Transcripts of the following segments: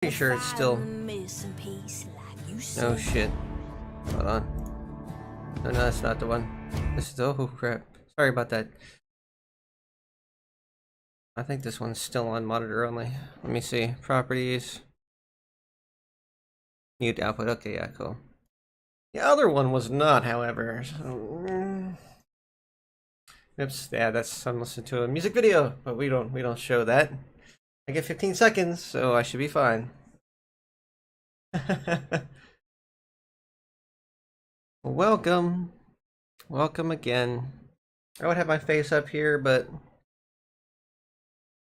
Pretty sure it's still. No shit. Hold on. No, that's not the one. This is the. Oh crap. Sorry about that. I think this one's still on monitor only. Let me see. Properties. Mute output. Okay, yeah, cool. The other one was not, however. So, oops. Yeah, that's I'm listening to a music video, but we don't show that. I get 15 seconds, so I should be fine. Welcome. Welcome again. I would have my face up here, but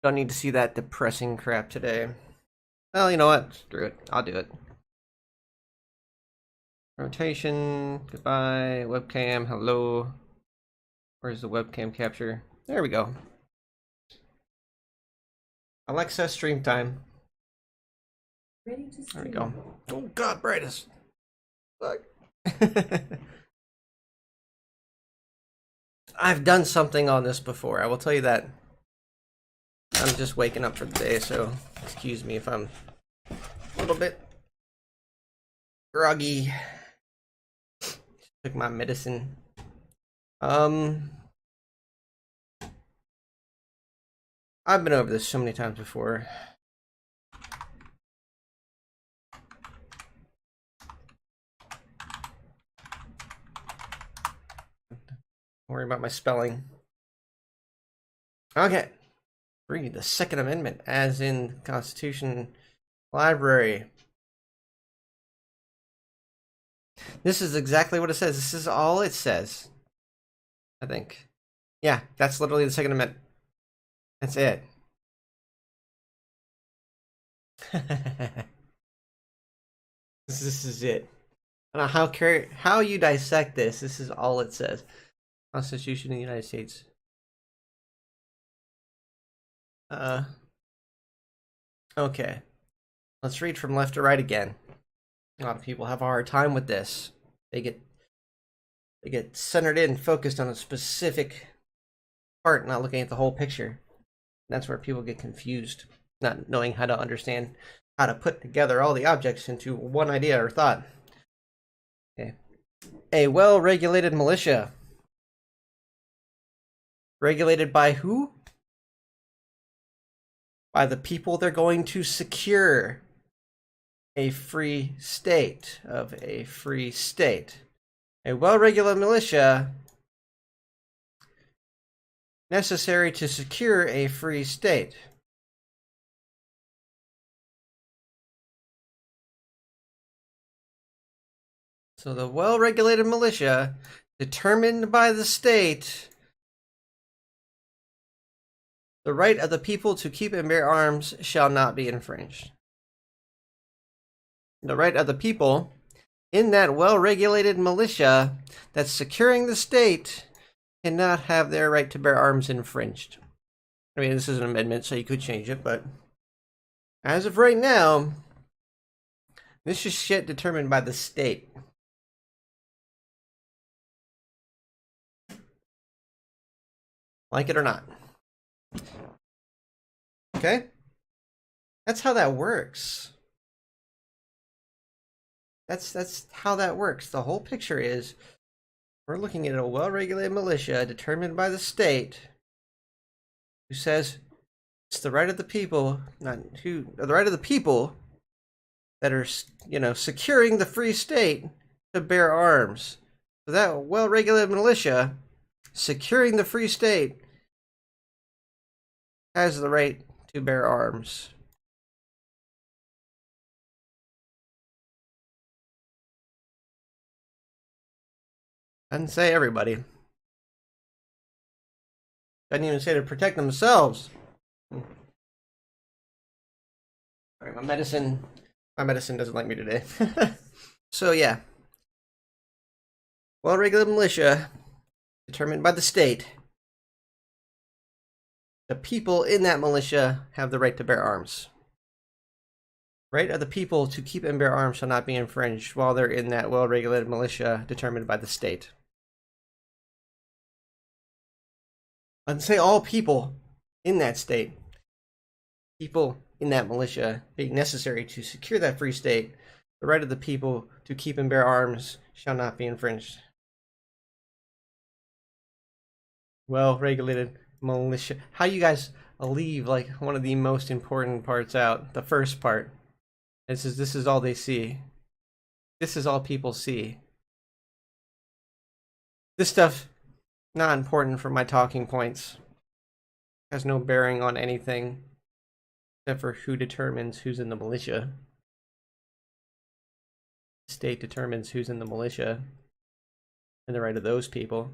don't need to see that depressing crap today. Well, you know what? Screw it. I'll do it. Rotation. Goodbye. Webcam. Hello. Where's the webcam capture? There we go. Alexa, stream time. Ready to stream. There we go. Oh God, brightest. Fuck. I've done something on this before. I will tell you that. I'm just waking up for the day, so excuse me if I'm a little bit groggy. Took my medicine. I've been over this so many times before. Don't worry about my spelling. Okay. Read the Second Amendment, as in Constitution Library. This is exactly what it says. This is all it says. I think. Yeah, that's literally the Second Amendment. That's it. This is it. I don't know how you dissect this. This is all it says. Constitution of the United States. Okay. Let's read from left to right again. A lot of people have a hard time with this. They get centered in, focused on a specific part, not looking at the whole picture. That's where people get confused, not knowing how to understand how to put together all the objects into one idea or thought. Okay. A well-regulated militia. Regulated by who? By the people they're going to secure. A free state of a free state. A well-regulated militia necessary to secure a free state. So the well-regulated militia determined by the state, the right of the people to keep and bear arms shall not be infringed. The right of the people in that well-regulated militia that's securing the state cannot have their right to bear arms infringed. I mean, this is an amendment, so you could change it, but as of right now, this is shit determined by the state. Like it or not. Okay? That's how that works. That's how that works. The whole picture is we're looking at a well-regulated militia determined by the state who says it's the right of the people, the right of the people that are, securing the free state to bear arms. So that well-regulated militia securing the free state has the right to bear arms. Doesn't say everybody. Doesn't even say to protect themselves. Alright, my medicine doesn't like me today. So yeah. Well-regulated militia determined by the state. The people in that militia have the right to bear arms. Right of the people to keep and bear arms shall not be infringed while they're in that well-regulated militia determined by the state. And say all people in that state. people in that militia being necessary to secure that free state, the right of the people to keep and bear arms shall not be infringed. Well-regulated militia. How you guys leave like one of the most important parts out? The first part. This is all they see. This is all people see. This stuff not important for my talking points. Has no bearing on anything except for who determines who's in the militia. The state determines who's in the militia, and the right of those people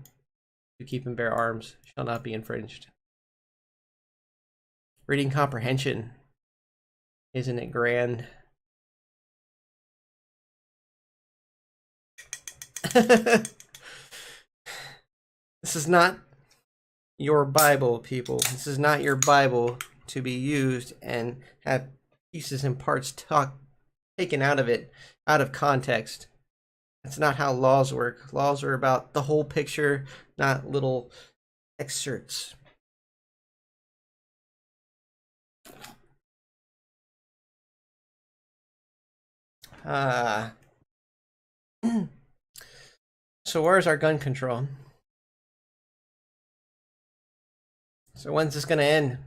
to keep and bear arms shall not be infringed. Reading comprehension. Isn't it grand? This is not your Bible, people. This is not your Bible to be used and have pieces and parts taken out of it, out of context. That's not how laws work. Laws are about the whole picture, not little excerpts. So where's our gun control? So when's this gonna end?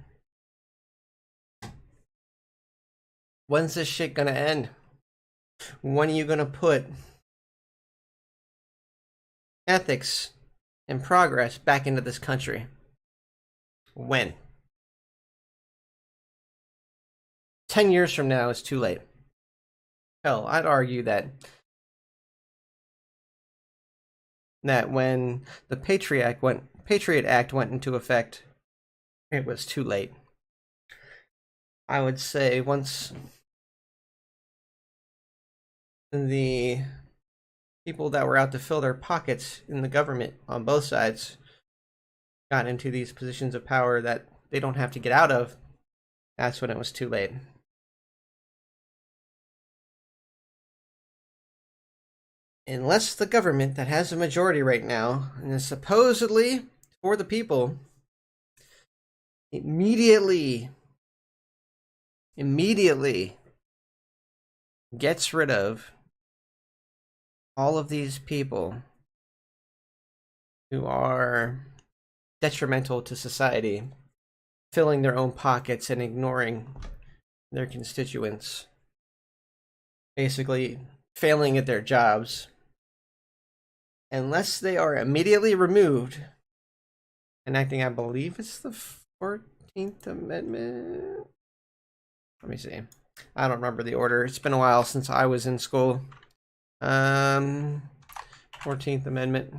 When's this shit gonna end? When are you gonna put ethics and progress back into this country? When? 10 years from now is too late. Hell, I'd argue that when the Patriot Act went into effect, it was too late. I would say once the people that were out to fill their pockets in the government on both sides got into these positions of power that they don't have to get out of, that's when it was too late. Unless the government that has a majority right now and is supposedly for the people immediately gets rid of all of these people who are detrimental to society, filling their own pockets and ignoring their constituents, basically failing at their jobs. Unless they are immediately removed, enacting, I believe it's the 14th Amendment. Let me see. I don't remember the order. It's been a while since I was in school. 14th Amendment.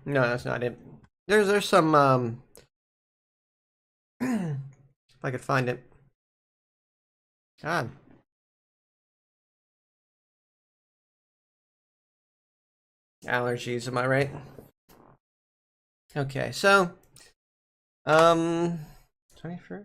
No, that's not it. There's some if I could find it. God. Allergies, am I right? Okay, so 21st.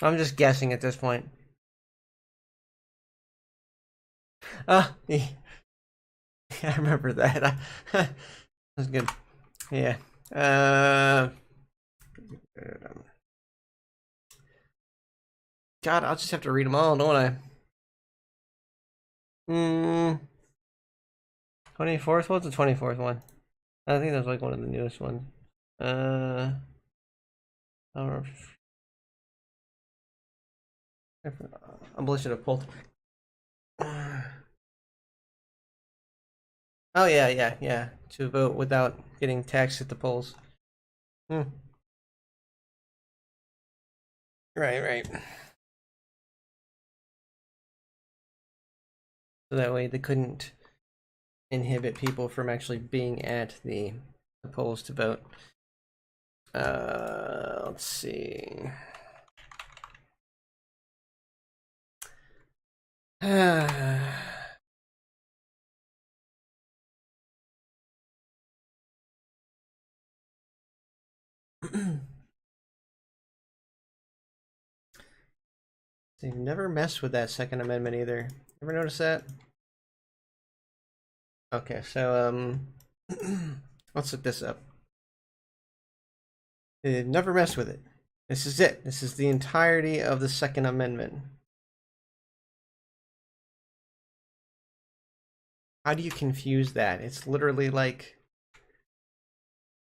I'm just guessing at this point. Yeah. I remember that. That's good. Yeah. God, I'll just have to read them all, don't I? 24th? What's the 24th one? I think that's like one of the newest ones. I don't know. Abolition of poll. Oh yeah. To vote without getting taxed at the polls. Right. So that way they couldn't inhibit people from actually being at the polls to vote. Let's see. They've never messed with that Second Amendment either. Ever notice that? Okay, so let's look this up. They've never messed with it. This is it. This is the entirety of the Second Amendment. How do you confuse that? It's literally like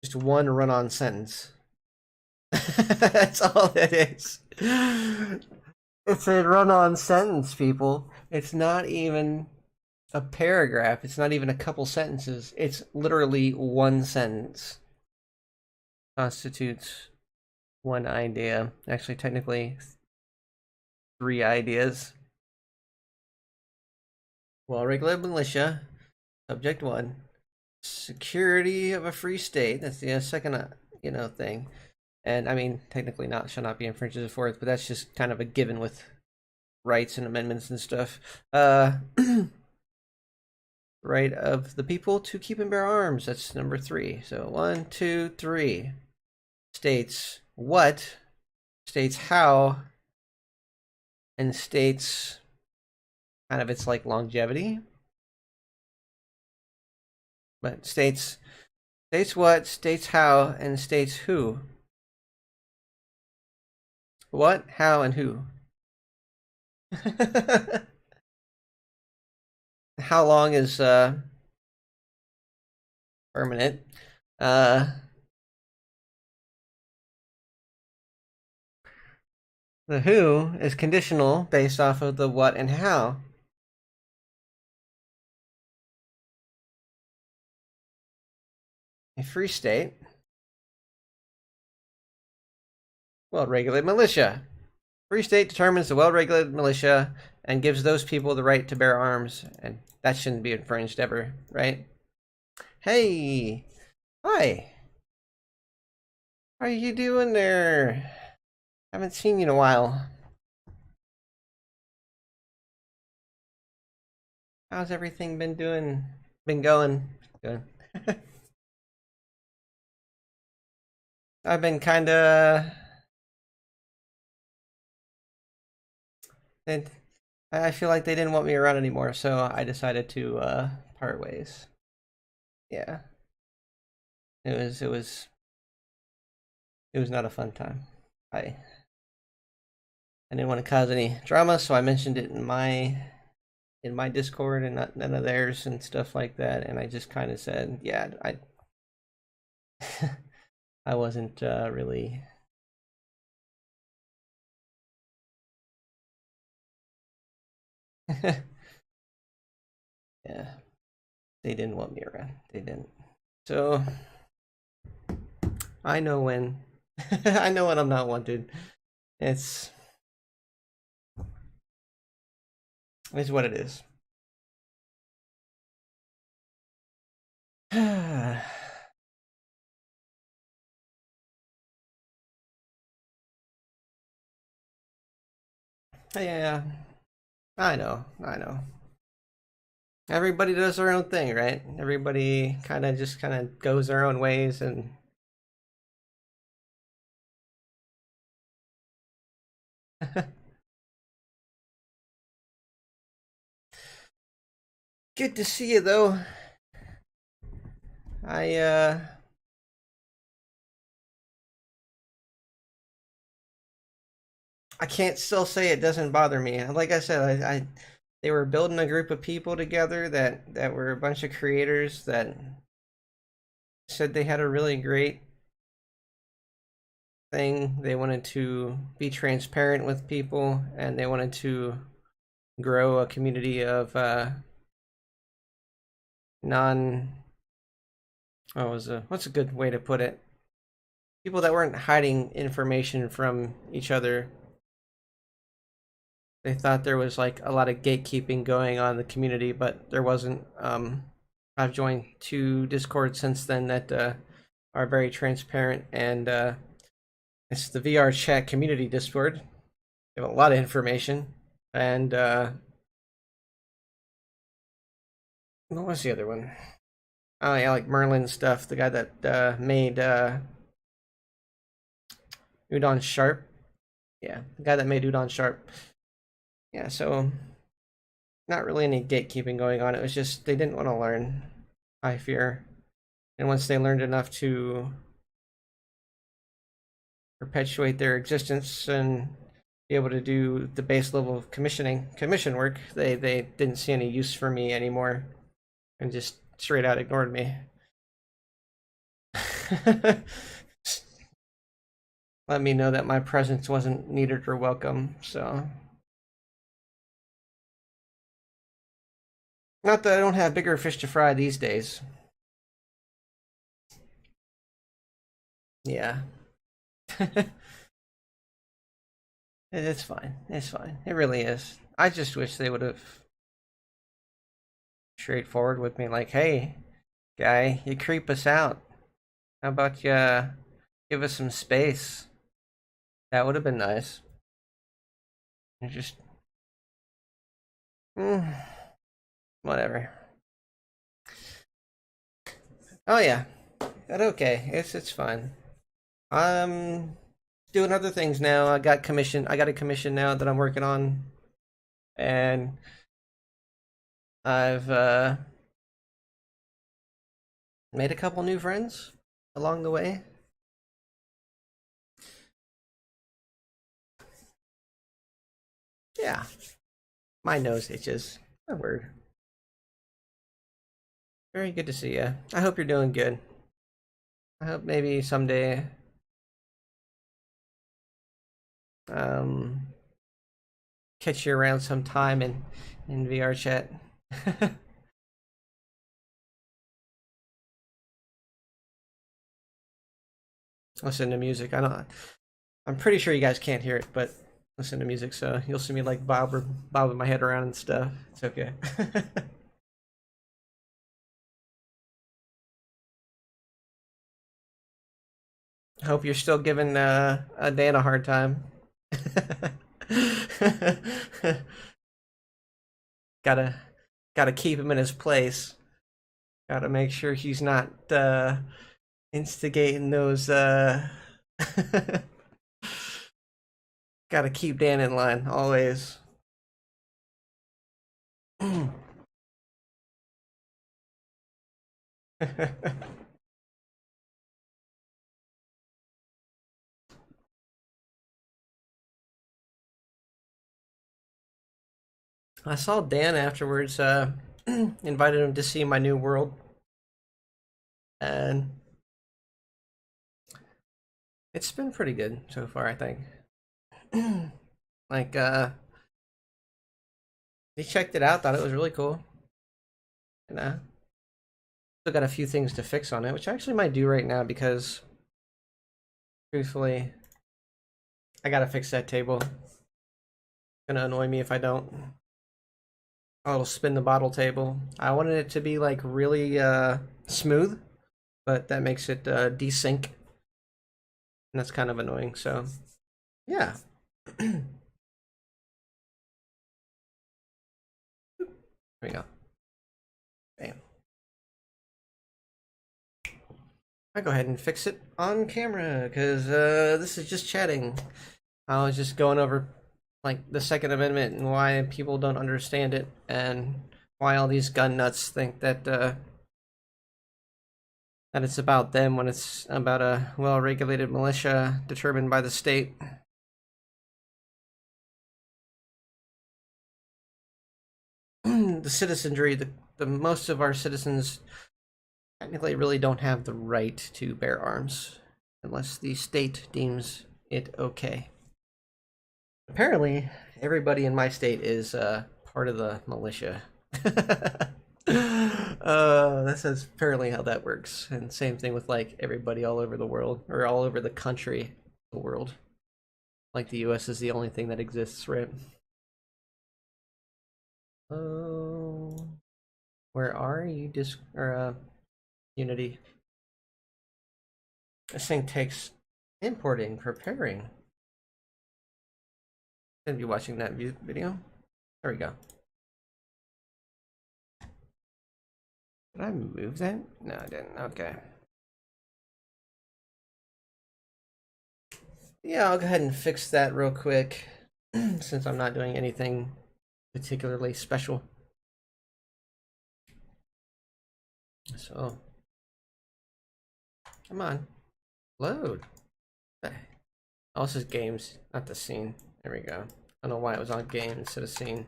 just one run-on sentence. That's all it is. It's a run-on sentence, people. It's not even a paragraph. It's not even a couple sentences. It's literally one sentence. Constitutes one idea. Actually, technically, three ideas. Well-regulated militia. Subject 1. Security of a free state. That's the second, thing. And I mean, technically not, shall not be infringed as a fourth, but that's just kind of a given with rights and amendments and stuff. Right of the people to keep and bear arms. That's number 3. So 1, 2, 3. States what, states how, and states kind of its like longevity. But states what, states how, and states who. What, how, and who. How long is permanent? The who is conditional based off of the what and how. A free state. Well-regulated militia. Free state determines the well-regulated militia and gives those people the right to bear arms, and that shouldn't be infringed ever, right? Hey! Hi! How are you doing there? Haven't seen you in a while. How's everything been going? Good. I've been kinda... I feel like they didn't want me around anymore, so I decided to part ways. Yeah. It was not a fun time. I didn't want to cause any drama, so I mentioned it in my Discord and none of theirs and stuff like that, and I just kind of said, yeah, I wasn't really. Yeah, they didn't want me around. They didn't. So I know when I know when I'm not wanted. It's what it is. Yeah, I know. Everybody does their own thing, right? Everybody kind of goes their own ways, and good to see you though. I I can't still say it doesn't bother me. Like I said, I they were building a group of people together that were a bunch of creators that said they had a really great thing. They wanted to be transparent with people, and they wanted to grow a community of non. What's a good way to put it? People that weren't hiding information from each other. They thought there was like a lot of gatekeeping going on in the community, but there wasn't. I've joined 2 Discords since then that are very transparent, and it's the VR chat community Discord. They have a lot of information, and What was the other one? Oh yeah, like Merlin stuff. The guy that made Udon Sharp. Yeah, the guy that made Udon Sharp. Yeah, so not really any gatekeeping going on. It was just they didn't want to learn, I fear. And once they learned enough to perpetuate their existence and be able to do the base level of commission work, they didn't see any use for me anymore and just straight out ignored me. Let me know that my presence wasn't needed or welcome. So, not that I don't have bigger fish to fry these days. Yeah. It's fine. It's fine. It really is. I just wish they would have straightforward with me, like, "Hey, guy, you creep us out. How about you give us some space?" That would have been nice. You just, mm, whatever. Oh yeah, but okay. It's fine. I'm doing other things now. I got commission. I got a commission now that I'm working on, and I've made a couple new friends along the way. Yeah, my nose itches. My word. Very good to see you. I hope you're doing good. I hope maybe someday, um, catch you around sometime in VR chat. Listen to music. I don't. I'm pretty sure you guys can't hear it, but listen to music, so you'll see me like bobbing my head around and stuff. It's okay. Hope you're still giving Dan a hard time. gotta gotta keep him in his place. Gotta make sure he's not instigating those. Gotta keep Dan in line always. I saw Dan afterwards. Invited him to see my new world, and it's been pretty good so far. I think. Like, he checked it out, thought it was really cool. You know, still got a few things to fix on it, which I actually might do right now because, truthfully, I gotta fix that table. It's gonna annoy me if I don't. I'll spin the bottle table. I wanted it to be like really smooth, but that makes it desync, and that's kind of annoying. So, yeah. There we go. Bam. I go ahead and fix it on camera because this is just chatting. I was just going over like the Second Amendment and why people don't understand it and why all these gun nuts think that that it's about them when it's about a well-regulated militia determined by the state. The citizenry, the most of our citizens technically really don't have the right to bear arms unless the state deems it okay. Apparently, everybody in my state is part of the militia. That's apparently how that works. And same thing with like everybody all over the world or all over the country, the world. Like the US is the only thing that exists, right? Oh, where are you? Unity. This thing takes importing, preparing. Gonna be watching that video. There we go. Did I move that? No, I didn't. Okay. Yeah, I'll go ahead and fix that real quick since I'm not doing anything particularly special. So, come on, load. Oh, this is games, not the scene. There we go. I don't know why it was on game instead of scene.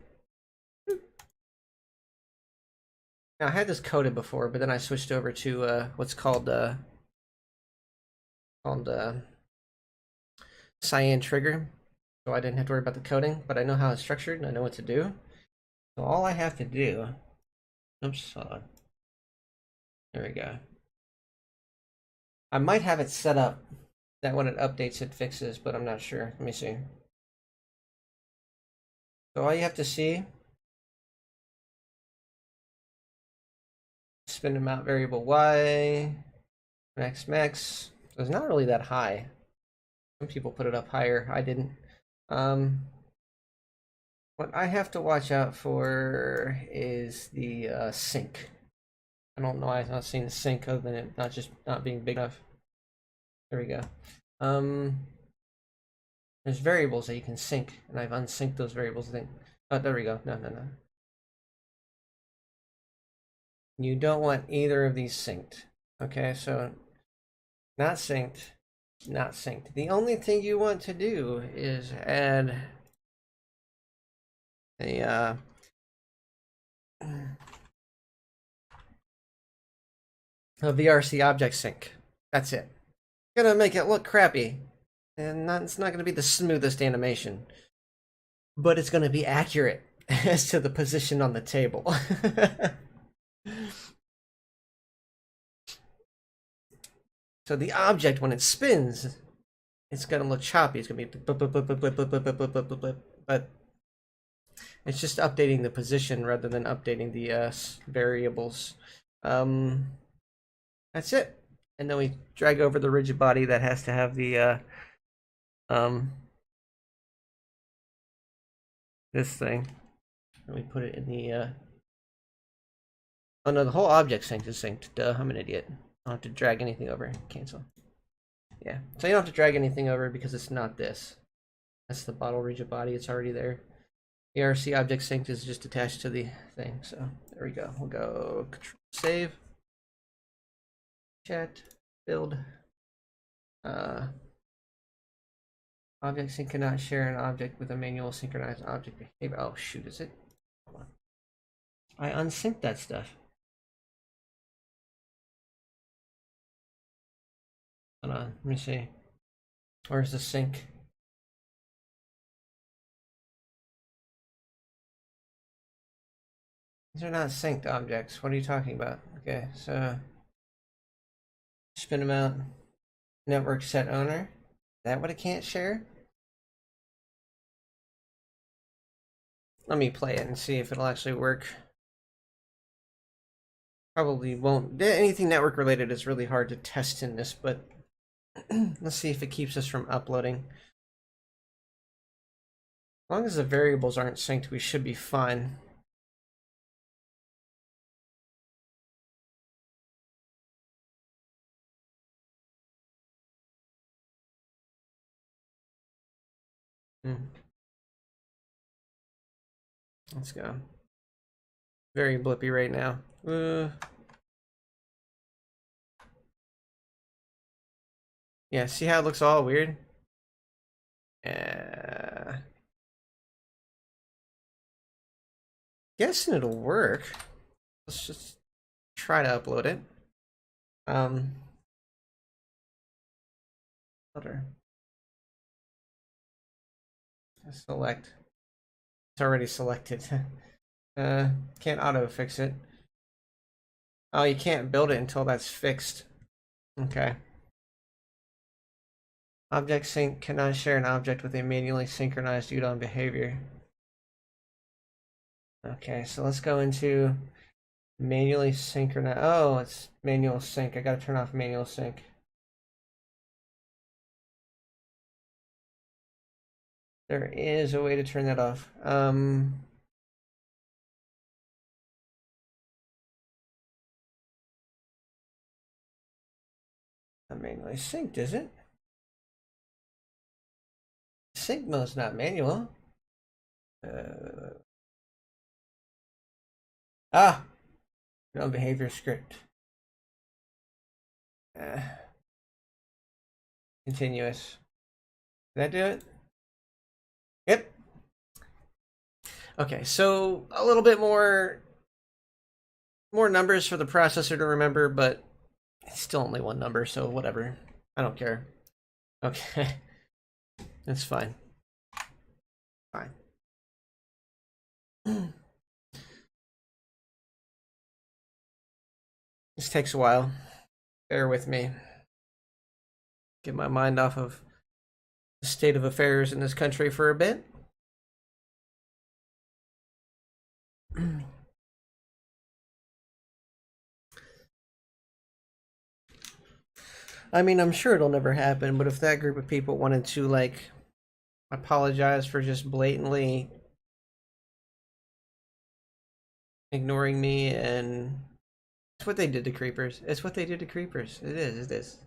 Now, I had this coded before, but then I switched over to what's called cyan trigger, so I didn't have to worry about the coding. But I know how it's structured and I know what to do. So all I have to do, oops, hold on. There we go. I might have it set up that when it updates it fixes, but I'm not sure. Let me see. So all you have to see, spin amount variable y, max. So it's not really that high. Some people put it up higher. I didn't. What I have to watch out for is the sync. I don't know why I've not seen the sync other than it not being big enough. There we go. There's variables that you can sync, and I've unsynced those variables. I think. Oh, there we go. No. You don't want either of these synced. Okay, so not synced, not synced. The only thing you want to do is add a VRC object sync. That's it. Gonna make it look crappy, and it's not gonna be the smoothest animation, but it's gonna be accurate as to the position on the table. So the object, when it spins, it's gonna look choppy. It's gonna be blip, blip, blip, blip, blip, blip, blip, blip, blip, blip, but it's just updating the position rather than updating the variables. That's it. And then we drag over the rigid body that has to have the this thing, and we put it in the oh no, the whole object sync is synced. Duh, I'm an idiot. I don't have to drag anything over. Cancel. Yeah, so you don't have to drag anything over because it's not this. That's the bottle rigid body. It's already there. The RC object synced is just attached to the thing. So there we go. We'll go Control Save, Chat, Build. Object sync cannot share an object with a manual synchronized object behavior. Oh shoot, is it? Hold on. I unsynced that stuff. Hold on, let me see. Where's the sync? These are not synced objects. What are you talking about? Okay, so spin them out. Network set owner. Is that what it can't share? Let me play it and see if it'll actually work. Probably won't. Anything network related is really hard to test in this, but let's see if it keeps us from uploading. As long as the variables aren't synced, we should be fine. Let's go. Very blippy right now. Yeah, see how it looks all weird? Guessing it'll work. Let's just try to upload it. Other. Select. It's already selected. Can't auto fix it. Oh, you can't build it until that's fixed. Okay. Object sync cannot share an object with a manually synchronized UDOM behavior. Okay, so let's go into manually synchronize. Oh, it's manual sync. I gotta turn off manual sync. There is a way to turn that off. Not manually synced, is it? Sync mode's not manual. Ah, no behavior script. Continuous. Did that do it? Yep. Okay, so a little bit more numbers for the processor to remember, but it's still only one number, so whatever. I don't care. Okay. That's fine. Fine. This takes a while. Bear with me. Get my mind off of the state of affairs in this country for a bit. I mean, I'm sure it'll never happen, but if that group of people wanted to, like, apologize for just blatantly ignoring me, and it's what they did to creepers. It's what they did to creepers. It is.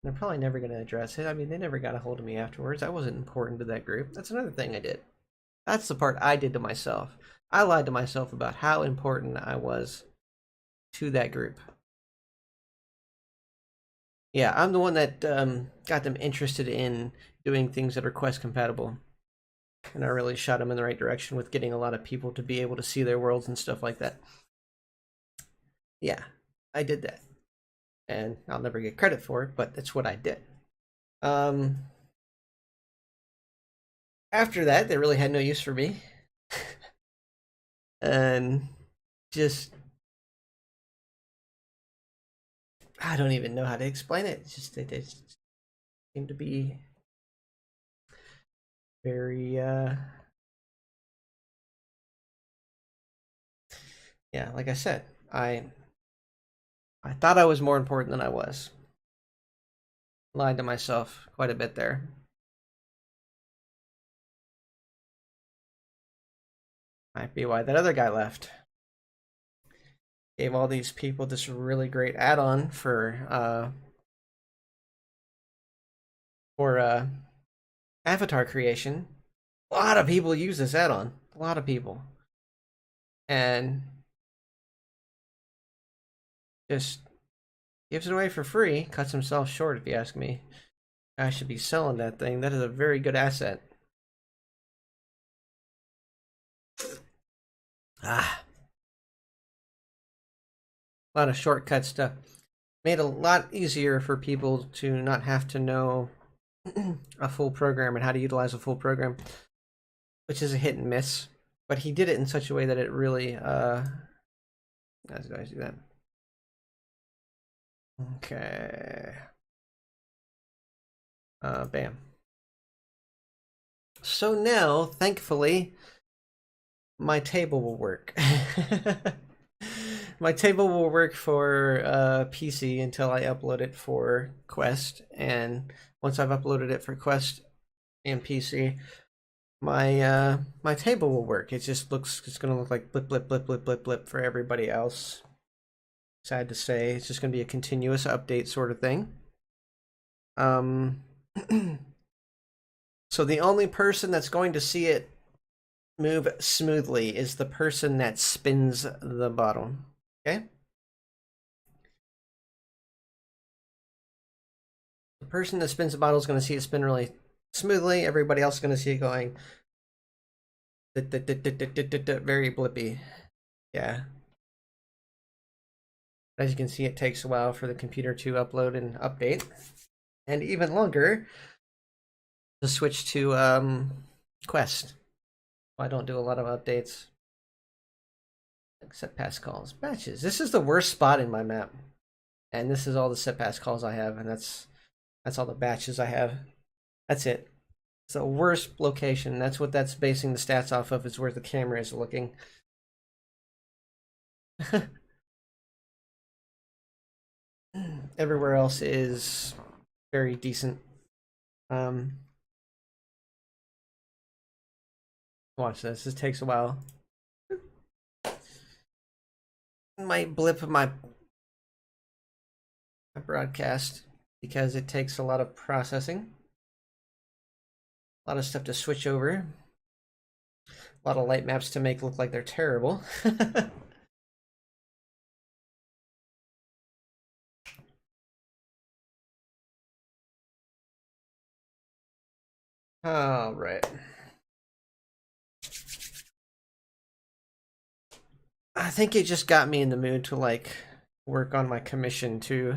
They're probably never going to address it. I mean, they never got a hold of me afterwards. I wasn't important to that group. That's another thing I did. That's the part I did to myself. I lied to myself about how important I was to that group. Yeah, I'm the one that got them interested in doing things that are Quest compatible. And I really shot them in the right direction with getting a lot of people to be able to see their worlds and stuff like that. Yeah, I did that. And I'll never get credit for it, but that's what I did. After that, they really had no use for me. And just, I don't even know how to explain it. It's just, they seem to be very, yeah, like I said, I thought I was more important than I was. Lied to myself quite a bit there. Might be why that other guy left. Gave all these people this really great add-on for avatar creation. A lot of people use this add-on. A lot of people. And just gives it away for free. Cuts himself short, if you ask me. I should be selling that thing. That is a very good asset. Ah. A lot of shortcut stuff. Made it a lot easier for people to not have to know a full program and how to utilize a full program, which is a hit and miss. But he did it in such a way that it really let's go do that. Okay. Bam. So now, thankfully, my table will work. My table will work for PC until I upload it for Quest, and once I've uploaded it for Quest and PC, my table will work. It just looks, it's gonna look like blip blip blip blip blip blip for everybody else. Sad to say, it's just gonna be a continuous update sort of thing. So the only person that's going to see it move smoothly is the person that spins the bottle. Okay? The person that spins the bottle is going to see it spin really smoothly. Everybody else is going to see it going very blippy. Yeah. As you can see, it takes a while for the computer to upload and update, and even longer to switch to Quest. I don't do a lot of updates. Set pass calls. Batches. This is the worst spot in my map. And this is all the set pass calls I have, and that's all the batches I have. That's it. It's the worst location. That's what that's basing the stats off of, is where the camera is looking. Everywhere else is very decent. Watch this. This takes a while. Might blip my broadcast. because it takes a lot of processing, a lot of stuff to switch over, a lot of light maps to make look like they're terrible. All right. I think it just got me in the mood to like work on my commission too.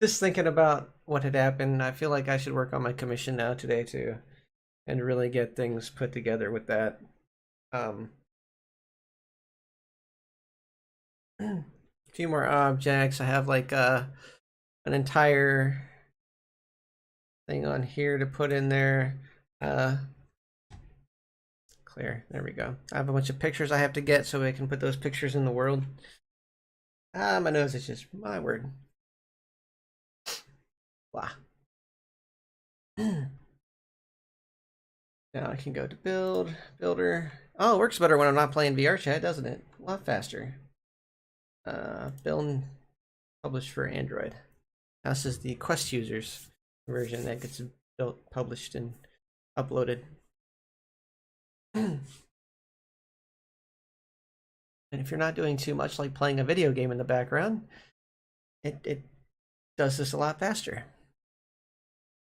Just thinking about what had happened, I feel like I should work on my commission now today too, and really get things put together with that. Um, a few more objects. I have like an entire thing on here to put in there. Uh, clear. There we go. I have a bunch of pictures I have to get so I can put those pictures in the world. My nose is just my word. Blah. Now I can go to builder. Oh, it works better when I'm not playing VR chat, doesn't it? A lot faster. Build published for Android. Now this is the Quest users version that gets built, published, and uploaded. And if you're not doing too much like playing a video game in the background, it does this a lot faster.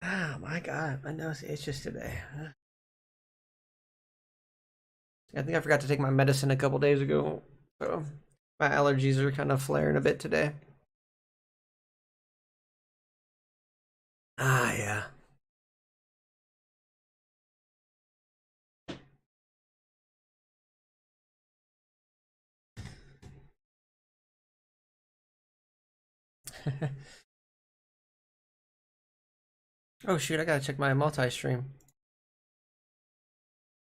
Oh my god, my nose itches today. I think I forgot to take my medicine a couple days ago, so my allergies are kind of flaring a bit today. Ah, yeah. Oh shoot, I gotta check my multi-stream.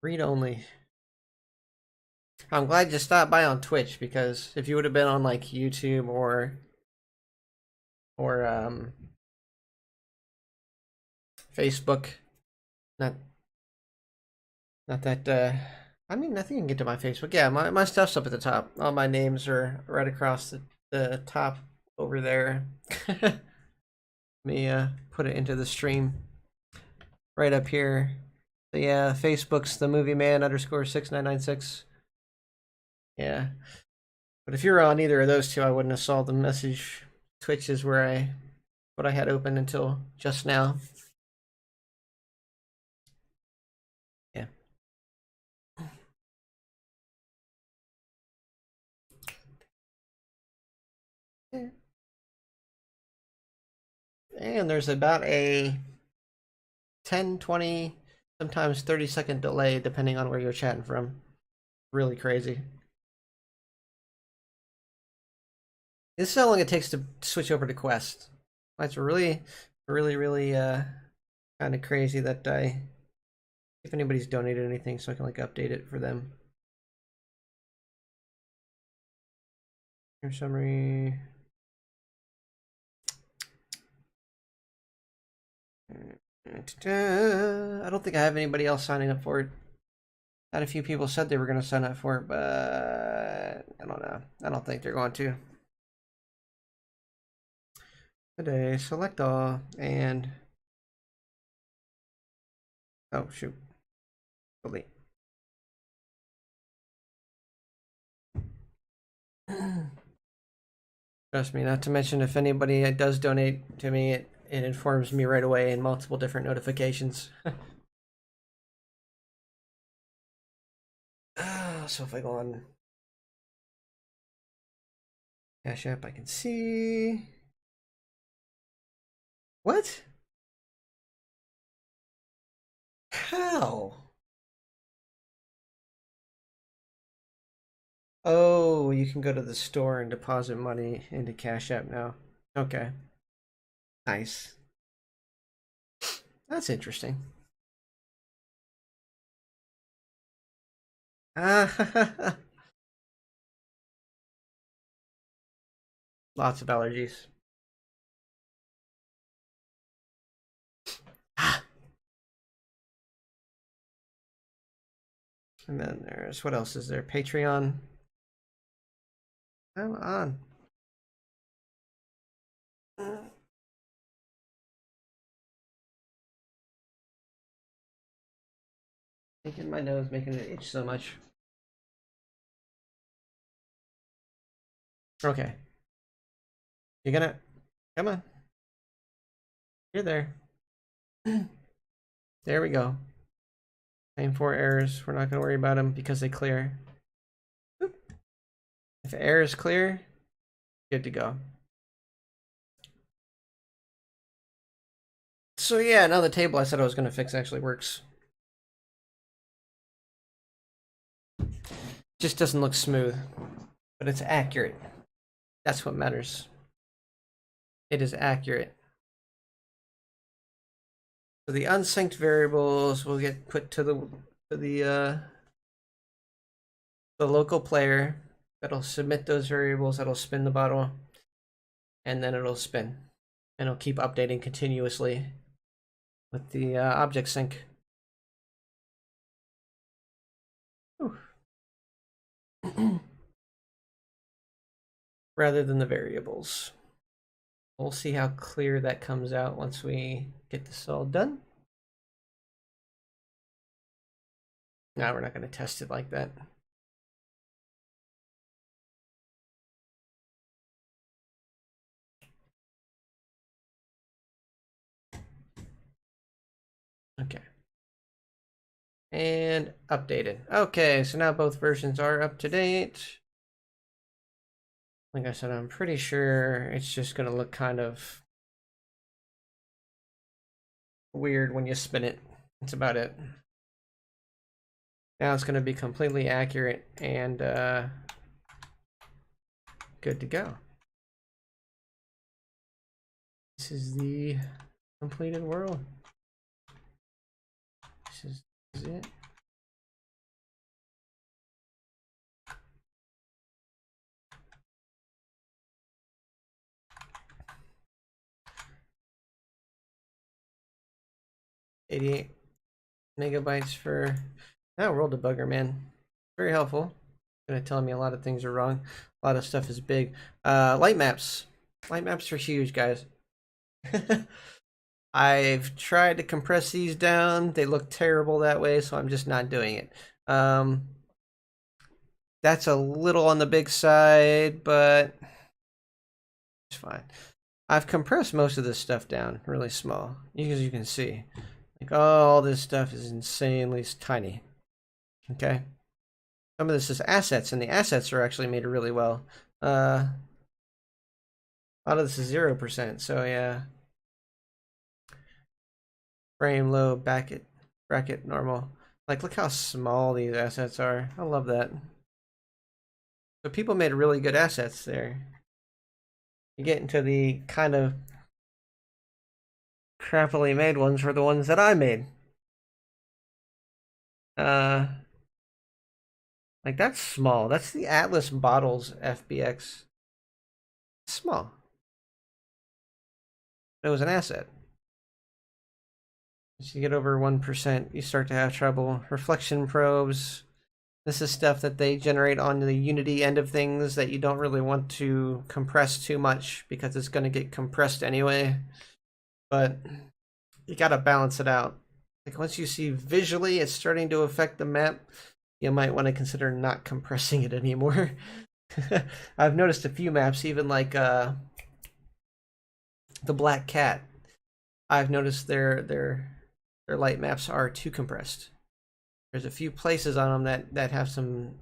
Read only. I'm glad you stopped by on Twitch, because if you would have been on like YouTube or Facebook, not not that I mean, I think you can get to my Facebook. Yeah, my stuff's up at the top. All my names are right across the top over there. Let me put it into the stream right up here. So yeah, Facebook's the movie man underscore 6996. Yeah. But if you're on either of those two, I wouldn't have saw the message. Twitch is where what I had open until just now. Yeah. And there's about a 10, 20, sometimes 30-second delay depending on where you're chatting from. Really crazy. This is how long it takes to switch over to Quest. That's really, really kind of crazy that if anybody's donated anything so I can like update it for them. Your summary. I don't think I have anybody else signing up for it. Had a few people said they were going to sign up for it, but I don't know. I don't think they're going to. Today, select all, and oh shoot, delete. Trust me, not to mention if anybody does donate to me, it informs me right away in multiple different notifications. So if I go on CashApp, I can see. What? How? Oh, you can go to the store and deposit money into CashApp now. Okay. Nice. That's interesting. Lots of allergies. And then there's, what else is there? Patreon. Come on. Making my nose, making it itch so much. Okay. You're gonna... Come on. You're there. There we go. Same 4 errors. We're not gonna worry about them because they clear. If the error is clear, good to go. So yeah, now the table I said I was gonna fix actually works. Just doesn't look smooth, but it's accurate. That's what matters. It is accurate. So the unsynced variables will get put to the local player. That'll submit those variables. That'll spin the bottle, and then it'll spin, and it'll keep updating continuously with the object sync. Rather than the variables. We'll see how clear that comes out once we get this all done. No, we're not going to test it like that. Okay. And updated. Okay, so now both versions are up to date. Like I said, I'm pretty sure it's just going to look kind of weird when you spin it. That's about it. Now it's going to be completely accurate and good to go. This is the completed world. This is it. $88 megabytes for world debugger, man. Very helpful. Gonna tell me a lot of things are wrong. A lot of stuff is big. Light maps. Light maps are huge, guys. I've tried to compress these down. They look terrible that way, so I'm just not doing it. That's a little on the big side, but it's fine. I've compressed most of this stuff down really small, as you can see. Like all this stuff is insanely tiny. Okay. Some of this is assets, and the assets are actually made really well. A lot of this is 0%, so yeah. Frame low, bracket normal. Like, look how small these assets are. I love that. So people made really good assets there. You get into the kind of crappily made ones were the ones that I made. Like that's small. That's the Atlas Bottles FBX. Small. It was an asset. As you get over 1%, you start to have trouble. Reflection probes. This is stuff that they generate on the Unity end of things that you don't really want to compress too much because it's going to get compressed anyway. But you got to balance it out. Like once you see visually it's starting to affect the map, you might want to consider not compressing it anymore. I've noticed a few maps, even like the Black Cat. I've noticed their light maps are too compressed. There's a few places on them that have some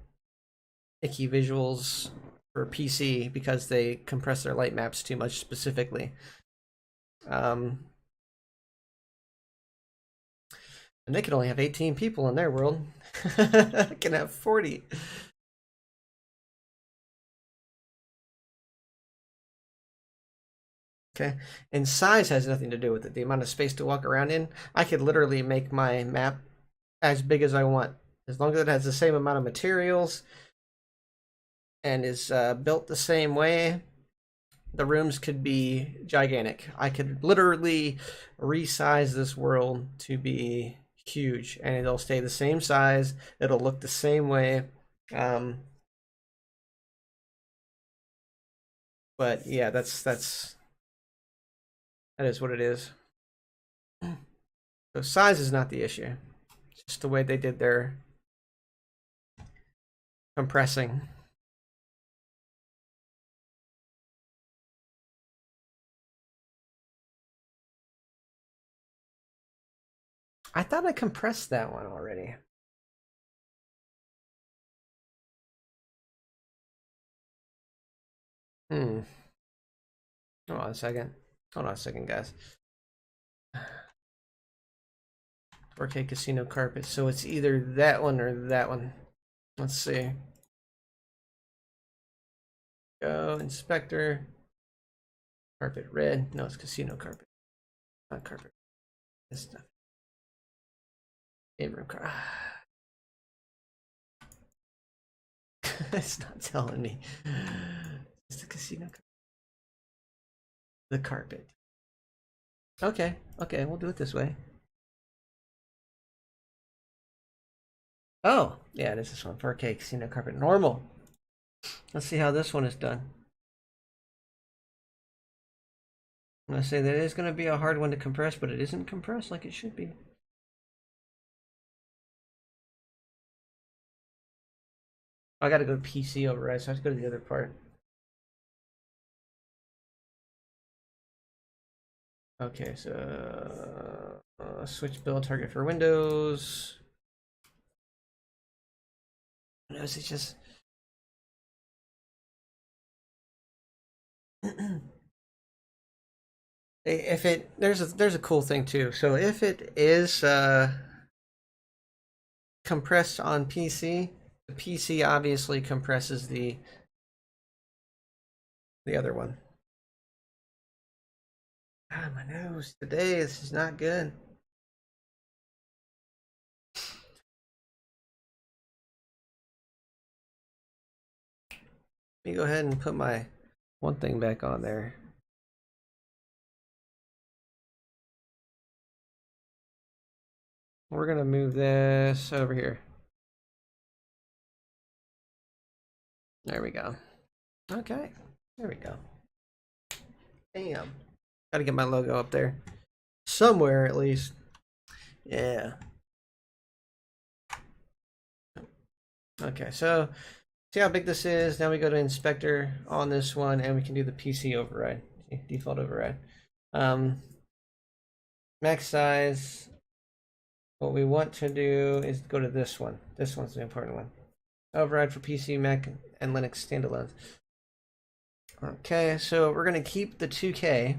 icky visuals for PC because they compress their light maps too much specifically. And they can only have 18 people in their world. Can have 40. Okay, and size has nothing to do with it. The amount of space to walk around in, I could literally make my map as big as I want, as long as it has the same amount of materials and is built the same way. The rooms could be gigantic. I could literally resize this world to be huge, and it'll stay the same size. It'll look the same way. But yeah, that is what it is. So size is not the issue. Just the way they did their compressing. I thought I compressed that one already. Hold on a second. Hold on a second, guys. 4K casino carpet. So it's either that one or that one. Let's see. Go inspector. Carpet red. No, it's casino carpet. Not carpet. This stuff. Game room car. It's not telling me. It's the casino carpet. The carpet. Okay, okay, we'll do it this way. Oh, yeah, this is one. 4K casino carpet. Normal. Let's see how this one is done. I'm gonna say that is gonna be a hard one to compress, but it isn't compressed like it should be. I gotta go to PC override, so I have to go to the other part. Okay, so switch build target for Windows. Windows, it's just if it there's a cool thing too. So if it is compressed on PC, the PC obviously compresses the other one. Ah, my nose today. This is not good. Let me go ahead and put my one thing back on there. We're gonna move this over here. There we go. Okay, there we go. Bam. Gotta get my logo up there. Somewhere at least. Yeah. Okay, so see how big this is. Now we go to inspector on this one and we can do the PC override. See, default override. Max size. What we want to do is go to this one. This one's the important one. Override for PC, Mac, and Linux standalones. Okay, so we're going to keep the 2K.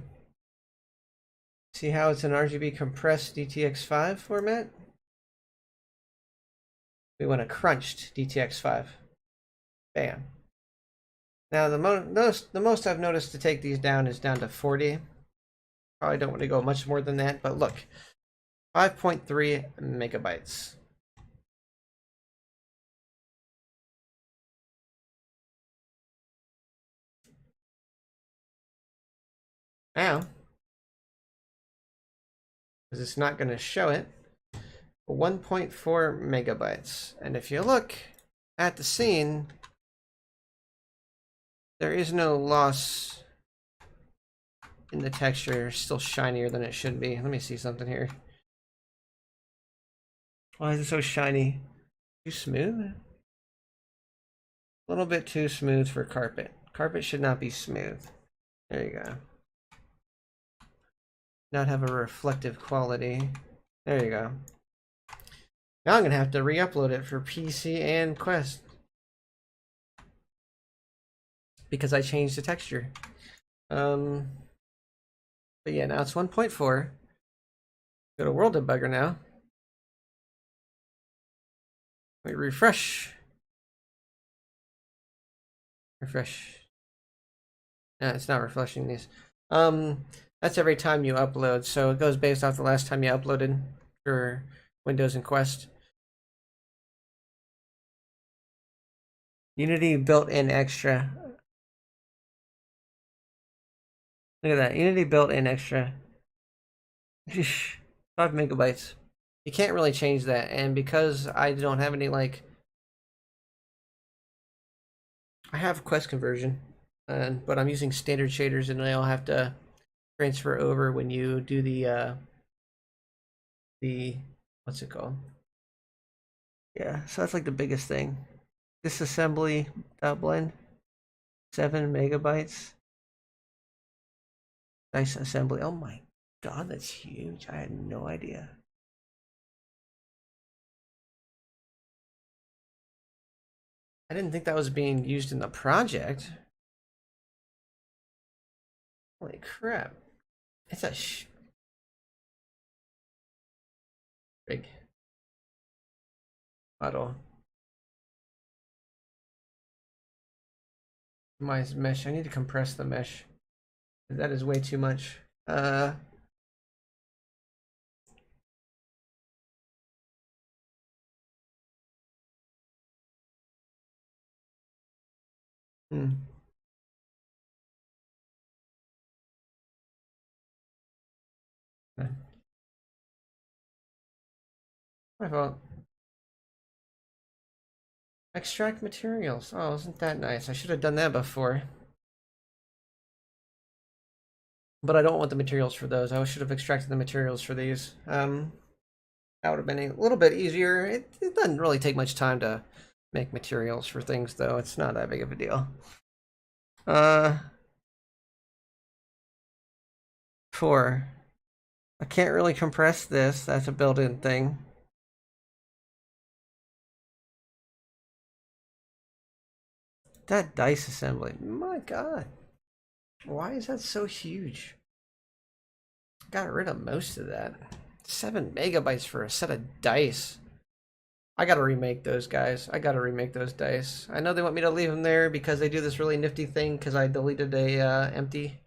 See how it's an RGB compressed DTX5 format? We want a crunched DTX5. Bam. Now the most I've noticed to take these down is down to 40. Probably don't want to go much more than that, but look. 5.3 megabytes. Now, because it's not going to show it, 1.4 megabytes. And if you look at the scene, there is no loss in the texture. It's still shinier than it should be. Let me see something here. Why is it so shiny? Too smooth? A little bit too smooth for carpet. Carpet should not be smooth. There you go. Not have a reflective quality. There you go. Now I'm gonna have to re-upload it for PC and Quest because I changed the texture. But yeah, now it's 1.4. Go to World Debugger now. We refresh. Refresh. No, it's not refreshing these. That's every time you upload, so it goes based off the last time you uploaded for Windows and Quest. Unity built in extra. Look at that. Unity built in extra. 5 megabytes. You can't really change that, and because I don't have any I have Quest conversion, but I'm using standard shaders, and they'll have to transfer over when you do the what's it called? Yeah, so that's like the biggest thing. Disassembly blend, 7 MB. Nice assembly. Oh my god, that's huge. I had no idea. I didn't think that was being used in the project. Holy crap. It's a big model. My mesh. I need to compress the mesh. That is way too much. Hmm. My fault. Extract materials. Oh, isn't that nice? I should have done that before. But I don't want the materials for those. I should have extracted the materials for these. That would have been a little bit easier. It doesn't really take much time to make materials for things, though. It's not that big of a deal. Uh, 4. I can't really compress this. That's a built-in thing. That dice assembly. My god. Why is that so huge? Got rid of most of that. 7 MB for a set of dice. I gotta remake those guys. I gotta remake those dice. I know they want me to leave them there because they do this really nifty thing because I deleted a empty.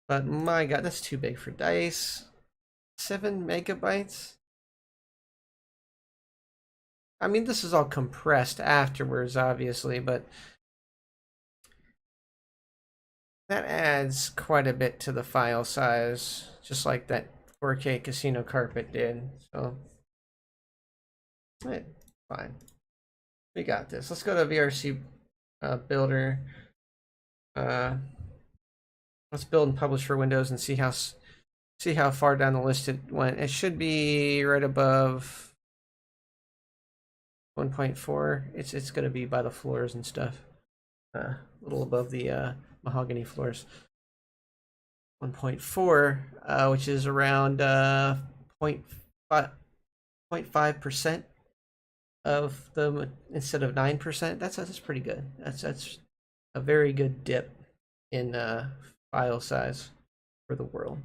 But my god, that's too big for dice. 7 MB? I mean, this is all compressed afterwards, obviously, but that adds quite a bit to the file size, just like that 4K casino carpet did. So, fine. We got this. Let's go to VRC Builder. Let's build and publish for Windows and see how far down the list it went. It should be right above 1.4. It's going to be by the floors and stuff. A little above the mahogany floors. 1.4, which is around 0.5% of the instead of 9%. That's pretty good. That's a very good dip in file size for the world.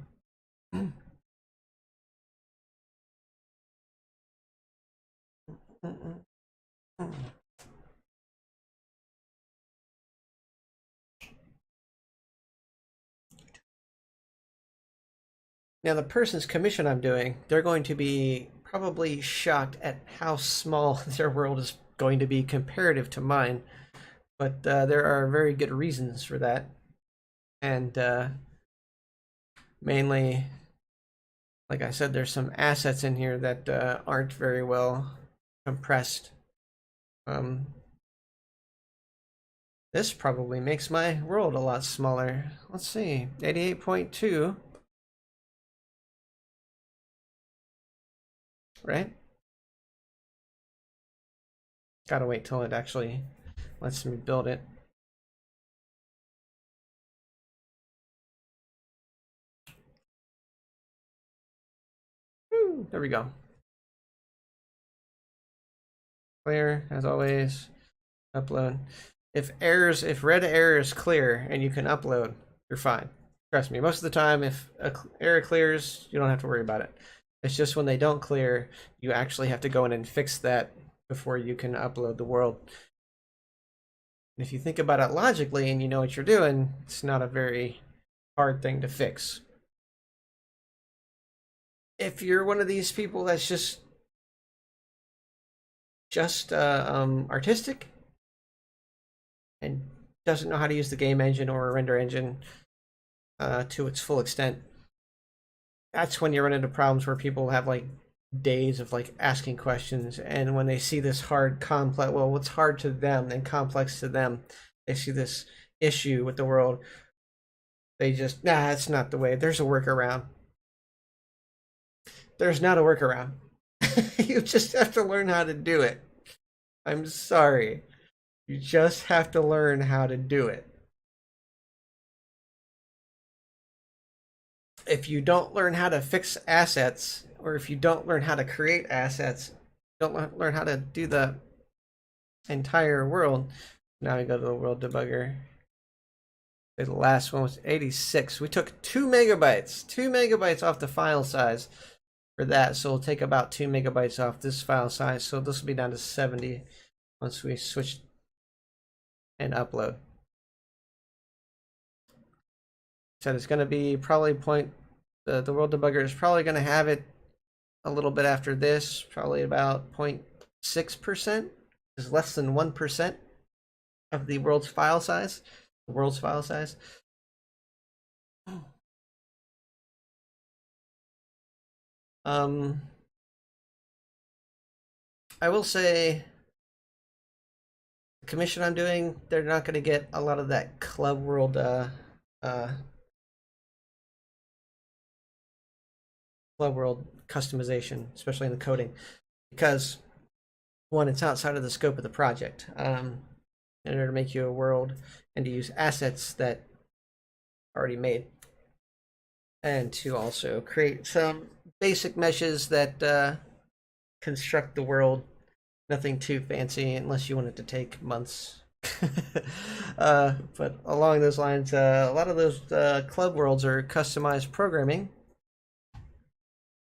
Now, the person's commission I'm doing, they're going to be probably shocked at how small their world is going to be comparative to mine. But there are very good reasons for that. And mainly, like I said, there's some assets in here that aren't very well compressed. This probably makes my world a lot smaller. Let's see, 88.2. Right? Gotta wait till it actually lets me build it. Woo, there we go. Clear, as always. Upload. If red error is clear and you can upload, you're fine. Trust me, most of the time, if an error clears, you don't have to worry about it. It's just when they don't clear, you actually have to go in and fix that before you can upload the world. And if you think about it logically and you know what you're doing, it's not a very hard thing to fix. If you're one of these people that's just artistic and doesn't know how to use the game engine or a render engine to its full extent, that's when you run into problems where people have like days of like asking questions, and when they see this hard complex, well, what's hard to them and complex to them, they see this issue with the world, they just, nah, that's not the way. There's a workaround. There's not a workaround. You just have to learn how to do it. I'm sorry. You just have to learn how to do it. If you don't learn how to fix assets, or if you don't learn how to create assets, don't learn how to do the entire world. Now we go to the world debugger. The last one was 86. We took 2 megabytes off the file size for that. So we'll take about 2 megabytes off this file size. So this will be down to 70 once we switch and upload. So it's going to be probably the world debugger is probably going to have it a little bit after this, probably about 0.6%, is less than 1% of the world's file size. The world's file size. I will say the commission I'm doing, they're not going to get a lot of that club world customization, especially in the coding, because one, it's outside of the scope of the project. In order to make you a world and to use assets that are already made, and to also create some basic meshes that construct the world. Nothing too fancy unless you want it to take months. But along those lines, a lot of those club worlds are customized programming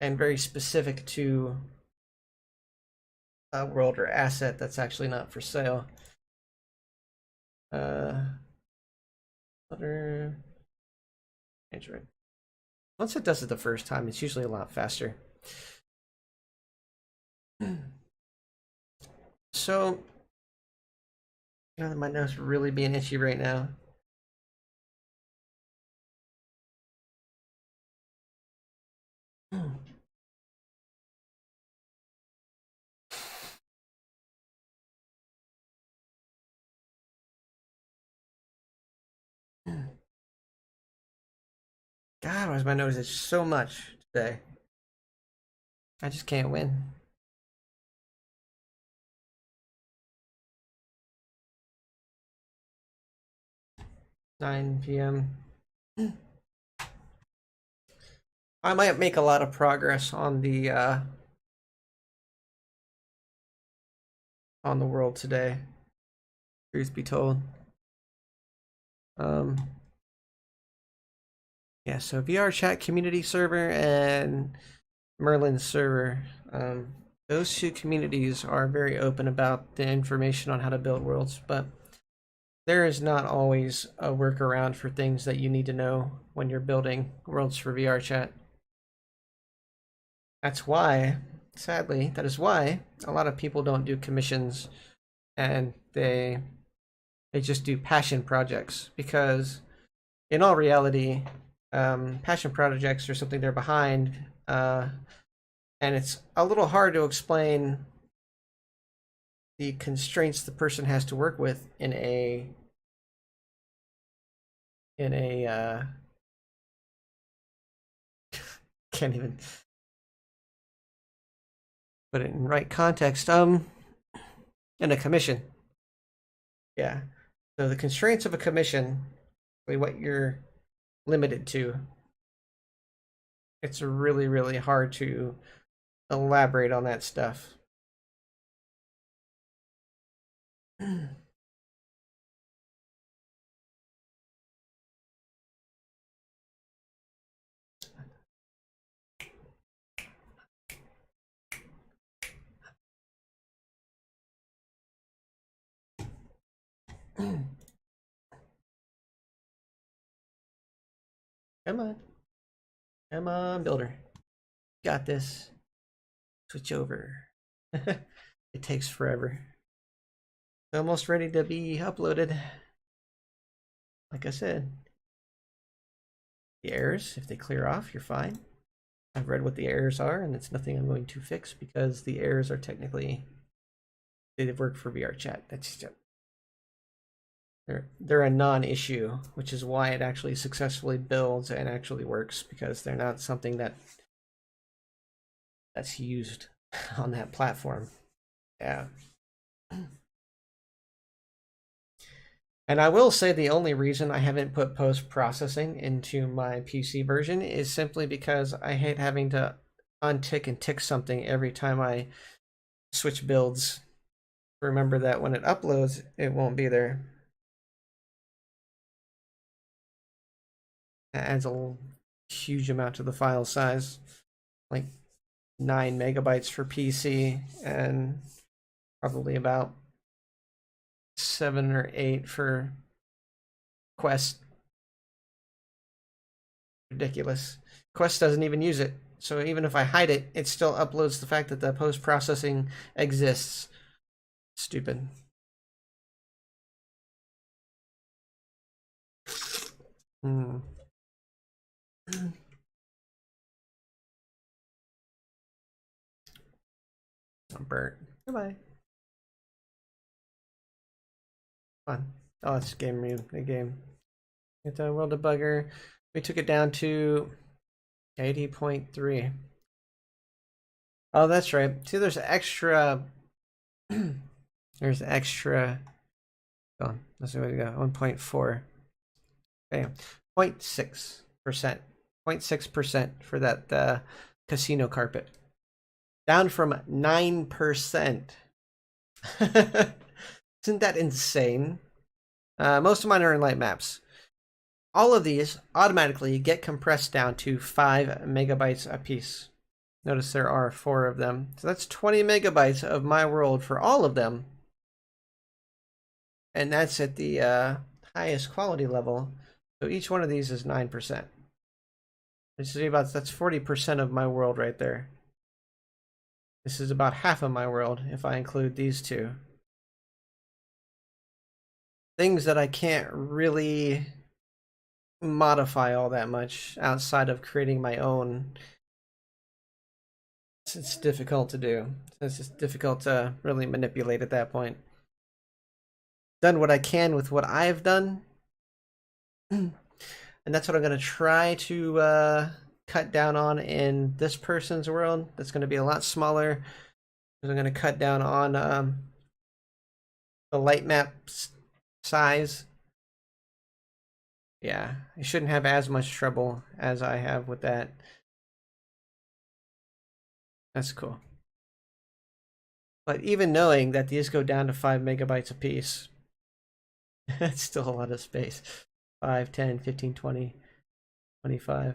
and very specific to a world or asset that's actually not for sale. Other Android. Once it does it the first time, it's usually a lot faster. So, you know, my nose really being itchy right now. God, why is my nose itch so much today? I just can't win. (9 p.m.) I might make a lot of progress on the world today. Truth be told. Yeah, so VR chat community server and Merlin server. Those two communities are very open about the information on how to build worlds, but there is not always a workaround for things that you need to know when you're building worlds for VR chat. That's why, sadly, that is why a lot of people don't do commissions and they just do passion projects, because in all reality, passion projects are something they're behind, and it's a little hard to explain the constraints the person has to work with in a can't even put it in right context. In a commission. Yeah. So the constraints of a commission, what you're limited to, it's really, really hard to elaborate on that stuff. Come on. Come on, builder. Got this. Switch over. It takes forever. Almost ready to be uploaded. Like I said, the errors, if they clear off, you're fine. I've read what the errors are, and it's nothing I'm going to fix because the errors are technically, they work for VR chat. That's just, they're a non-issue, which is why it actually successfully builds and actually works, because they're not something that's used on that platform. Yeah. And I will say the only reason I haven't put post-processing into my PC version is simply because I hate having to untick and tick something every time I switch builds. Remember that when it uploads, it won't be there. That adds a huge amount to the file size, like 9 megabytes for PC and probably about 7 or 8 for Quest. Ridiculous. Quest doesn't even use it. So even if I hide it, it still uploads the fact that the post-processing exists. Stupid. Hmm. I'm burnt. Goodbye. Fun. Oh, it's the game. It's a world debugger. We took it down to 80.3. Oh, that's right. See, there's extra. There's extra. Oh, let's see what we got. 1.4. Bam. 0.6%. 0.6% for that casino carpet. Down from 9%. Isn't that insane? Most of mine are in light maps. All of these automatically get compressed down to 5 megabytes a piece. Notice there are 4 of them. So that's 20 megabytes of my world for all of them. And that's at the highest quality level. So each one of these is 9%. This is about, that's 40% of my world right there. This is about half of my world if I include these two. Things that I can't really modify all that much outside of creating my own. It's difficult to do. It's just difficult to really manipulate at that point. Done what I can with what I've done. And that's what I'm going to try to cut down on in this person's world. That's going to be a lot smaller. I'm going to cut down on the light map size. Yeah, I shouldn't have as much trouble as I have with that. That's cool. But even knowing that these go down to 5 megabytes a piece, that's still a lot of space. 5, 10, 15, 20, 25.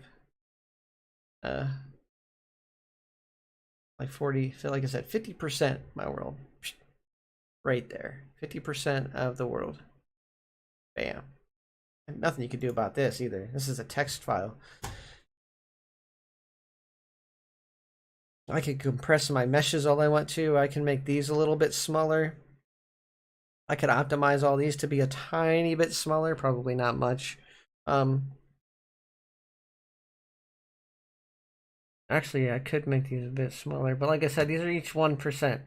Like 40, so like I said, 50% my world. Right there. 50% of the world. Bam. And nothing you can do about this either. This is a text file. I can compress my meshes all I want to. I can make these a little bit smaller. I could optimize all these to be a tiny bit smaller, probably not much. Actually, I could make these a bit smaller, but like I said, these are each 1%.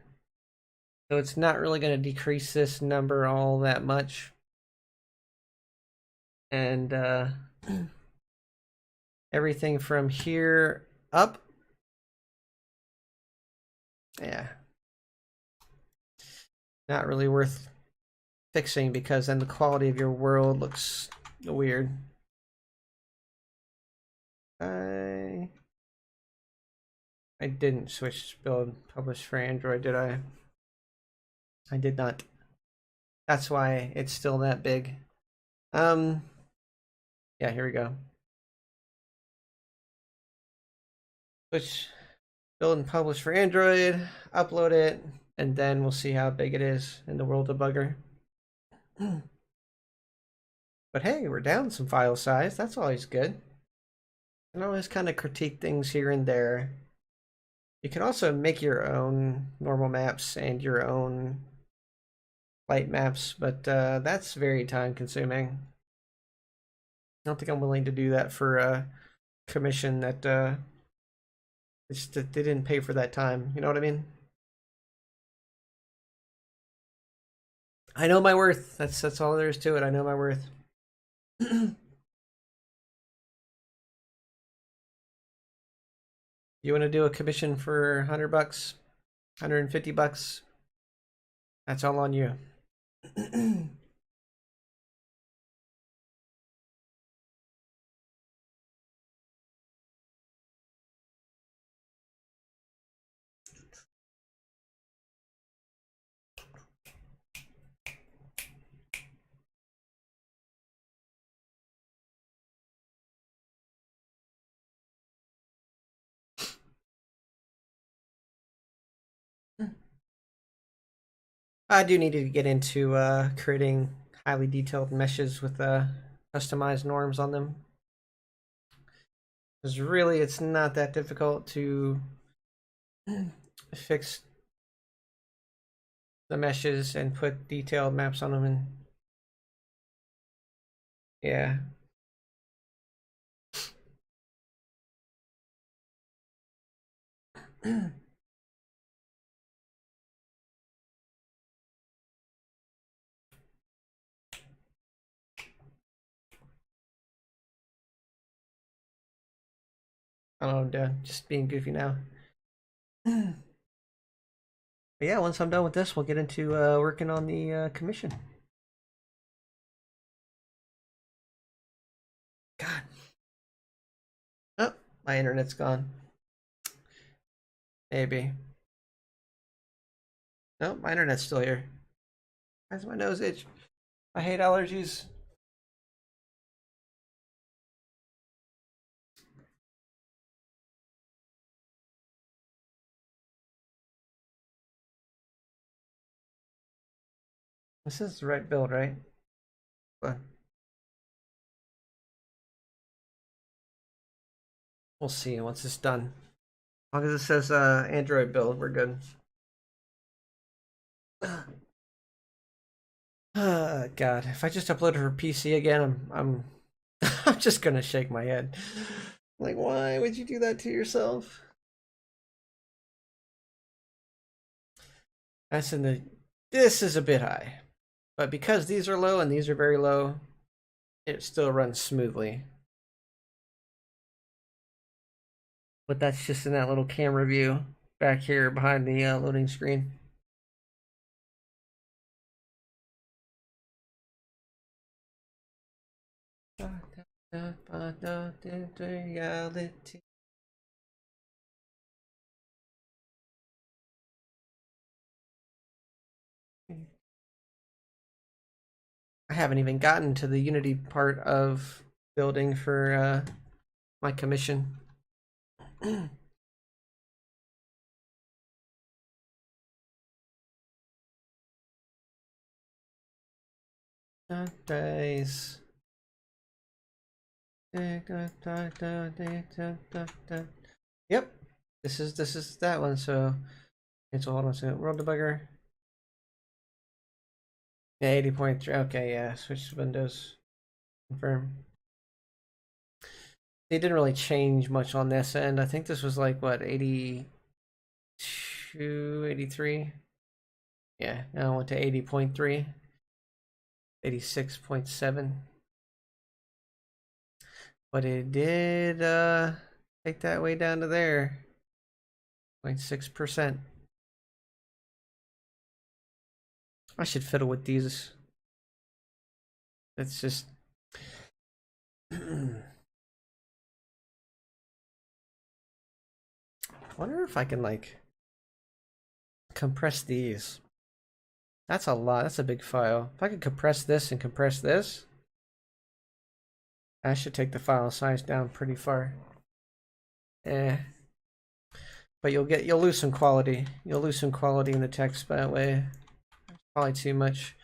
So it's not really going to decrease this number all that much. And everything from here up, yeah, not really worth fixing because then the quality of your world looks weird. I didn't switch build publish for Android, did I? I did not. That's why it's still that big. Yeah, here we go. Switch build and publish for Android, upload it, and then we'll see how big it is in the world debugger. But hey, we're down some file size. That's always good. You can always kind of critique things here and there. You can also make your own normal maps and your own light maps, but that's very time consuming. I don't think I'm willing to do that for a commission that they didn't pay for that time. You know what I mean? I know my worth. That's all there is to it. I know my worth. You want to do a commission for $100? $150. That's all on you. I do need to get into creating highly detailed meshes with customized norms on them. Because really, it's not that difficult to fix the meshes and put detailed maps on them. And yeah. I don't know, just being goofy now. But yeah, once I'm done with this, we'll get into working on the commission. God. Oh, my internet's gone. Maybe. No, my internet's still here. Why does my nose itch? I hate allergies. This is the right build, right? But we'll see once it's done. As long as it says Android build, we're good. God, if I just upload it for PC again, I'm I'm just gonna shake my head. Like, why would you do that to yourself? That's in the. This is a bit high, but because these are low and these are very low, it still runs smoothly. But that's just in that little camera view back here behind the loading screen. Reality. I haven't even gotten to the Unity part of building for my commission. Days. Yep, this is that one. So it's hold on a second. World debugger. Yeah, 80.3. Okay, yeah. Switch to Windows. Confirm. They didn't really change much on this end. I think this was like what 82, 83. Yeah, now I went to 80.3, 86.7. But it did take that way down to there. 0.6%. I should fiddle with these. It's just I wonder if I can like compress these. That's a lot. That's a big file. If I could compress this and compress this, that should take the file size down pretty far. Eh. But you'll lose some quality. You'll lose some quality in the text that way. Probably too much.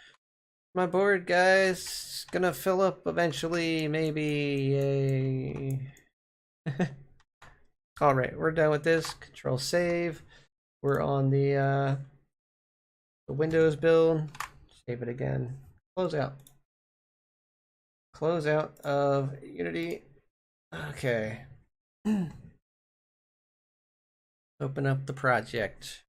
My board, guys, it's gonna fill up eventually. Maybe a. All right, we're done with this. Control save. We're on the Windows build. Save it again. Close out. Close out of Unity. Okay. Open up the project.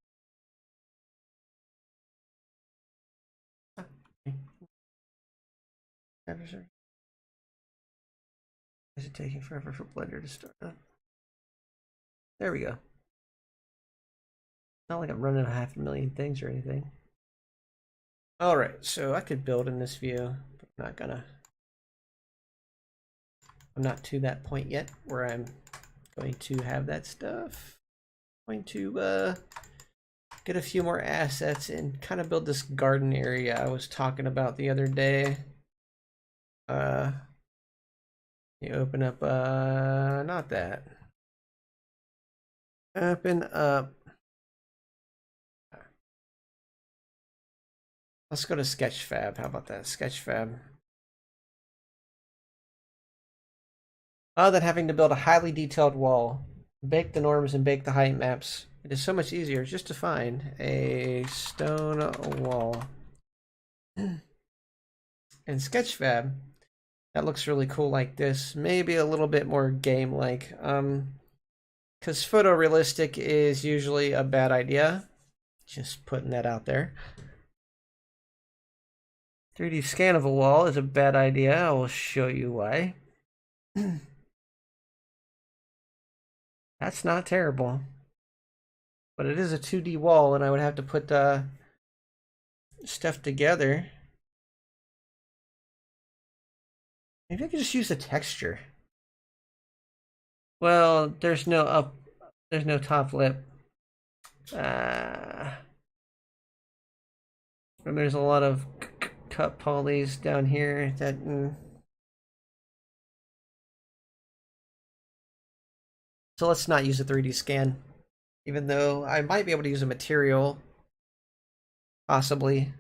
Is it taking forever for Blender to start up? There we go. Not like I'm running 500,000 things or anything. All right, so I could build in this view, but I'm not gonna. I'm not to that point yet where I'm going to have that stuff. I'm going to get a few more assets and kind of build this garden area I was talking about the other day. You open up, not that. Open up. Let's go to Sketchfab. How about that? Sketchfab. Other than having to build a highly detailed wall, bake the norms and bake the height maps, it is so much easier just to find a stone wall. In Sketchfab, that looks really cool like this. Maybe a little bit more game-like. Because photorealistic is usually a bad idea. Just putting that out there. 3D scan of a wall is a bad idea. I will show you why. That's not terrible. But it is a 2D wall, and I would have to put stuff together. Maybe I could just use the texture. Well, there's no top lip. And there's a lot of cut polys down here that. So let's not use a 3D scan, even though I might be able to use a material, possibly.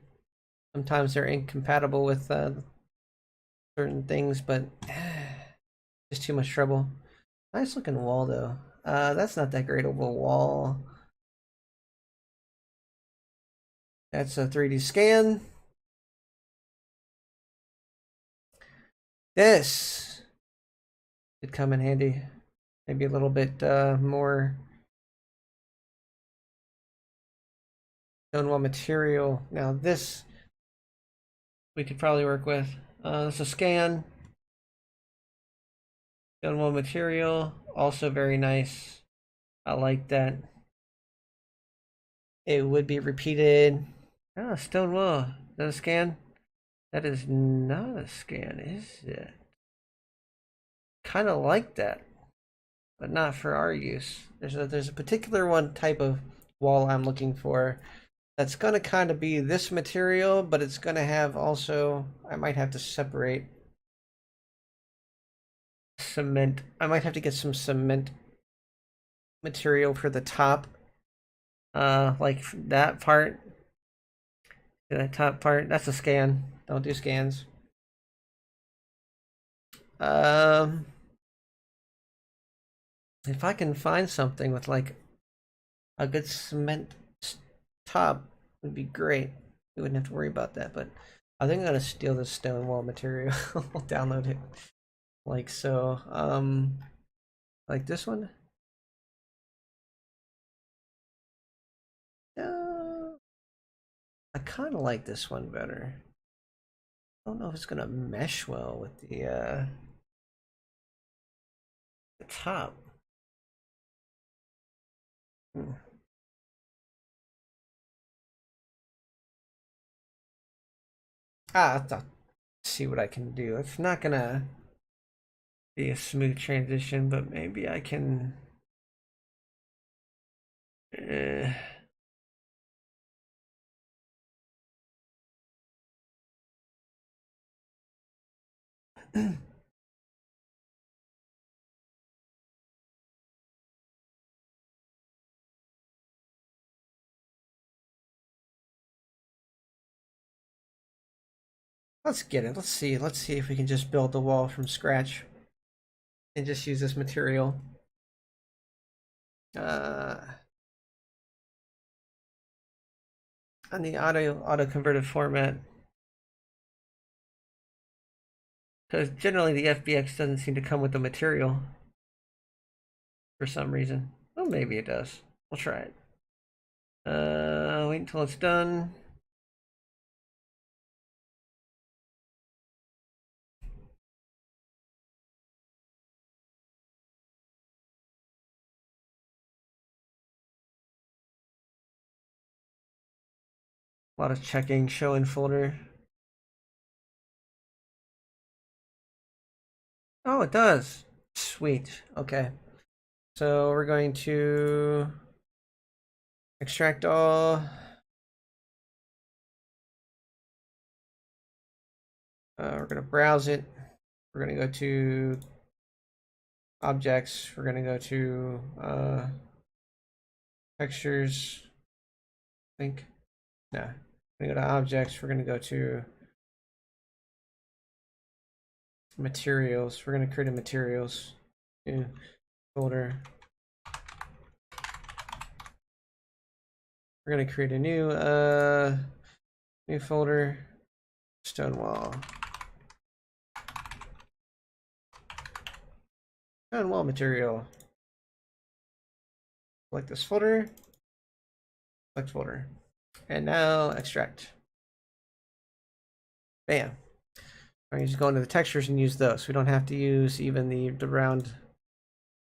Sometimes they're incompatible with certain things, but just too much trouble. Nice looking wall though. That's not that great of a wall. That's a 3D scan. This could come in handy. Maybe a little bit more stonewall material. Now this we could probably work with. This is a scan. Stonewall material, also very nice. I like that. It would be repeated. Oh, Stonewall. Is that a scan? That is not a scan, is it? Kind of like that, but not for our use. There's a particular one type of wall I'm looking for that's gonna kind of be this material, but it's gonna have also. I might have to separate cement. I might have to get some cement material for the top. Like that part. That top part. That's a scan. Don't do scans. Um, if I can find something with like a good cement top, would be great. We wouldn't have to worry about that. But I think I'm gonna steal this stone wall material. I'll download it like so. Like this one. I kind of like this one better. I don't know if it's gonna mesh well with the top. Hmm. I'll see what I can do. It's not gonna be a smooth transition, but maybe I can. Uh, let's get it. Let's see. Let's see if we can just build the wall from scratch and just use this material. Uh, on the auto converted format, because generally the FBX doesn't seem to come with the material for some reason. Well, maybe it does. We'll try it. Wait until it's done. A lot of checking, show in folder. Oh, it does. Sweet. Okay. So we're going to extract all. We're going to browse it. We're going to go to objects. We're going to go to textures. I think. No. We're going to go to objects. We're going to go to materials. We're going to create a materials new folder. We're going to create a new folder, Stonewall. Stonewall material. Select this folder. Select folder. And now extract. Bam. Or you just go into the textures and use those. We don't have to use even the round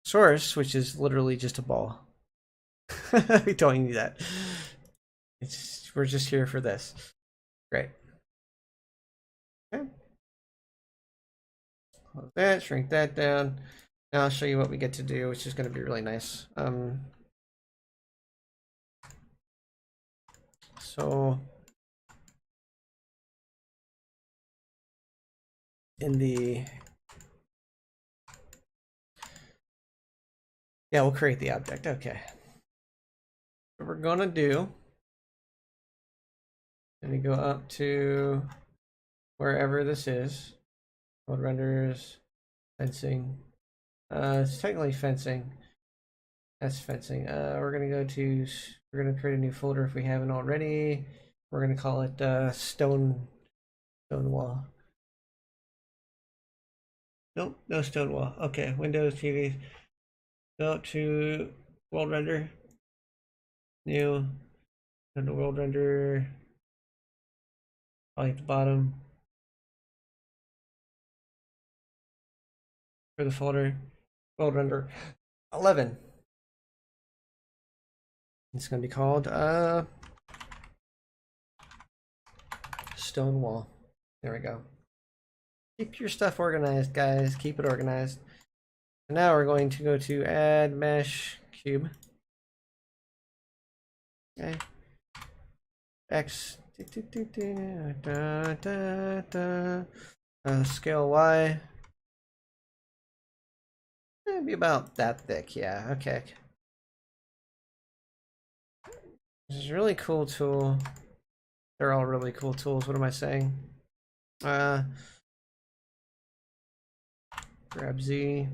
source, which is literally just a ball. We don't need that. We're just here for this. Great. Okay. Close that, shrink that down. Now I'll show you what we get to do, which is going to be really nice. So in the we'll create the object. Okay. What we're gonna do, and we go up to wherever this is. Code renders, fencing. It's technically fencing. That's fencing. We're gonna create a new folder if we haven't already. We're gonna call it Stonewall. Nope, no Stonewall. Okay, Windows TV. Go up to world render. New. Go to world render. Probably at the bottom. For the folder. World render 11. It's gonna be called Stonewall. There we go. Keep your stuff organized, guys. Keep it organized. And now we're going to go to add mesh cube. Okay. X. Scale Y. Maybe about that thick. Yeah. Okay. This is a really cool tool. They're all really cool tools. What am I saying? Grab Z.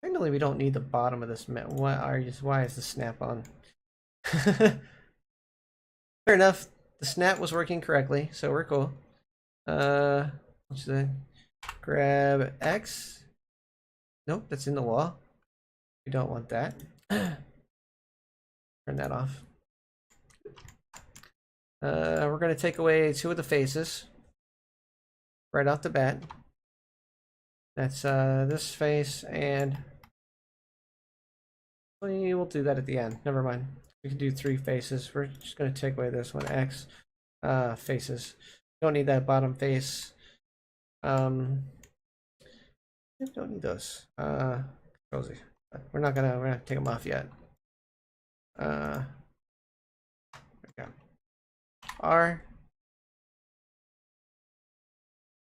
Finally, we don't need the bottom of this. Why is the snap on? Fair enough. The snap was working correctly, so we're cool. What's the grab X? Nope, that's in the wall. We don't want that. Turn that off. We're gonna take away 2 of the faces right off the bat. That's this face, and we will do that at the end. Never mind. We can do 3 faces. We're just gonna take away this one. X faces. Don't need that bottom face. Don't need those. Cozy. We're not gonna take them off yet. There we go. R.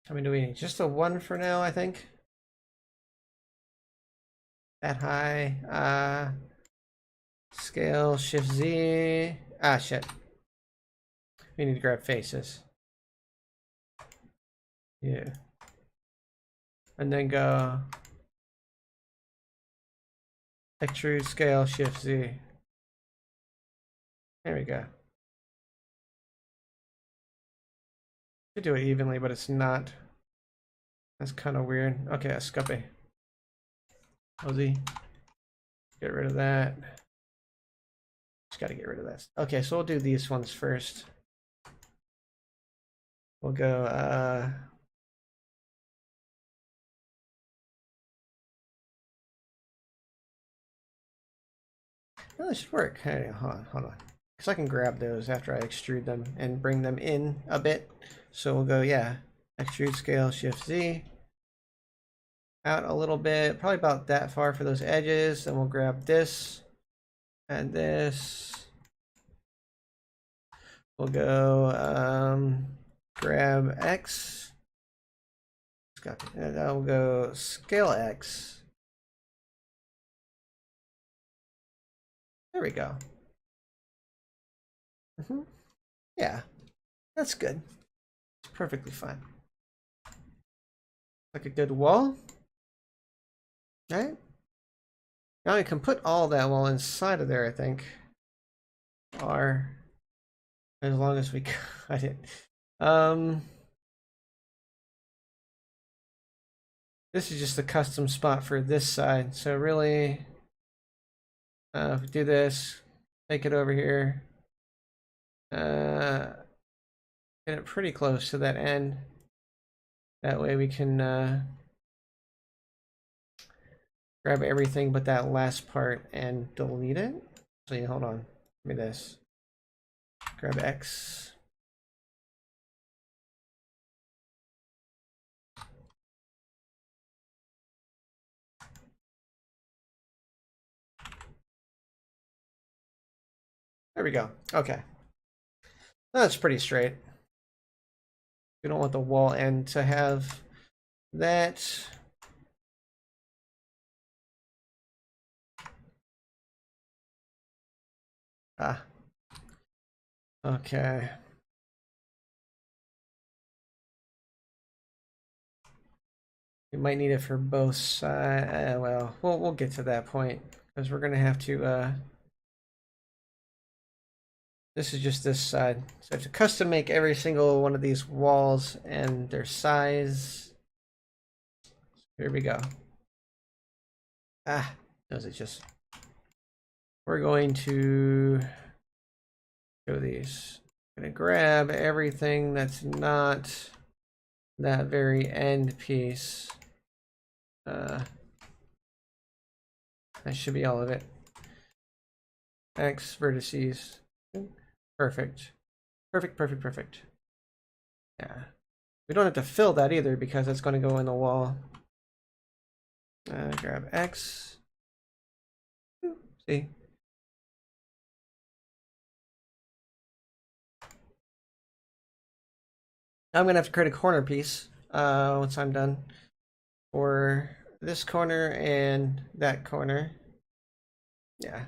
How many do we need? Just a 1 for now, I think. That high. Scale, Shift Z. Ah, shit. We need to grab faces. Yeah. And then go extrude, scale, Shift Z. There we go. Could do it evenly, but it's not. That's kind of weird. Okay, a scuppy. Cozy. Get rid of that. Just got to get rid of that. Okay, so we'll do these ones first. We'll go oh, this should work. Hey, hold on. because I can grab those after I extrude them and bring them in a bit. So we'll go, yeah, extrude scale, Shift Z, out a little bit, probably about that far for those edges. Then we'll grab this and this. We'll go grab X. And I'll go scale X. There we go. Yeah, that's good. It's perfectly fine. Like a good wall. All right. Now we can put all that wall inside of there, I think. Or as long as we cut it. This is just a custom spot for this side. So really, if we do this, take it over here. Get it pretty close to that end. That way we can grab everything but that last part and delete it. So hold on, give me this. Grab X. There we go. Okay. That's pretty straight. We don't want the wall end to have that. Ah. Okay. We might need it for both sides. Well, we'll get to that point because we're gonna have to. This is just this side, so I have to custom make every single one of these walls and their size. Here we go. Ah, those are just. We're going to show these. I'm gonna grab everything that's not that very end piece. That should be all of it. X vertices. Perfect. Perfect. Yeah. We don't have to fill that either because it's going to go in the wall. Grab X. See? I'm going to have to create a corner piece once I'm done for this corner and that corner. Yeah.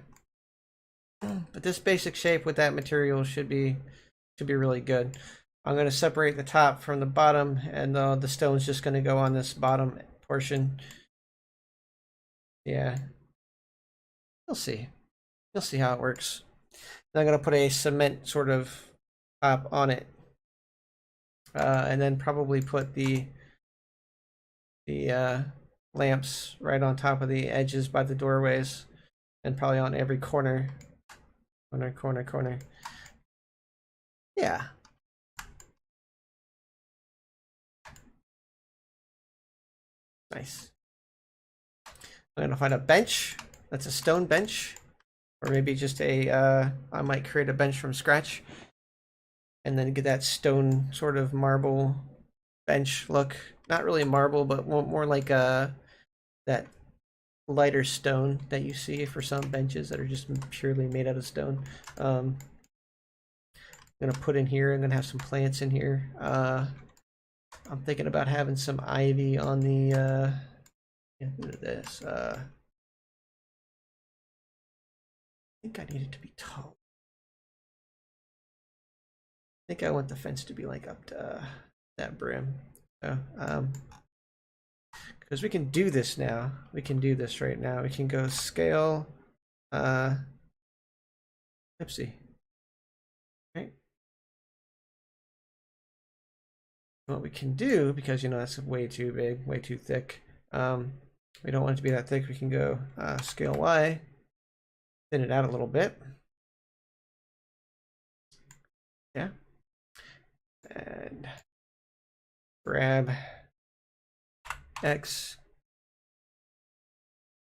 But this basic shape with that material should be really good. I'm going to separate the top from the bottom, and the stone's just going to go on this bottom portion. Yeah. You'll see. You'll see how it works. Then I'm going to put a cement sort of top on it. And then probably put the lamps right on top of the edges by the doorways, and probably on every corner. Corner. Yeah. Nice. I'm gonna find a bench. That's a stone bench, or maybe just a. I might create a bench from scratch, and then get that stone sort of marble bench look. Not really marble, but more like that lighter stone that you see for some benches that are just purely made out of stone. I'm gonna put in here. I'm gonna have some plants in here. I'm thinking about having some ivy on the. Look at this. I think I need it to be tall. I think I want the fence to be like up to that brim. So, because we can do this now. We can do this right now. We can go scale. Oopsie. Right. What we can do, because that's way too big, way too thick. We don't want it to be that thick. We can go scale Y, thin it out a little bit. Yeah. And grab X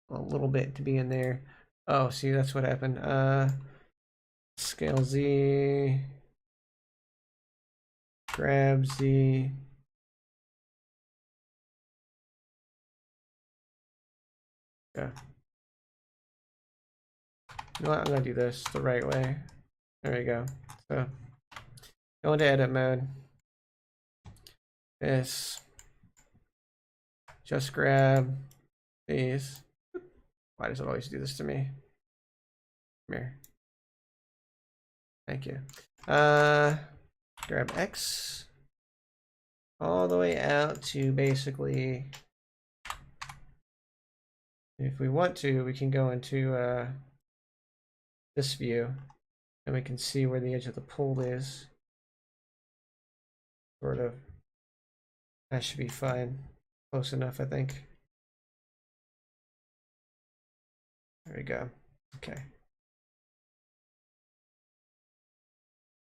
a little bit to be in there. Oh, see, that's what happened. scale Z, grab Z. Yeah. You know what? I'm gonna do this the right way. There we go. So go into edit mode. This. Just grab these. Why does it always do this to me? Come here. Thank you. Grab X all the way out to basically, if we want to, we can go into this view and we can see where the edge of the pool is. Sort of. That should be fine. Close enough, I think. There we go. Okay.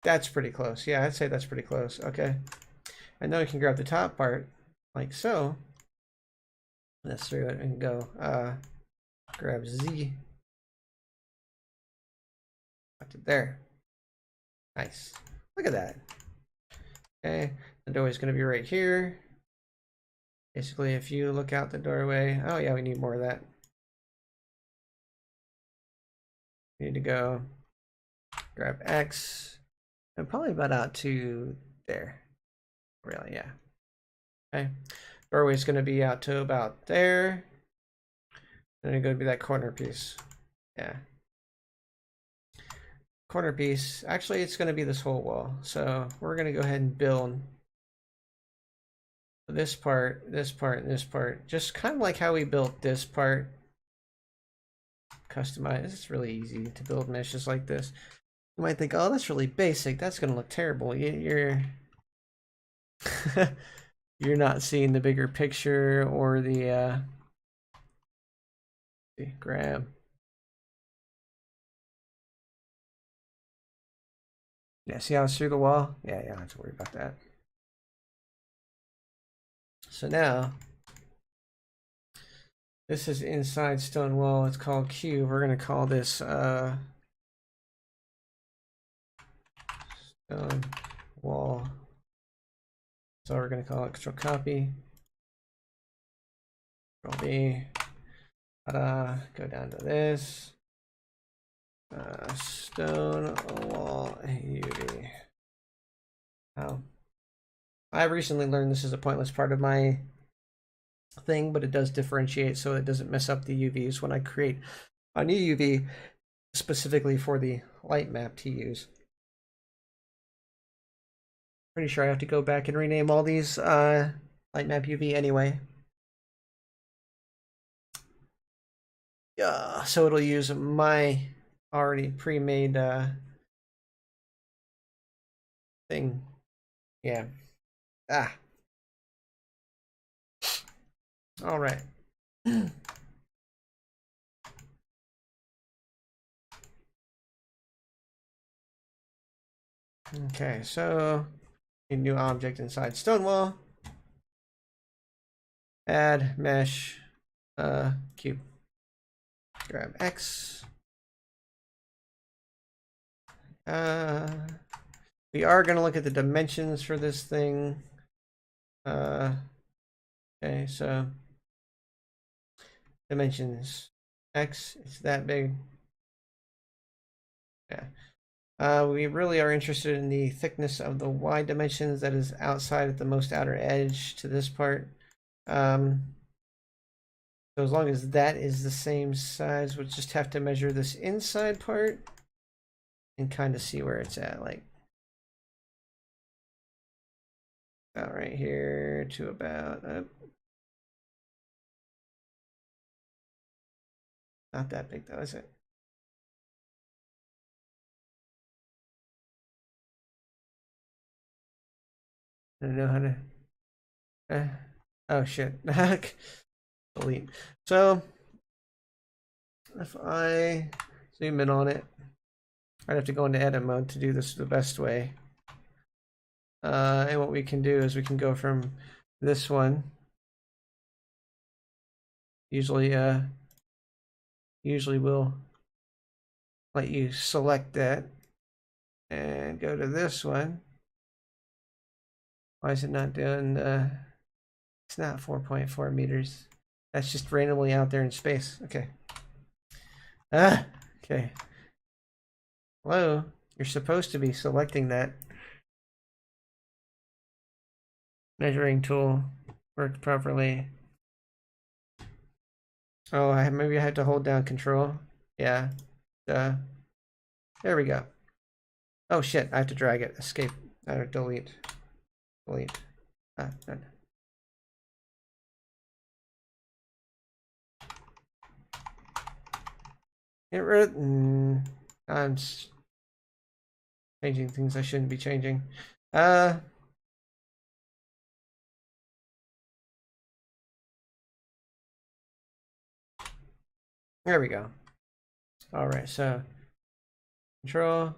That's pretty close. Yeah, I'd say that's pretty close. Okay. And then we can grab the top part, like so. Let's through it and go. Grab Z. Up it there. Nice. Look at that. Okay. The doorway's going to be right here. Basically, if you look out the doorway. Oh, yeah, we need more of that. We need to go grab X. And probably about out to there. Really, yeah. Okay. Doorway's going to be out to about there. And it's going to be that corner piece. Yeah. Corner piece. Actually, it's going to be this whole wall. So we're going to go ahead and build this part, this part, and this part. Just kind of like how we built this part. Customize. It's really easy to build meshes like this. You might think, oh, that's really basic. That's going to look terrible. You're you're not seeing the bigger picture or the grab. Yeah, see how it's through the wall? Yeah, you don't have to worry about that. So now, this is inside stone wall. It's called cube. We're going to call this stone wall. So we're going to call it control copy. Control V. Go down to this. Stone wall UV. Oh. I recently learned this is a pointless part of my thing, but it does differentiate so it doesn't mess up the UVs when I create a new UV specifically for the light map to use. Pretty sure I have to go back and rename all these light map UV anyway. Yeah, so it'll use my already pre-made thing. Yeah. All right. Okay, so a new object inside Stonewall. Add mesh cube. Grab X. We are going to look at the dimensions for this thing. Okay, so dimensions X, it's that big. Yeah. We really are interested in the thickness of the Y dimensions that is outside at the most outer edge to this part. So as long as that is the same size, we'll just have to measure this inside part and kind of see where it's at, like about right here to about not that big though, is it? I don't know how to oh shit. Delete. So if I zoom in on it, I'd have to go into edit mode to do this the best way. And what we can do is we can go from this one. Usually we'll let you select that and go to this one. Why is it not doing it's not 4.4 meters. That's just randomly out there in space. Okay. Okay. Hello. You're supposed to be selecting that measuring tool worked properly. Oh, maybe I had to hold down control. Yeah. There we go. Oh shit, I have to drag it. Escape. Delete. Delete. Done. Get rid of... I'm changing things I shouldn't be changing. There we go. All right, so control.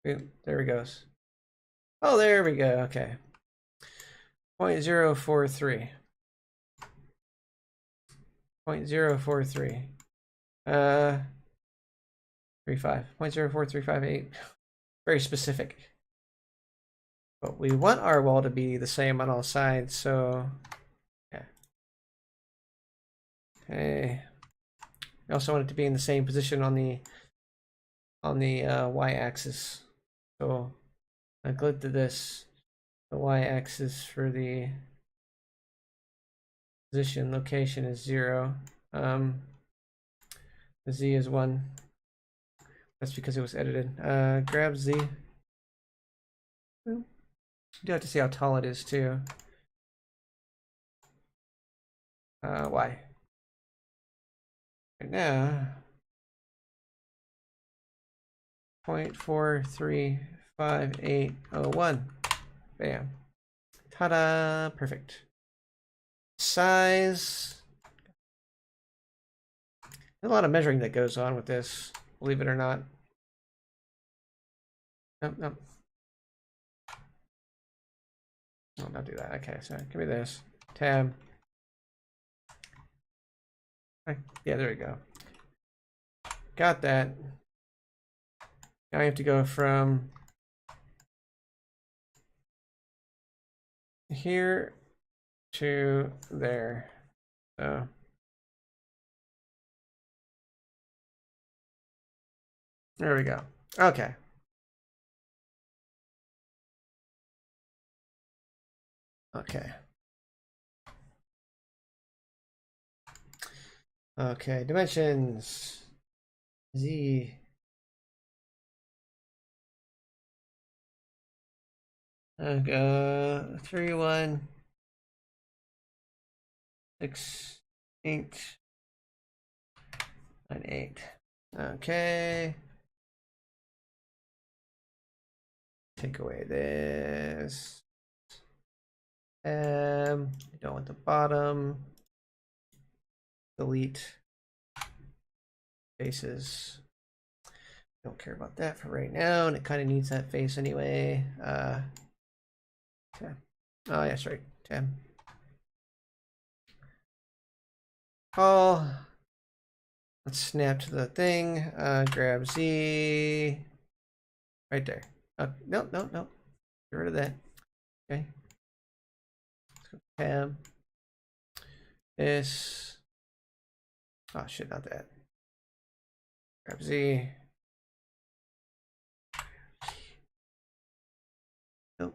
There it goes. Oh, there we go. Okay. 0.043. 0.043. 35. 0.04358. Very specific. But we want our wall to be the same on all sides, so yeah. Okay. We also want it to be in the same position on the y-axis. So I click to this. The y-axis for the position location is 0. The z is 1. That's because it was edited. Grab z. You do have to see how tall it is too. Y. Right now, 0.435801. Bam. Ta-da! Perfect. Size. There's a lot of measuring that goes on with this, believe it or not. Nope, nope. I'll not do that. Okay, so give me this. Tab. Yeah, there we go. Got that. Now I have to go from here to there. So there we go. Okay. Okay. Okay, dimensions. Z. Okay, 3, 1, 6, 8, 9, 8. Okay. Take away this. You don't want the bottom. Delete faces. Don't care about that for right now, and it kind of needs that face anyway. Okay. Oh, yes, right. Tab. Call. Let's snap to the thing. Grab Z. Right there. No, no, no. Get rid of that. Okay. Tab. This. Oh shit, not that. Grab Z. Nope.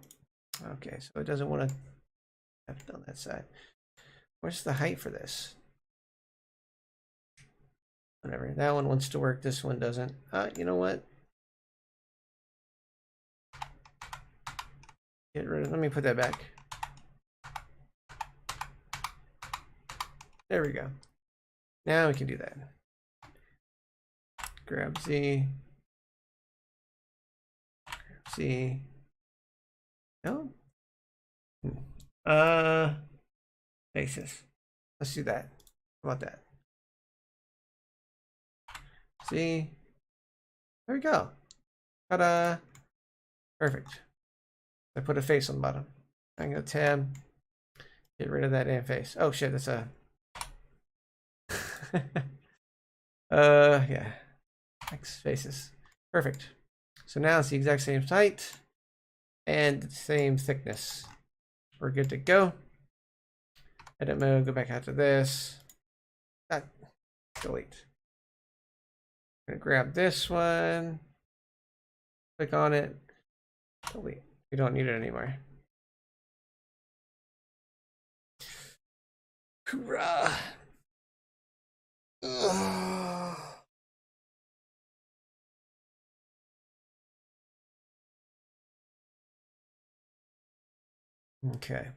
Okay, so it doesn't want to have it on that side. What's the height for this? Whatever. That one wants to work. This one doesn't. You know what? Get rid of. Let me put that back. There we go. Now we can do that. Grab Z. Grab Z. No. Basis. Let's do that. How about that? See? There we go. Ta-da! Perfect. I put a face on the bottom. I'm gonna tab. Get rid of that damn face. Oh shit, that's a yeah. X faces. Perfect. So now it's the exact same height and the same thickness. We're good to go. Edit mode, go back after this. Delete. I'm gonna grab this one, click on it, delete. We don't need it anymore. Hoorah! Ugh. Okay.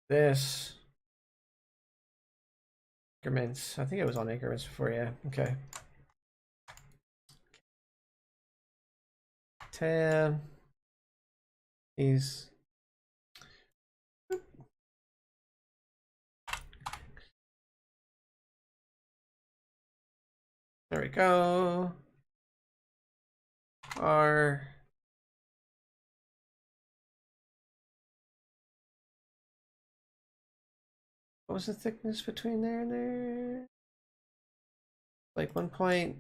This increments. I think it was on increments before. Yeah. Okay. Tab. These. There we go. R. What was the thickness between there and there? Like 1 point.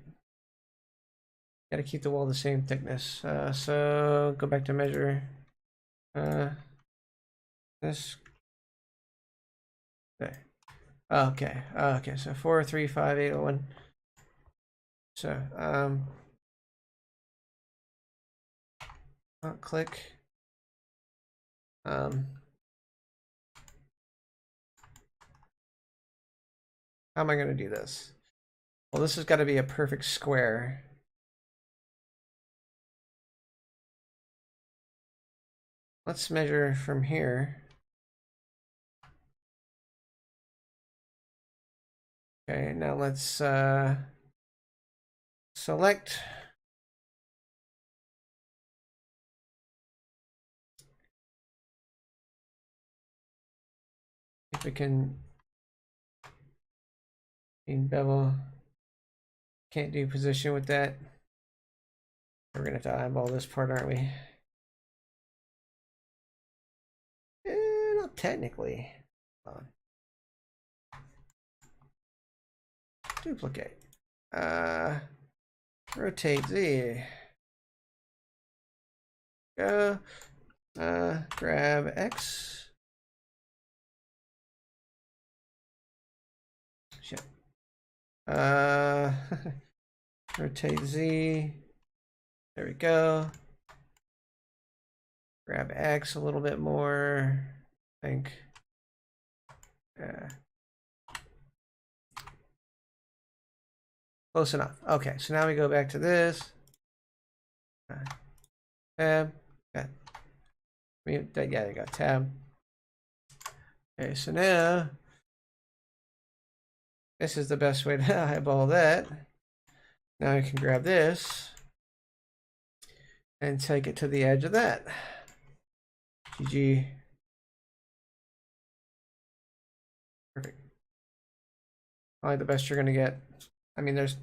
Gotta keep the wall the same thickness. So go back to measure. This. There. Okay. Okay. So 435,801. So click. How am I going to do this? Well, this has got to be a perfect square. Let's measure from here. Okay, now let's select. If we can bevel. Can't do position with that. We're gonna have to eyeball this part, aren't we? Not technically. Hold on. Duplicate. Rotate Z. Go. Grab X. Shit. Rotate Z. There we go. Grab X a little bit more. I think. Close enough. Okay, so now we go back to this. Tab. Yeah, there you go. Tab. Okay, so now this is the best way to eyeball that. Now I can grab this and take it to the edge of that. GG. Perfect. Probably the best you're gonna get. I mean, there's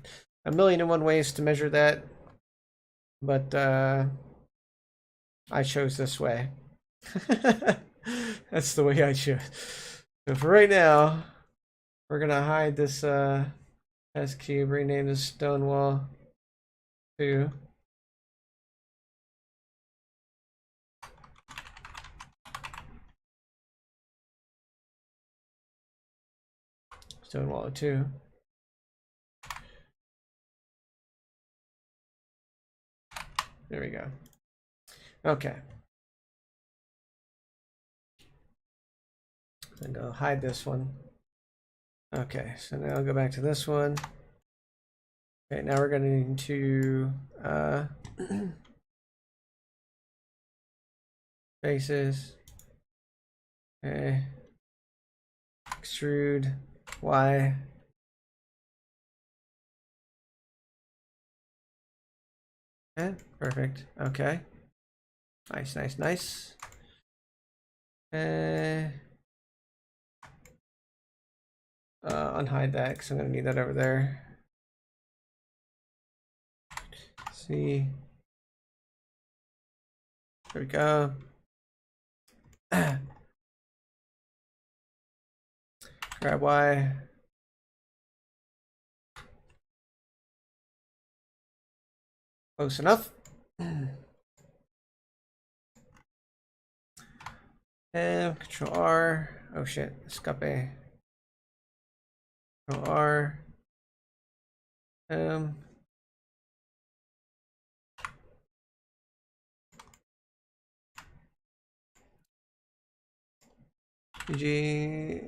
a million and one ways to measure that, but I chose this way. That's the way I chose. So for right now, we're gonna hide this test cube, rename this Stonewall 2. Stonewall 2. There we go. Okay. And go hide this one. Okay, so now I'll go back to this one. Okay, now we're going to faces. Okay. Extrude Y. Okay, perfect. Okay. Nice, nice, nice. Unhide that because I'm going to need that over there. See. There we go. Grab Y. Close enough. And Control R. Oh shit, escape. Control R. G.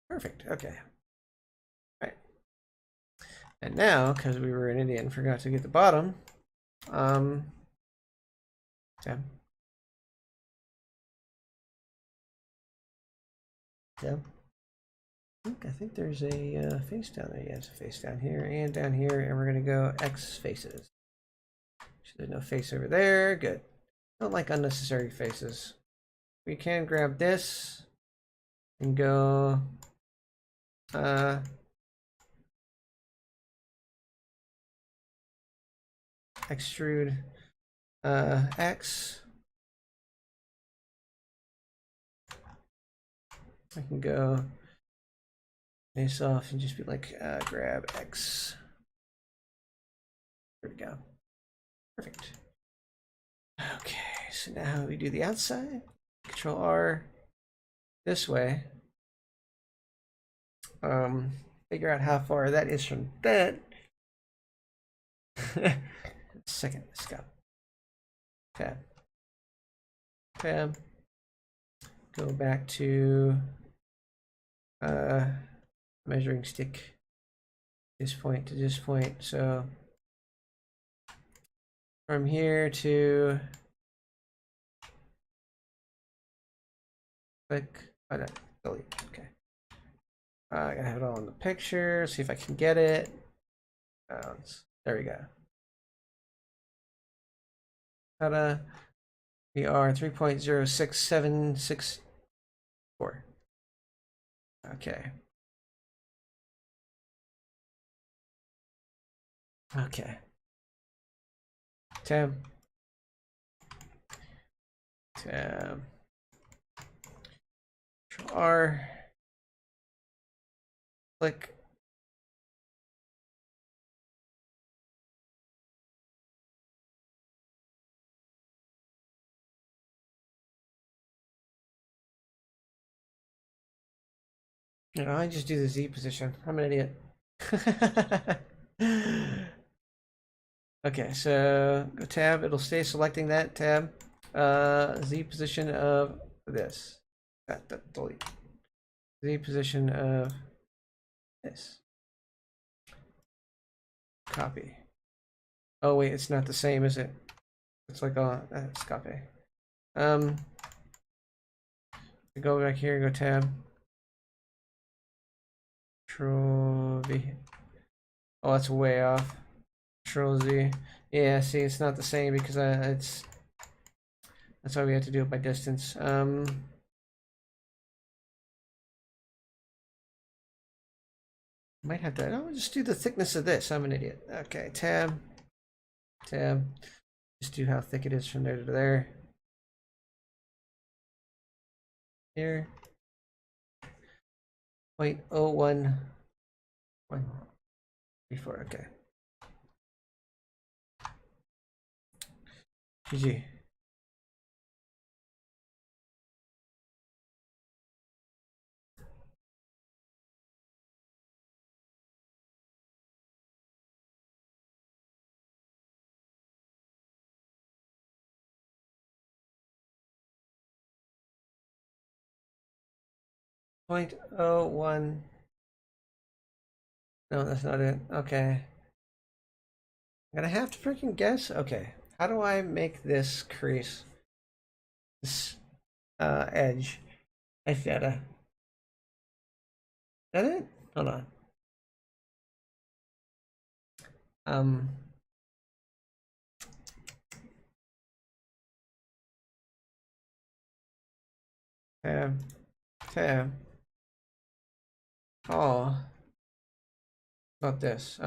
Perfect. Okay. All right. And now, because we were an idiot and forgot to get the bottom, yeah. Yeah. I think there's a face down there. Yeah, there's a face down here and down here, and we're gonna go X faces. So there's no face over there. Good. Don't like unnecessary faces. We can grab this and go extrude X. I can go face off and just be like grab X. There we go. Perfect. Okay, so now we do the outside. Control R this way. Figure out how far that is from that. Second, let's go. Tab. Tab. Go back to measuring stick. This point to this point. So from here to click. Oh, no, delete. Okay. I gotta have it all in the picture. See if I can get it. There we go. Ta-da. We are 3.06764. Okay. Okay. Tab. Tab. Control R. Click. You know, I just do the Z position. I'm an idiot. Okay, so go tab. It'll stay selecting that tab. Z position of this. Delete. Z position of this. Copy. Oh wait, it's not the same, is it? It's like it's copy. Go back here. Go tab. Control V. Oh, that's way off. Control Z. Yeah, see, it's not the same because that's why we have to do it by distance. Might have to. I'll just do the thickness of this. I'm an idiot. Okay, tab. Tab. Just do how thick it is from there to there. Here. 0.01. 134. Okay. GG. Point oh one. No, that's not it. Okay. I'm gonna have to freaking guess. Okay. How do I make this crease? This edge. I gotta. Is that it? Hold on. Tab. Oh. About this.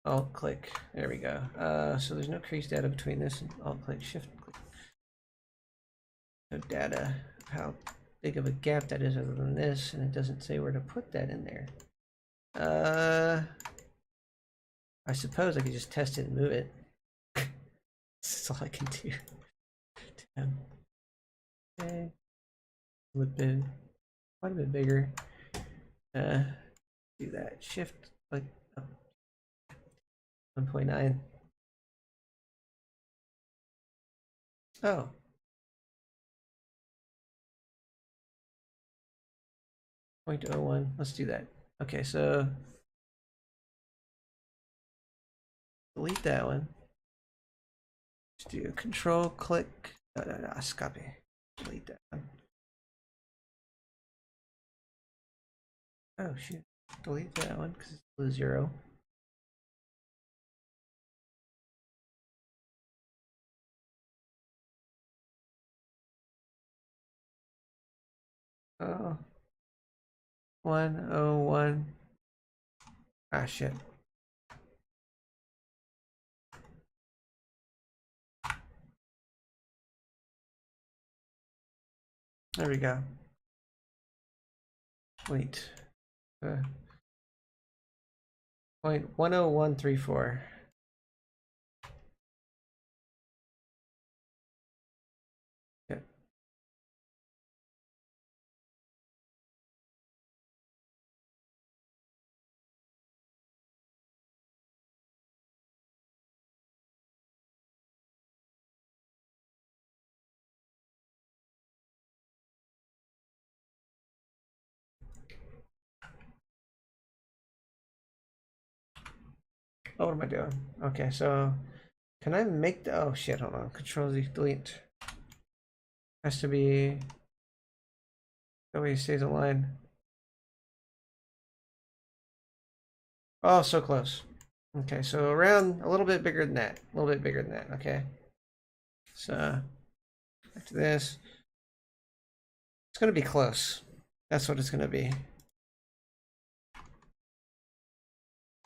Alt click. There we go. So there's no crease data between this and alt click, shift click. No data. How big of a gap that is other than this, and it doesn't say where to put that in there. I suppose I could just test it and move it. That's all I can do. Okay. Would have been quite a bit bigger. Do that. Shift like 1.9. Oh. .01. Let's do that. Okay, so delete that one. Just do control click. No, copy. Delete that one. Oh shoot. Delete that one because it's blue 0. Oh. 101. Ah shit. There we go. Wait. 0.10134. Okay. Oh, what am I doing? Okay, so can I make the, oh shit, hold on. Control Z, delete. Has to be, that way it stays aligned. Oh, so close. Okay, so around a little bit bigger than that. A little bit bigger than that, okay. So, back to this. It's gonna be close. That's what it's gonna be.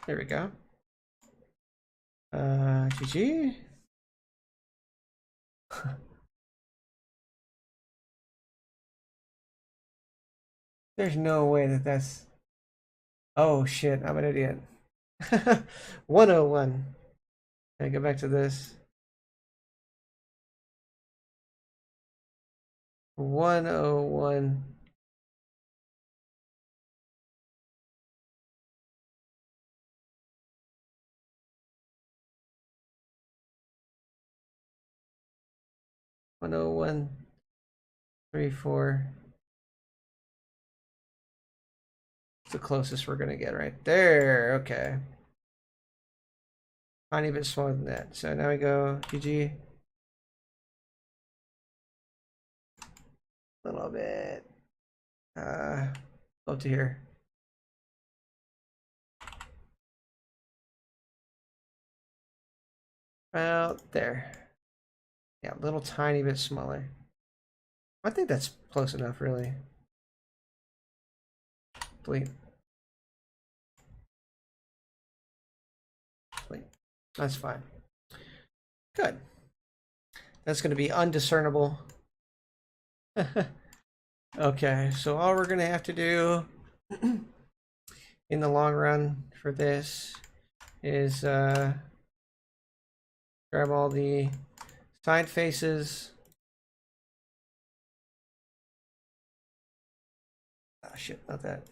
There we go. GG. There's no way that that's, oh shit, I'm an idiot. 101. Can I go back to this? 101. One oh one 3 4. It's the closest we're gonna get right there. Okay. Tiny bit smaller than that. So now we go GG. A little bit. Up to here. About there. Yeah, a little tiny bit smaller. I think that's close enough, really. Delete. Delete. That's fine. Good. That's going to be undiscernible. Okay, so all we're going to have to do in the long run for this is grab all the side faces. Oh shit, not that.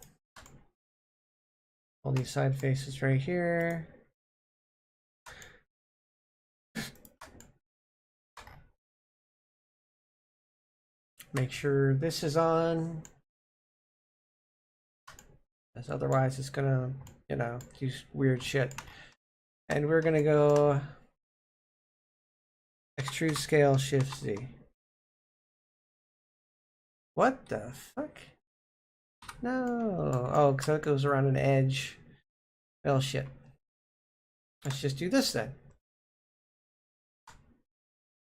All these side faces right here. Make sure this is on, as otherwise it's gonna, you know, do weird shit. And we're gonna go extrude scale shift Z. What the fuck? No. Oh, because that goes around an edge. Well, shit. Let's just do this then.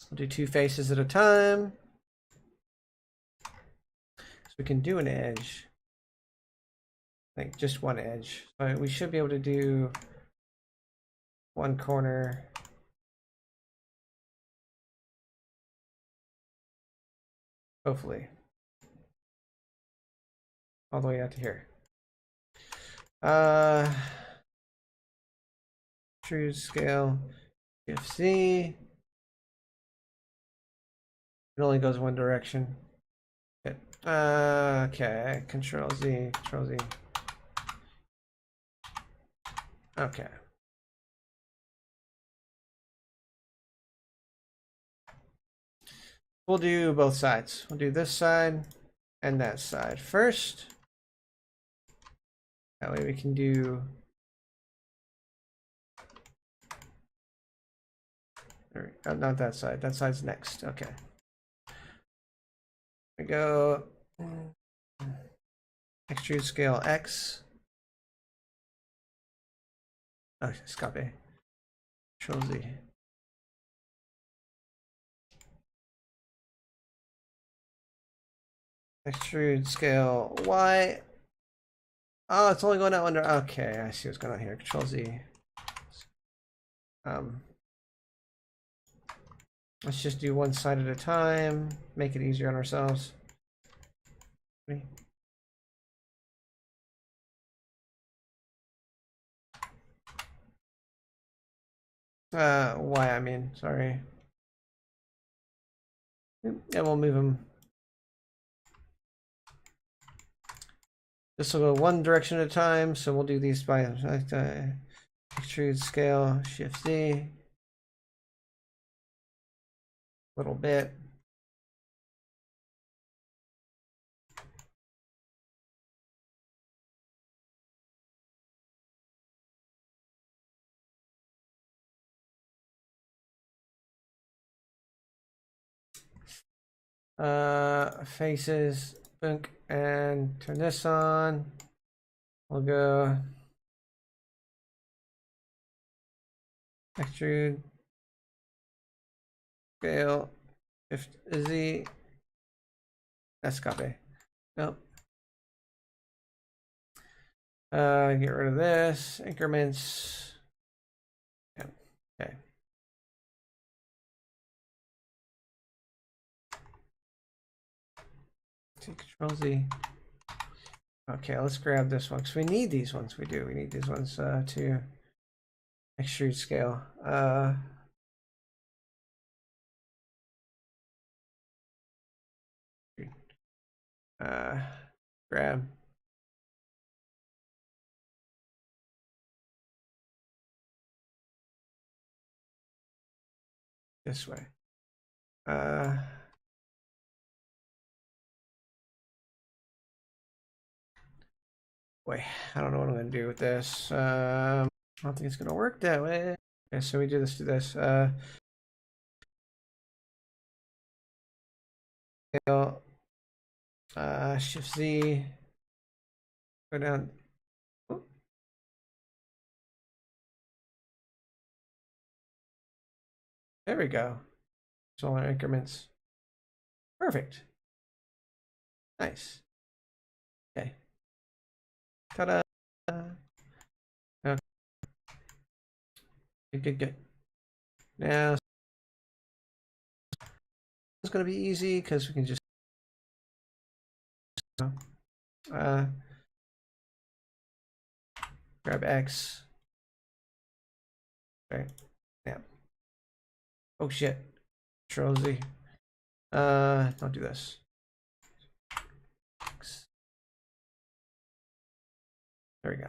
We'll do 2 faces at a time. So we can do an edge. Like just one edge. So we should be able to do one corner. Hopefully. all the way out to here. True scale, Shift Z. It only goes one direction. Okay. Okay. Control Z. Control Z. Okay. We'll do both sides. We'll do this side and that side first. That way we can do. Oh, not that side. That side's next. Okay. We go. Extrude scale X. Oh, escape. Control Z. Extrude scale Y. Oh, it's only going out under. Okay, I see what's going on here. Control Z. Let's just do one side at a time. Make it easier on ourselves. Y, I mean, sorry. Yeah, we'll move them. This will go one direction at a time, so we'll do these by extrude scale, Shift Z. A little bit. Faces, boink, and turn this on. We'll go extrude scale, Shift Z. Escape. Nope. Get rid of this. Increments. Yeah. Okay. Control Z. Okay, let's grab this one because we need these ones. We do. We need these ones to extrude scale. Grab. This way. Boy, I don't know what I'm going to do with this. I don't think it's going to work that way. Okay, so we do this. Shift Z. Go down. Oh. There we go. Solar increments. Perfect. Nice. Okay. Ta-da. Okay. Good. Now it's going to be easy because we can just grab X. Right. Yeah. Oh shit. Control Z. Don't do this. X. There we go.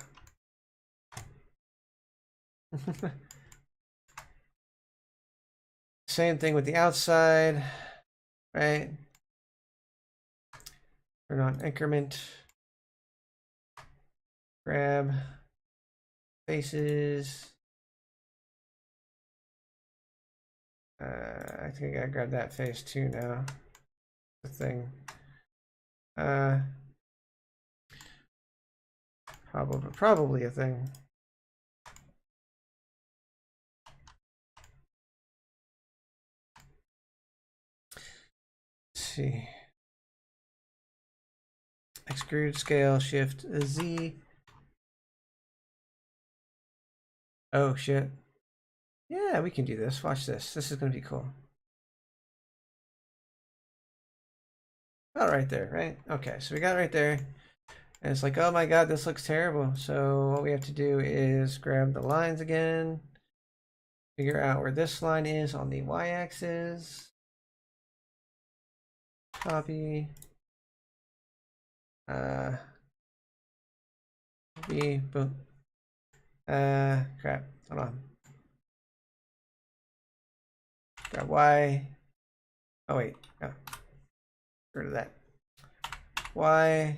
Same thing with the outside, right? Turn on increment. Grab faces. I think I gotta grab that face too now. The thing. Probably a thing. Let's see. Extrude scale, Shift Z. Oh shit. Yeah, we can do this. Watch this. This is gonna be cool. About right there, right? Okay, so we got right there. And it's like, oh my god, this looks terrible. So what we have to do is grab the lines again, figure out where this line is on the y-axis, copy, B, boom. Crap, hold on. Grab Y. Oh wait, no. Get rid of that. Y.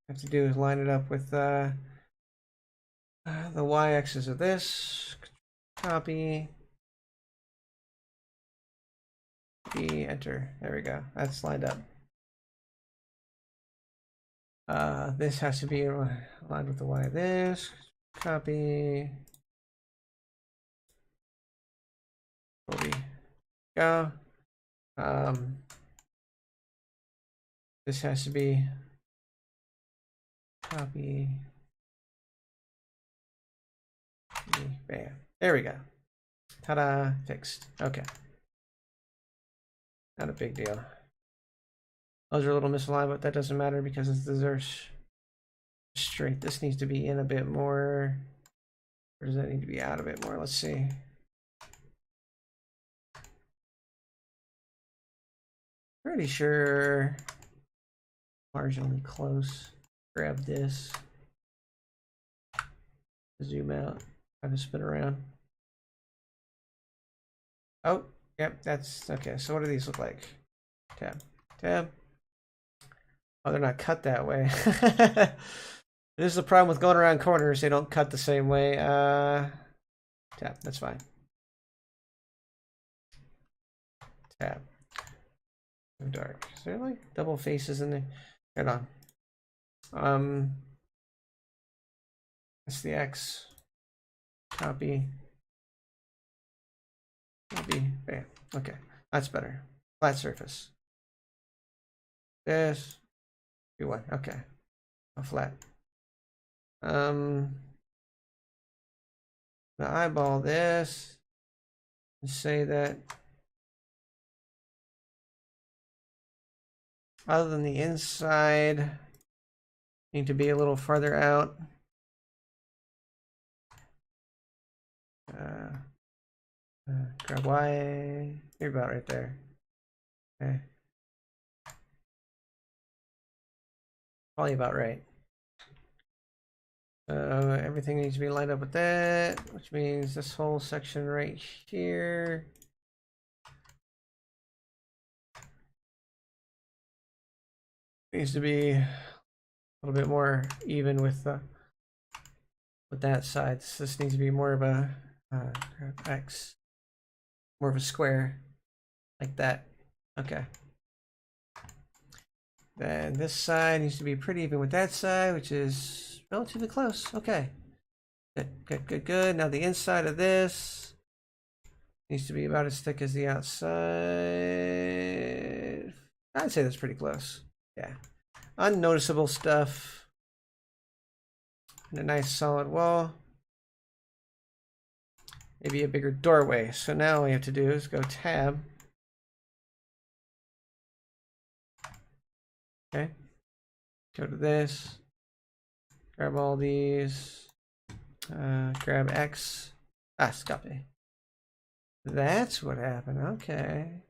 Have to do is line it up with the y-axis of this. Copy. B, enter. There we go. That's lined up. This has to be aligned with the y of this. Copy. Go. This has to be copy. Bam. There we go. Ta-da, fixed. Okay. Not a big deal. Those are a little misaligned, but that doesn't matter because these are straight. This needs to be in a bit more. Or does that need to be out a bit more? Let's see. Pretty sure marginally close. Grab this. Zoom out. Have to spin around. Oh, yep, that's okay. So what do these look like? Tab. Tab. Oh, they're not cut that way. This is the problem with going around corners. They don't cut the same way. Tab. That's fine. Tab. Dark. Is there like double faces in there? Hold on. That's the X. Copy. Copy. Bam. Okay. That's better. Flat surface. This. One. Okay. A flat. The eyeball this. And say that other than the inside, need to be a little farther out. Grab Y. You're about right there. Okay. Probably about right. Everything needs to be lined up with that, which means this whole section right here needs to be a little bit more even with that side. So this needs to be more of a X, more of a square, like that. Okay. Then this side needs to be pretty even with that side, which is relatively close. Okay. Good, good, good, good. Now the inside of this needs to be about as thick as the outside. I'd say that's pretty close. Yeah. Unnoticeable stuff. And a nice solid wall. Maybe a bigger doorway. So now all we have to do is go tab. Okay. Go to this. Grab all these. Grab X. Copy. That's what happened. Okay.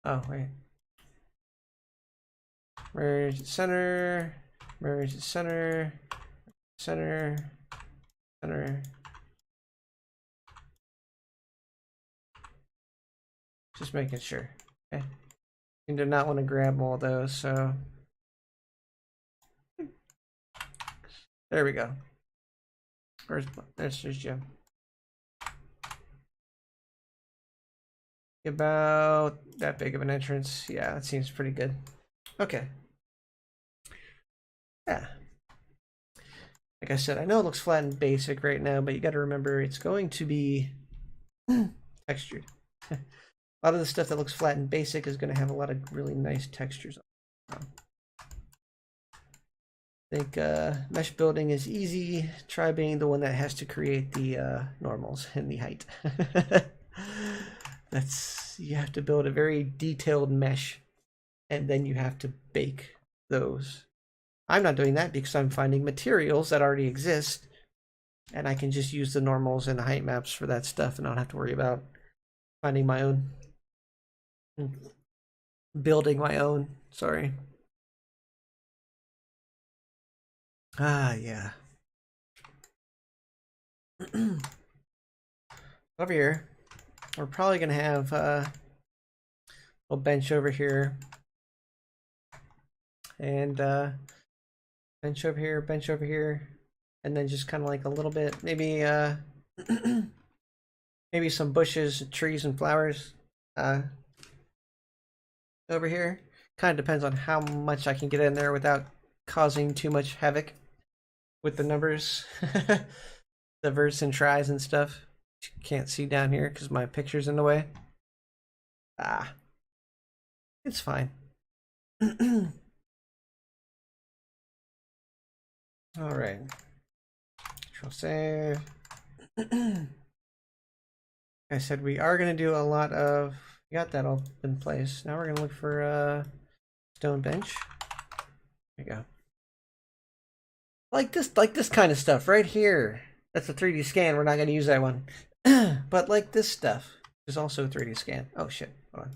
Oh, wait. Merge center. Merge center. Center. Center. Just making sure. Okay. You do not want to grab all those, so there we go. There's Jim. About that big of an entrance. Yeah, that seems pretty good. Okay. Yeah. Like I said, I know it looks flat and basic right now, but you got to remember it's going to be textured. A lot of the stuff that looks flat and basic is going to have a lot of really nice textures. I think mesh building is easy. Try being the one that has to create the normals and the height. You have to build a very detailed mesh, and then you have to bake those. I'm not doing that because I'm finding materials that already exist, and I can just use the normals and the height maps for that stuff, and I don't have to worry about finding my own, building my own. Sorry. Ah, yeah. Over here, we're probably gonna have a little bench over here, and bench over here, and then just kind of like a little bit, maybe maybe some bushes, trees, and flowers over here. Kind of depends on how much I can get in there without causing too much havoc with the numbers, the verse and tries and stuff. You can't see down here because my picture's in the way. Ah, it's fine. All right. Control save. I said we are going to do a lot of. We got that all in place. Now we're going to look for a stone bench. There you go. Like this kind of stuff right here. That's a 3D scan. We're not going to use that one. But like this stuff is also a 3D scan. Oh shit. Hold on.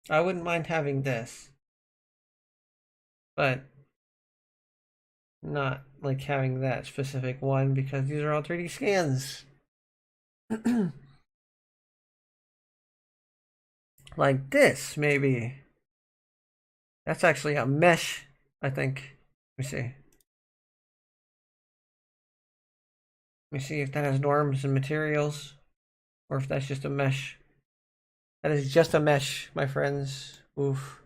I wouldn't mind having this, but not like having that specific one because these are all 3D scans. Like this, maybe. That's actually a mesh, I think. Let me see. Let me see if that has norms and materials, or if that's just a mesh. That is just a mesh, my friends. Oof.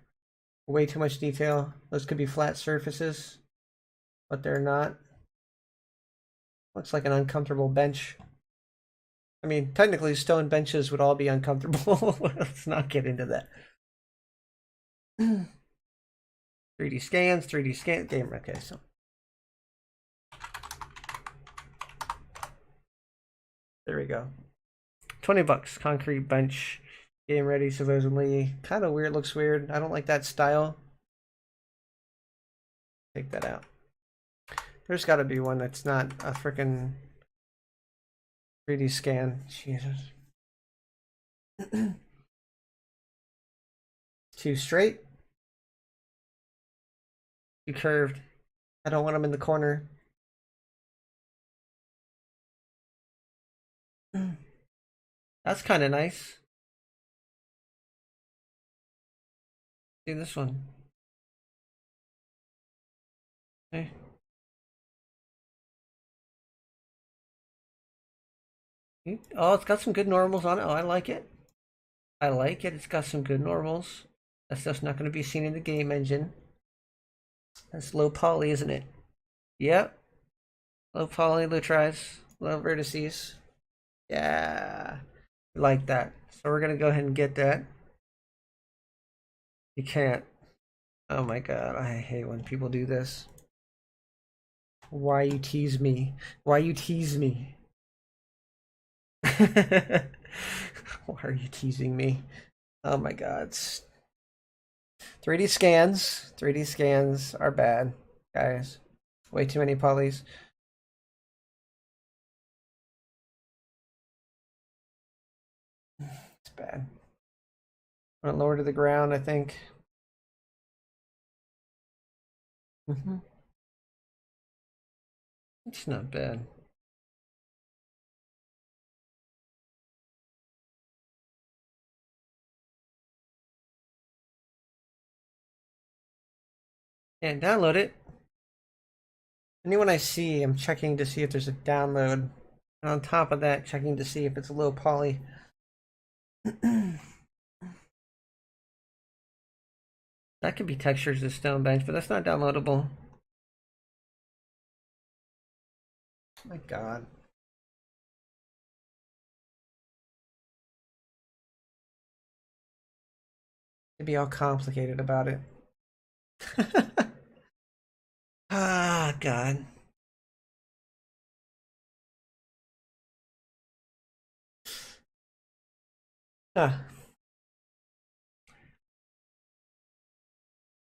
Way too much detail. Those could be flat surfaces, but they're not. Looks like an uncomfortable bench. I mean, technically, stone benches would all be uncomfortable. Let's not get into that. 3D scans, 3D scan game. Okay, so there we go. $20. Concrete bench. Game ready, supposedly. Kind of weird. Looks weird. I don't like that style. Take that out. There's got to be one that's not a freaking 3D scan. Jesus. Too straight. Too curved. I don't want them in the corner. That's kind of nice. See this one. Okay. Oh, it's got some good normals on it. Oh, I like it. I like it. It's got some good normals. That stuff's not going to be seen in the game engine. That's low poly, isn't it? Yep. Low poly, low tries, low vertices. Yeah. Like that. So we're going to go ahead and get that. You can't. Oh my god, I hate when people do this. Why you tease me? Why you tease me? Why are you teasing me? Oh my god. 3D scans. 3D scans are bad, guys. Way too many polys. It's bad. I'm gonna lower to the ground, I think. It's not bad. And download it. Anyone I see, I'm checking to see if there's a download. And on top of that, checking to see if it's a low poly. That could be textures of stone bench, but that's not downloadable. Oh my god. To be all complicated about it. Ah, God. Ah,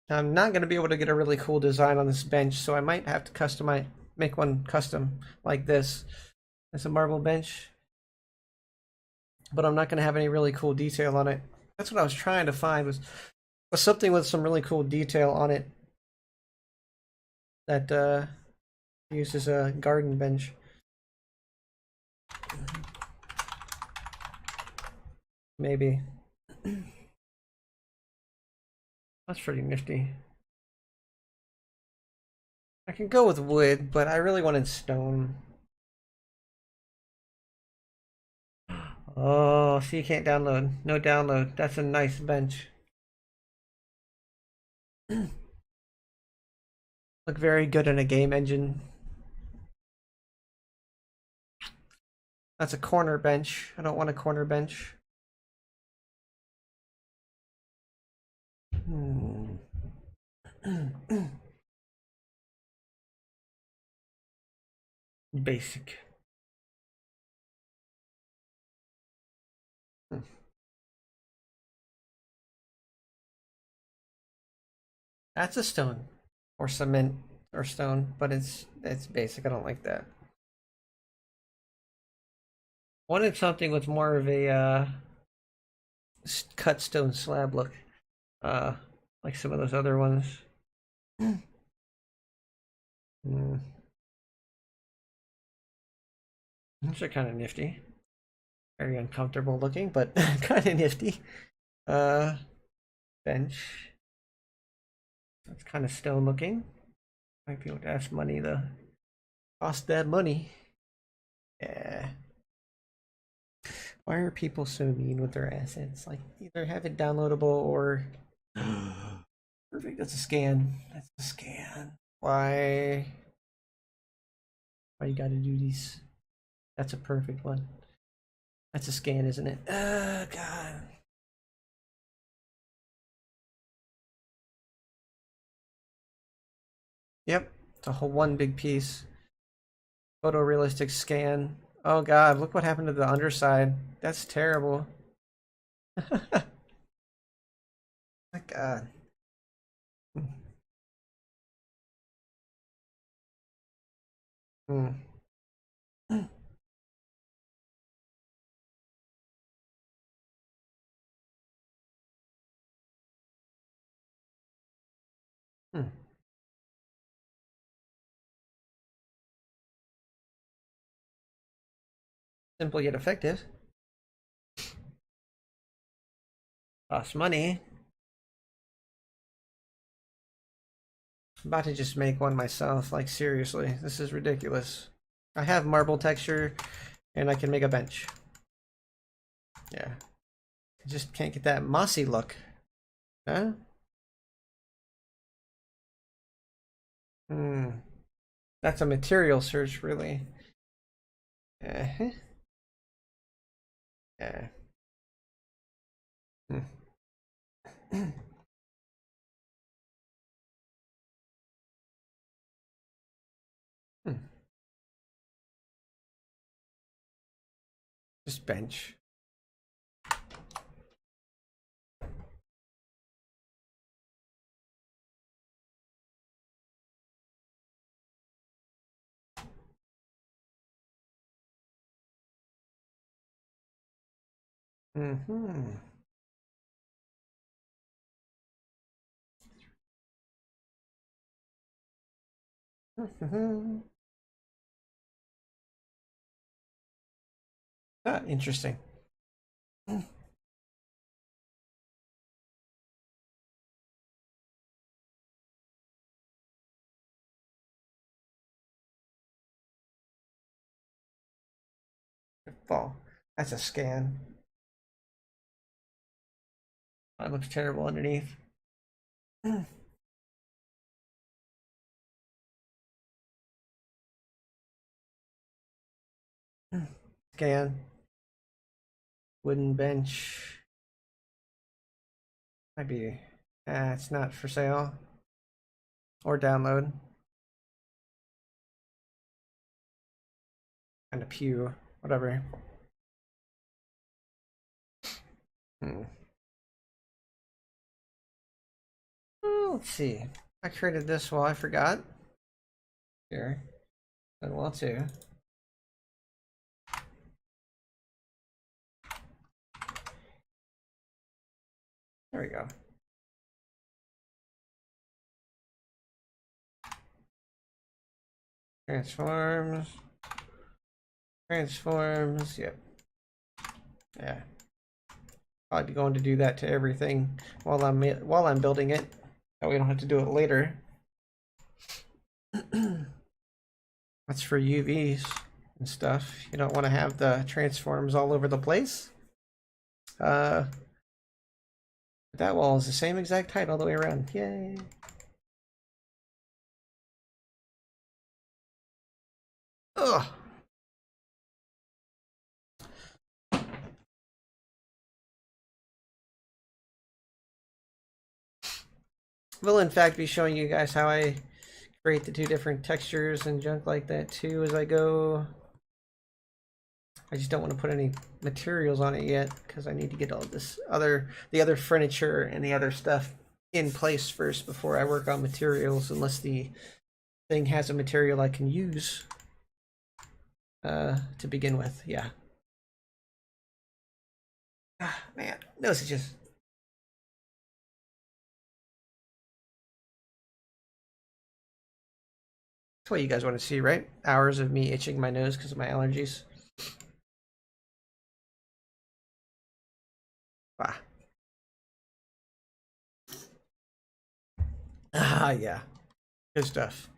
I'm not going to be able to get a really cool design on this bench, so I might have to customize, make one custom like this. It's a marble bench, but I'm not going to have any really cool detail on it. That's what I was trying to find was something with some really cool detail on it that uses a garden bench. Maybe. That's pretty nifty. I can go with wood, but I really wanted stone. Oh, so you can't download. No download. That's a nice bench. Look very good in a game engine. That's a corner bench. I don't want a corner bench. Hmm. Basic. Hmm. That's a stone. Or cement or stone, but it's basic. I don't like that. Wanted something with more of a cut stone slab look. Uh like some of those other ones. Mm. These are kind of nifty. Very uncomfortable looking, but kind of nifty. Uh, bench. That's kind of stone looking. Might be able to ask money to cost that money. Yeah. Why are people so mean with their assets? Like, either have it downloadable or. Perfect. That's a scan. That's a scan. Why? Why you gotta do these? That's a perfect one. That's a scan, isn't it? God. Yep. It's a whole one big piece. Photorealistic scan. Oh God, look what happened to the underside. That's terrible. My God. Hmm. Hmm. Simple yet effective. Costs money. I'm about to just make one myself. Like, seriously, this is ridiculous. I have marble texture and I can make a bench. Yeah. I just can't get that mossy look. Huh? Hmm. That's a material search, really. Uh-huh. Yeah. Hmm. Hmm. Just bench. Mm-hmm. Mm-hmm. Ah, interesting. Fall. That's a scan. That looks terrible underneath. Scan. Wooden bench. Might be, it's not for sale or download. And a pew, whatever. Oh, let's see. I created this while I forgot. Here. Done well too. There we go. Transforms. Transforms. Yep. Yeah. Probably going to do that to everything while I'm building it. That we don't have to do it later. That's for UVs and stuff. You don't want to have the transforms all over the place. That wall is the same exact height all the way around. Yay. Ugh. Will in fact be showing you guys how I create the two different textures and junk like that too as I go. I just don't want to put any materials on it yet because I need to get all this the other furniture and the other stuff in place first before I work on materials, unless the thing has a material I can use to begin with. Yeah. Ah, man, those are just. That's what you guys want to see, right? Hours of me itching my nose because of my allergies. Ah. Ah, yeah. Good stuff.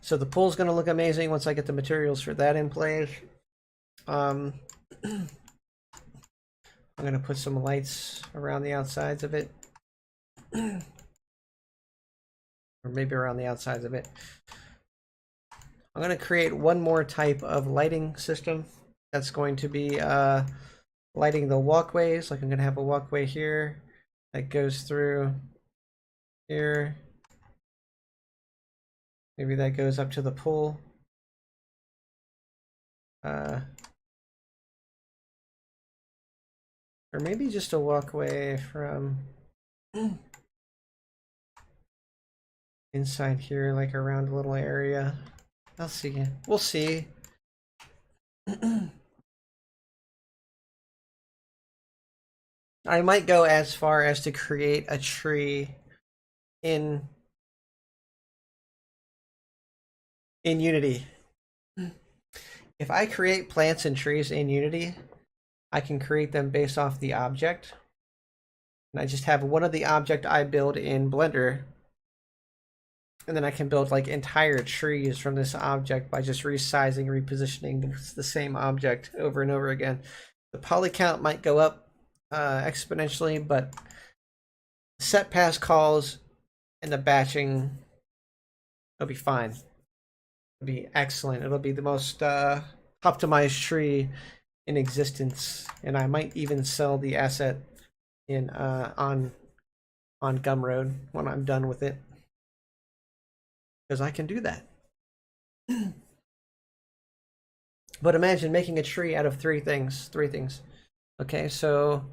So the pool's going to look amazing once I get the materials for that in place. I'm going to put some lights around the outsides of it. Or maybe around the outsides of it. I'm going to create one more type of lighting system that's going to be lighting the walkways. Like I'm going to have a walkway here that goes through here. Maybe that goes up to the pool. Or maybe just a walkway from inside here, like around a little area. I'll see. We'll see. I might go as far as to create a tree in Unity. If I create plants and trees in Unity, I can create them based off the object. And I just have one of the object I build in Blender. And then I can build like entire trees from this object by just resizing, repositioning the same object over and over again. The poly count might go up exponentially, but set pass calls and the batching will be fine. It'll be excellent. It'll be the most optimized tree in existence, and I might even sell the asset in on Gumroad when I'm done with it, because I can do that. But imagine making a tree out of three things. Okay, so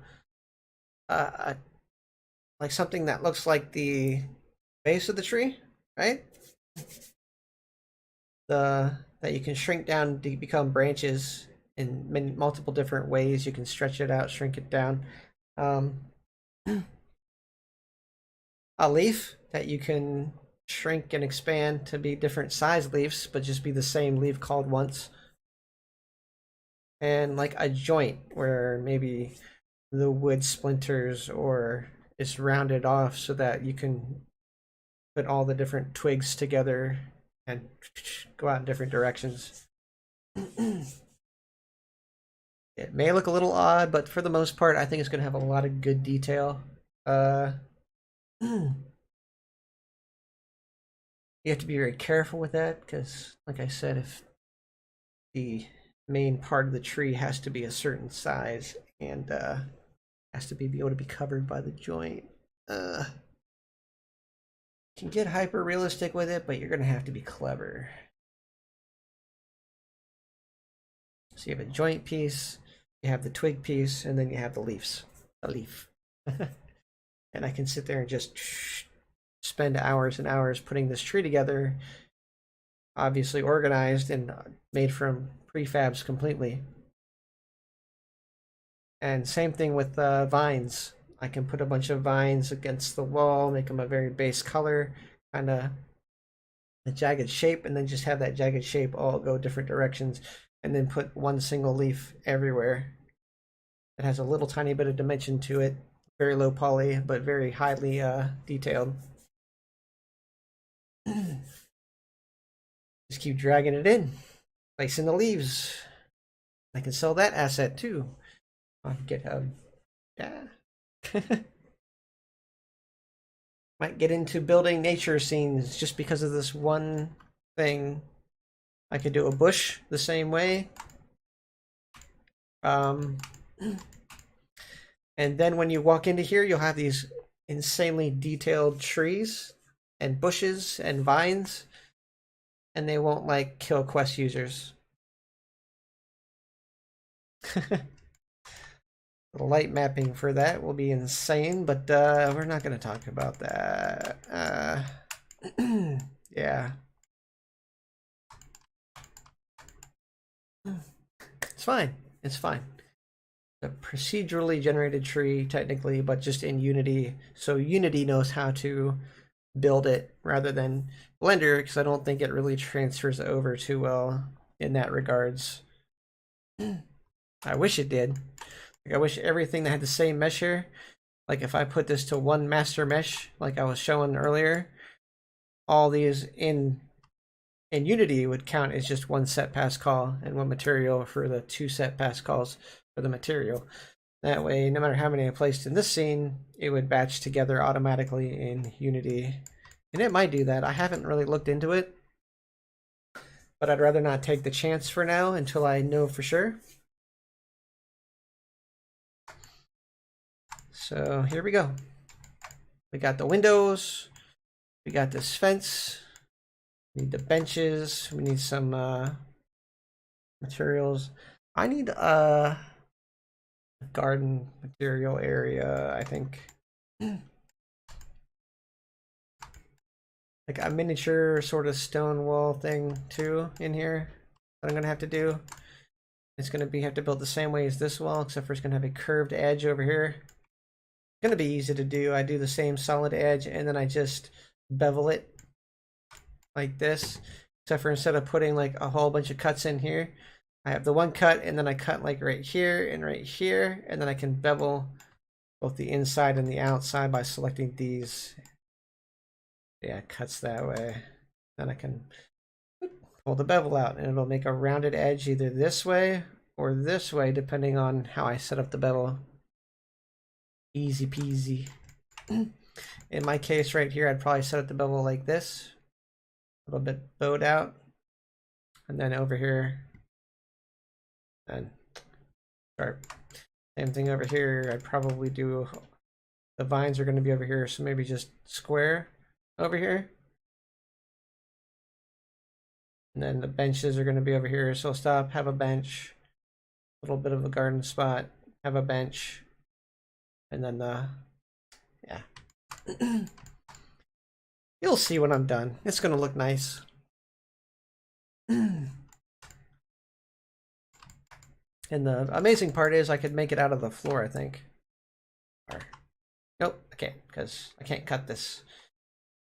like something that looks like the base of the tree, right? That you can shrink down to become branches in multiple different ways. You can stretch it out, shrink it down. A leaf that you can shrink and expand to be different size leaves, but just be the same leaf called once. And like a joint where maybe the wood splinters or it's rounded off so that you can put all the different twigs together and go out in different directions. It may look a little odd, but for the most part, I think it's going to have a lot of good detail. You have to be very careful with that because, like I said, if the main part of the tree has to be a certain size and has to be able to be covered by the joint. Can get hyper realistic with it, but you're gonna have to be clever. So you have a joint piece, you have the twig piece, and then you have the leaves. A leaf. And I can sit there and just spend hours and hours putting this tree together, obviously organized and made from prefabs completely. And same thing with vines. I can put a bunch of vines against the wall, make them a very base color, kind of a jagged shape, and then just have that jagged shape all go different directions, and then put one single leaf everywhere. It has a little tiny bit of dimension to it, very low poly, but very highly detailed. Just keep dragging it in, placing the leaves. I can sell that asset too on GitHub. Yeah. Might get into building nature scenes just because of this one thing. I could do a bush the same way. And then when you walk into here, you'll have these insanely detailed trees and bushes and vines, and they won't like kill Quest users. The light mapping for that will be insane, but we're not going to talk about that. Yeah. It's fine. It's fine. A procedurally generated tree, technically, but just in Unity. So Unity knows how to build it rather than Blender, because I don't think it really transfers over too well in that regards. I wish it did. Like, I wish everything that had the same mesh here, like if I put this to one master mesh, like I was showing earlier, all these in Unity would count as just one set pass call and one material for the 2 set pass calls for the material. That way, no matter how many I placed in this scene, it would batch together automatically in Unity. And it might do that. I haven't really looked into it, but I'd rather not take the chance for now until I know for sure. So here we go. We got the windows. We got this fence. We need the benches. We need some materials. I need a garden material area, I think. Like a miniature sort of stone wall thing too in here that I'm gonna have to do. It's gonna have to build the same way as this wall, except for it's gonna have a curved edge over here. It's gonna be easy to do. I do the same solid edge and then I just bevel it like this, except for instead of putting like a whole bunch of cuts in here, I have the one cut and then I cut like right here, and then I can bevel both the inside and the outside by selecting these. Yeah, cuts that way. Then I can pull the bevel out and it'll make a rounded edge either this way or this way, depending on how I set up the bevel. Easy peasy. In my case right here, I'd probably set up the bevel like this, a little bit bowed out, and then over here, and sharp. Same thing over here. I'd probably do, the vines are going to be over here, so maybe just square over here. And then the benches are going to be over here, so stop, have a bench, a little bit of a garden spot, have a bench, and then yeah. You'll see when I'm done. It's going to look nice. And the amazing part is I could make it out of the floor, I think. Or, nope, I can't, because I can't cut this.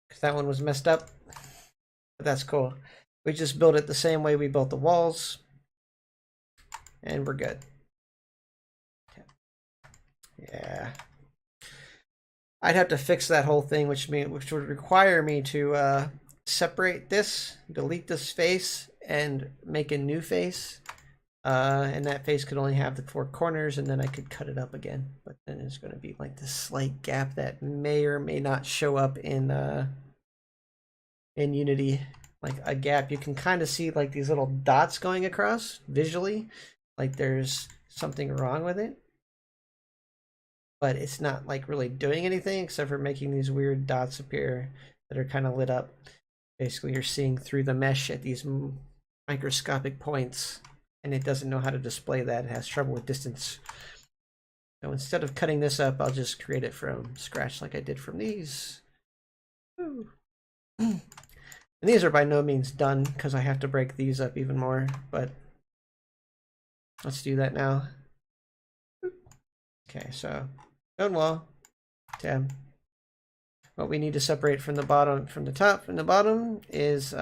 Because that one was messed up. But that's cool. We just built it the same way we built the walls. And we're good. Yeah. I'd have to fix that whole thing, which would require me to separate this, delete this face, and make a new face. And that face could only have the 4 corners, and then I could cut it up again. But then there's going to be like this slight gap that may or may not show up in Unity. Like a gap, you can kind of see like these little dots going across visually, like there's something wrong with it. but it's not like really doing anything except for making these weird dots appear that are kind of lit up. Basically, you're seeing through the mesh at these microscopic points, and it doesn't know how to display that. It has trouble with distance. So instead of cutting this up, I'll just create it from scratch like I did from these. And these are by no means done because I have to break these up even more, but let's do that now. Okay, so stone wall, tab. What we need to separate from the bottom, from the top and the bottom is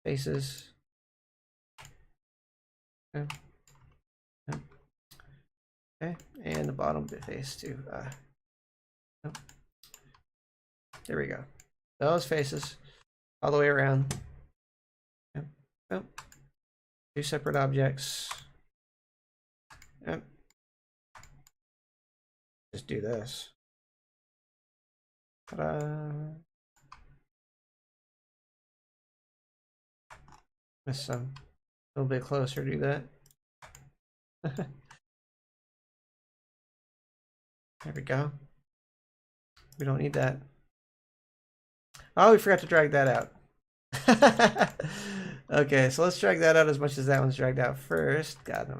faces. Okay. Okay, and the bottom bit face too. There we go. Those faces all the way around. Yep. Yep. Two separate objects. Yep. Just do this. Ta-da. Miss some. A little bit closer, do that. There we go. We don't need that. Oh, we forgot to drag that out. Okay, so let's drag that out as much as that one's dragged out first. God,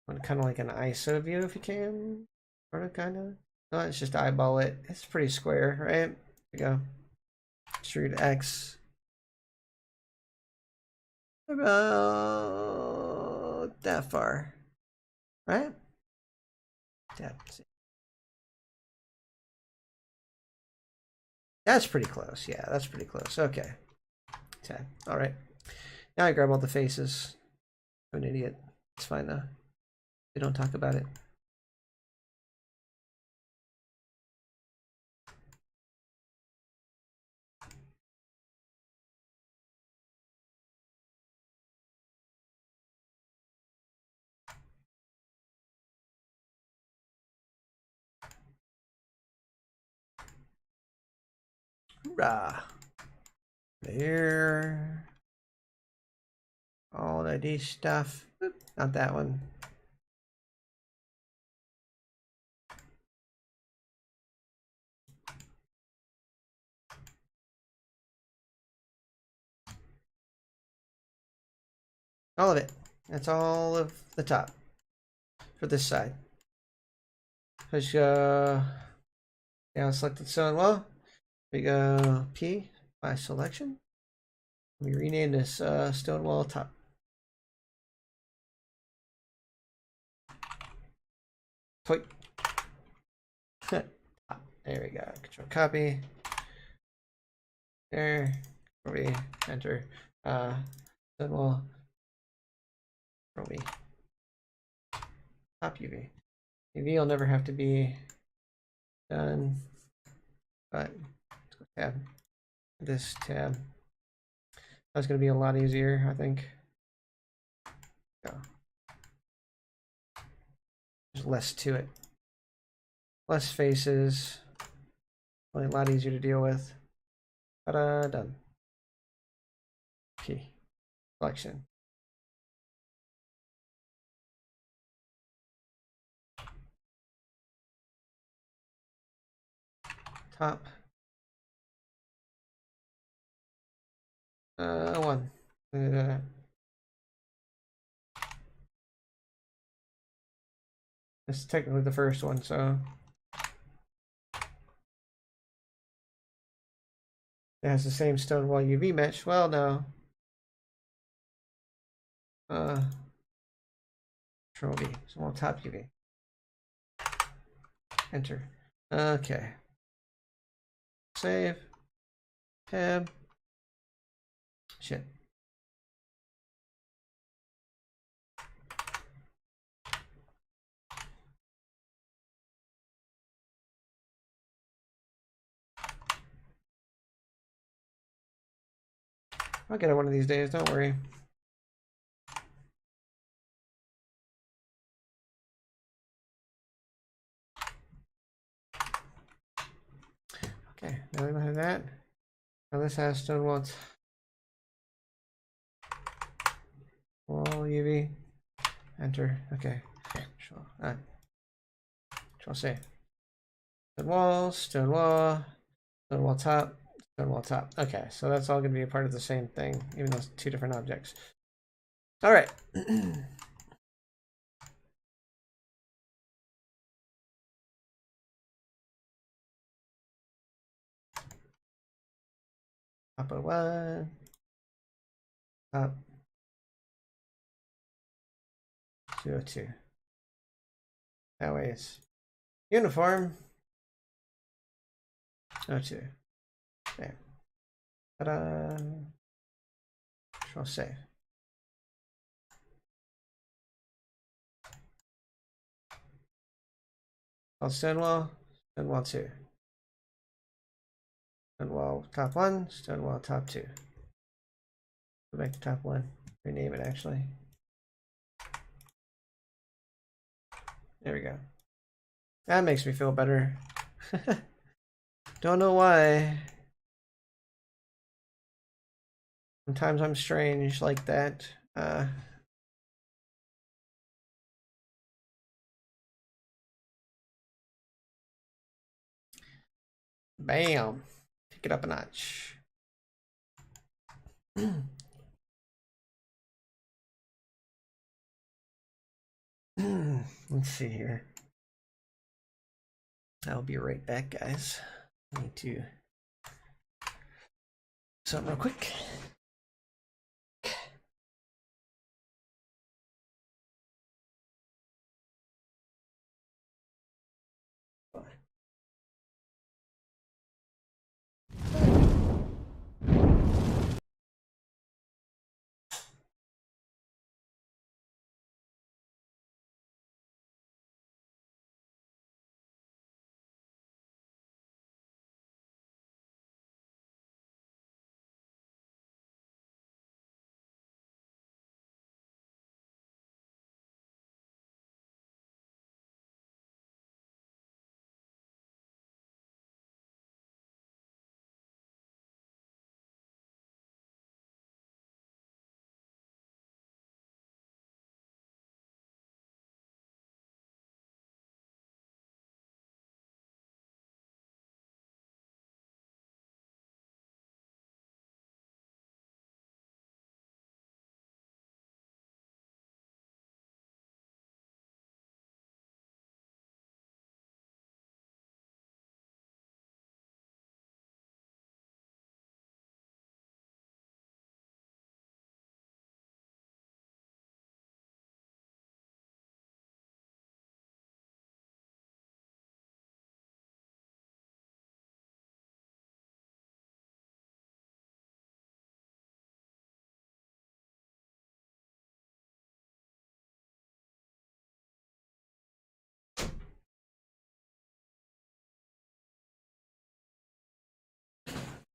I'm kind of like an ISO view if you can. Sort of, kind of. No, it's just eyeball it. It's pretty square, right? There we go. Extrude X. About that far, right? Yeah. That's pretty close. Yeah, that's pretty close. Okay. Okay. All right. Now I grab all the faces. I'm an idiot. It's fine though. We don't talk about it. Hoorah. There. All that D stuff. Not that one. All of it. That's all of the top for this side. Push yeah, selected stone wall. We go P by selection. We rename this stone wall top. There we go. Control copy. There. Control V. Enter. Stone wall. Control V. Top UV. UV will never have to be done, but let's go tab. This tab. That's going to be a lot easier, I think. Go. There's less to it. Less faces. Probably a lot easier to deal with. Ta-da, done. P. Selection. Top. One. This is technically the first one, so it has the same Stonewall UV mesh. Well, no. Control V. So on top UV. Enter. Okay. Save. Tab. Shit. I'll get it one of these days, don't worry. Okay, now we don't have that. Now this has Stonewall wall UV. enter. Okay. Control C. Stone wall, stone wall, stone wall top, stone wall top. Okay, so that's all going to be a part of the same thing, even though it's two different objects. All right. Top of one, top 202. That way it's uniform. 02. There. Ta-da. Control save. Called Stonewall, Stonewall 2. Stonewall top 1, Stonewall top 2. Go back to top 1. Rename it actually. There we go. That makes me feel better. Don't know why. Sometimes I'm strange like that. Bam. Pick it up a notch. Let's see here. I'll be right back, guys. I need to something real quick.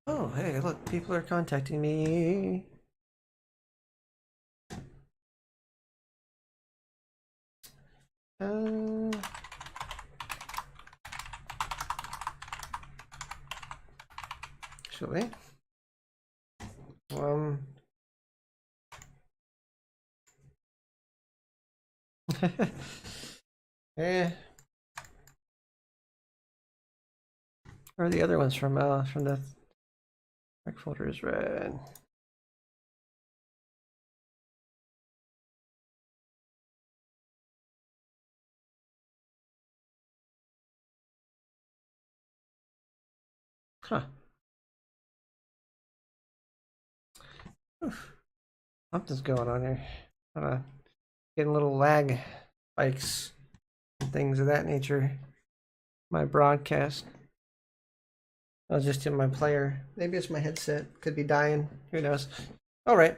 Oh, hey, look, people are contacting me. Actually, eh. Where are the other ones from the rec folder is red. Huh. Something's going on here. Getting little lag spikes and things of that nature. My broadcast. I was just in my player. Maybe it's my headset. Could be dying. Who knows? All right.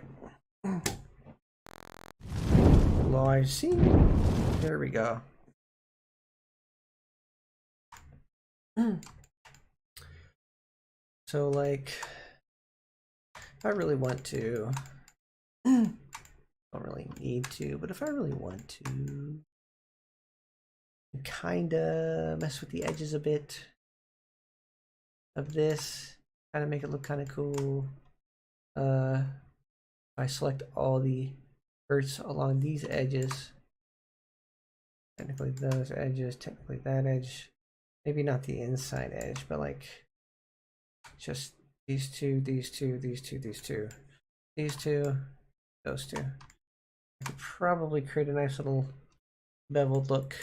Low IC. There we go. So, like, if I really want to, don't really need to, but if I really want to, kind of mess with the edges a bit of this, kind of make it look kind of cool. I select all the verts along these edges. Technically those edges, technically that edge. Maybe not the inside edge, but like just these two, these two, these two, these two. These two, those two. I could probably create a nice little beveled look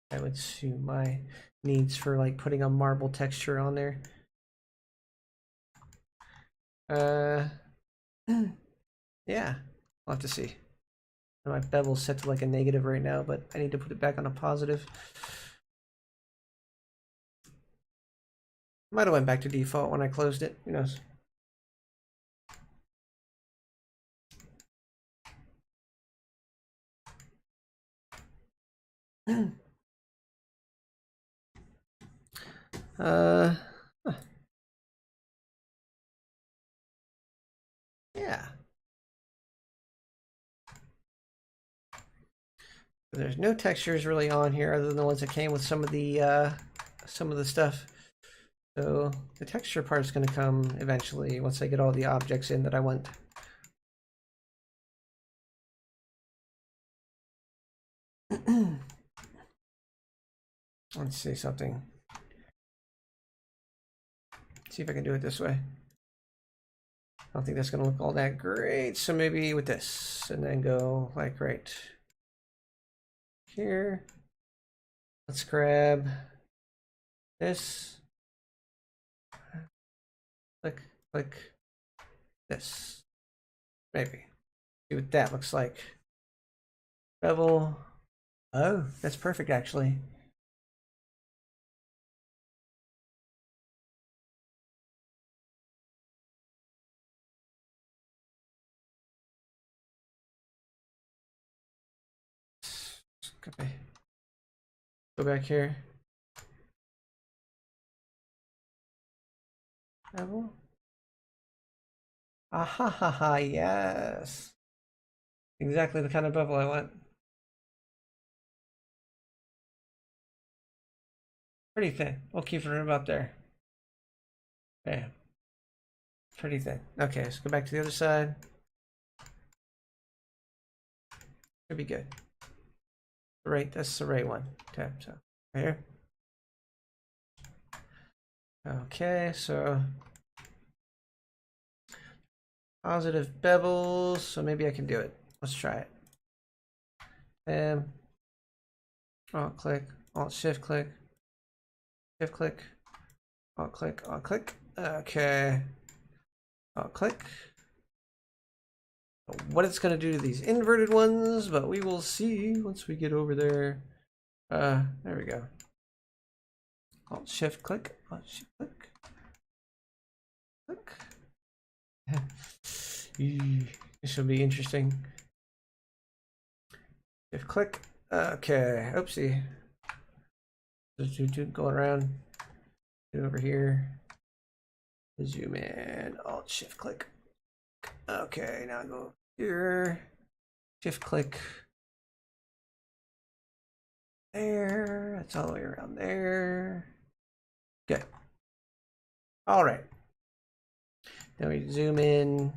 that would suit my needs for like putting a marble texture on there. Yeah, I'll have to see. My bevel's set to like a negative right now, but I need to put it back on a positive. Might have went back to default when I closed it. Who knows? Huh. Yeah. There's no textures really on here other than the ones that came with some of the stuff. So the texture part is going to come eventually once I get all the objects in that I want. Let's see something. See if I can do it this way. I don't think that's going to look all that great. So maybe with this and then go like right here. Let's grab this. Click this. Maybe. See what that looks like. Bevel. Oh, that's perfect actually. Okay. Go back here. Bevel. Ah ha ha ha, yes. Exactly the kind of bevel I want. Pretty thin. We'll keep it right about there. Okay. Pretty thin. Okay, let's go back to the other side. Should be good. Right, that's the right one. Tap, so right here. Okay, so positive bevels. So maybe I can do it. Let's try it. Alt click, Alt Shift click, Shift click, Alt click, Alt click. Okay. Alt click. What it's going to do to these inverted ones, but we will see once we get over there. There we go. Alt Shift click, Alt Shift click, click. This will be interesting. Shift click. Okay. Oopsie. Going around. Get over here. Zoom in. Alt Shift click. Okay, now go here. Shift click. There. That's all the way around there. Good. All right. Then we zoom in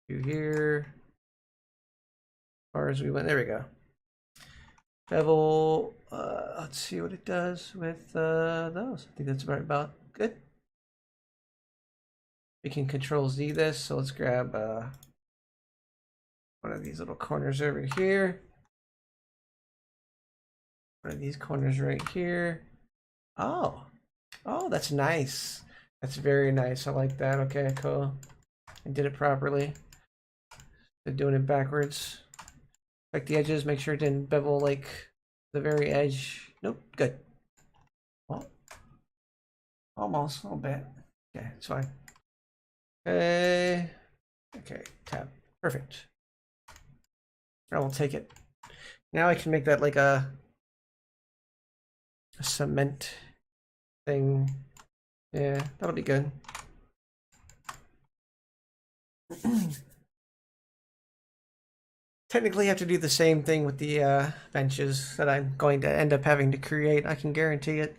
to here. As far as we went, there we go. Bevel. Let's see what it does with those. I think that's about good. We can Control Z this, so let's grab one of these little corners over here. One of these corners right here. Oh, that's nice. That's very nice. I like that. Okay, cool. I did it properly. They're doing it backwards. Check the edges. Make sure it didn't bevel like the very edge. Nope. Good. Well, almost a little bit. Okay, it's fine. Okay. Okay. Tab. Perfect. I will take it. Now I can make that like a cement thing. Yeah, that'll be good. Technically, I have to do the same thing with the benches that I'm going to end up having to create. I can guarantee it.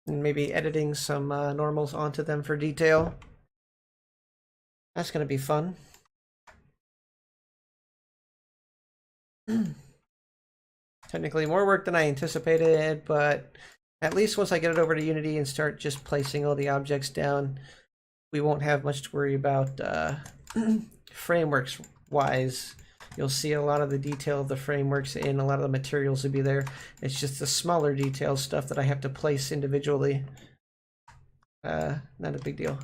And maybe editing some normals onto them for detail. That's going to be fun. Technically more work than I anticipated, but at least once I get it over to Unity and start just placing all the objects down, we won't have much to worry about frameworks wise. You'll see a lot of the detail of the frameworks and a lot of the materials will be there. It's just the smaller detail stuff that I have to place individually. Not a big deal.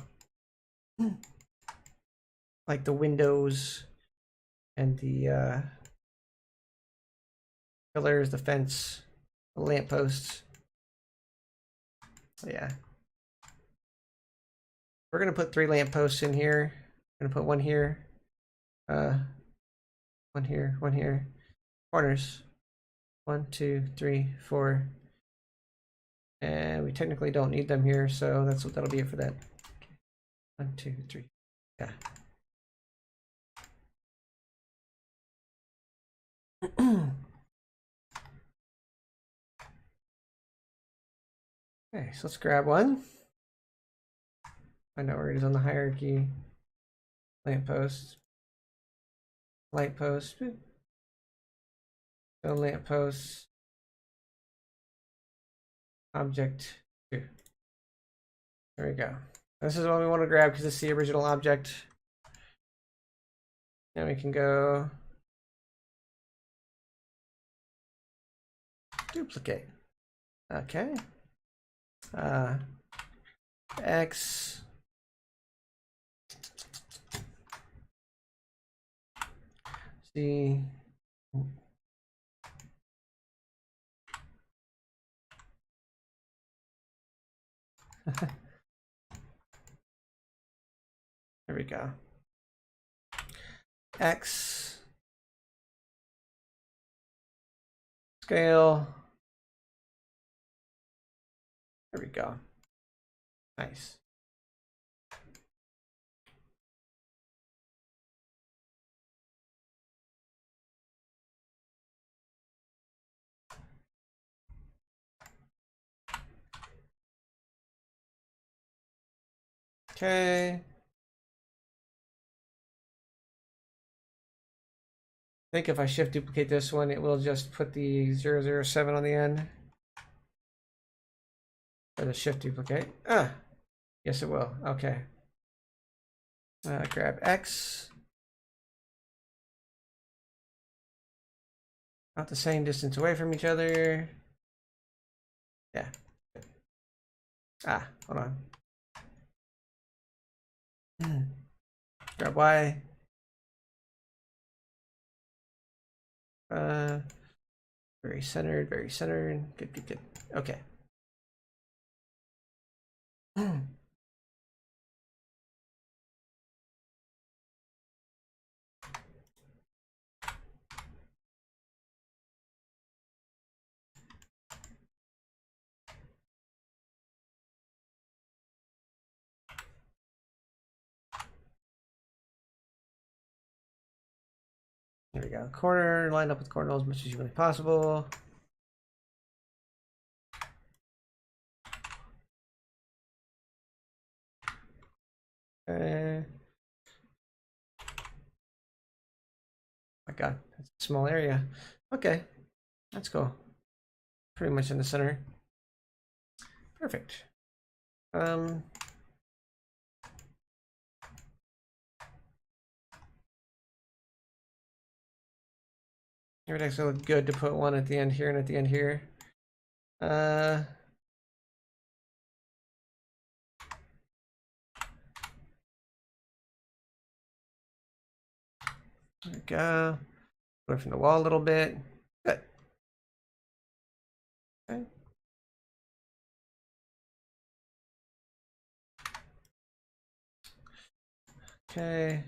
Like the windows and the pillars, the fence, the lampposts. So yeah. We're gonna put 3 lampposts in here. I'm gonna put one here. One here, one here. Corners. 1, 2, 3, 4. And we technically don't need them here, so that'll be it for that. 1, 2, 3. Yeah. Okay, so let's grab one. Find out where it is on the hierarchy. Lamppost. Light post. So lamppost. Object 2. There we go. This is what we want to grab because it's the original object. Now we can go duplicate. Okay. X. C. There we go. X. Scale. There we go. Nice. Okay. I think if I shift duplicate this one, it will just put the 007 on the end. Or the shift duplicate. Ah, yes it will. Okay. Grab X. Not the same distance away from each other. Yeah. Ah, hold on. Grab Y. Very centered, very centered. Good, good, good. Okay. There we go. Corner, line up with corner as much as humanly possible. Okay. My God, that's a small area. Okay, that's cool. Pretty much in the center. Perfect. It would actually look good to put one at the end here and at the end here. There we go. Away from the wall a little bit. Good. Okay. Okay.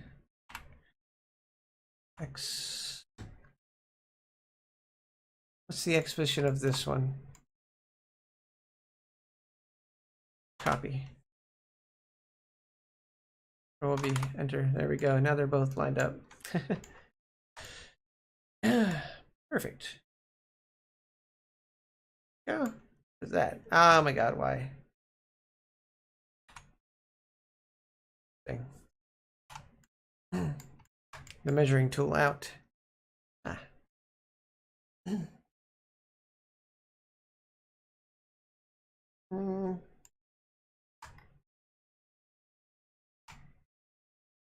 X. What's the X position of this one? Copy. Control V, enter. There we go. Now they're both lined up. Perfect. Go. What is that? Oh my God, why? Thing. The measuring tool out. Ah.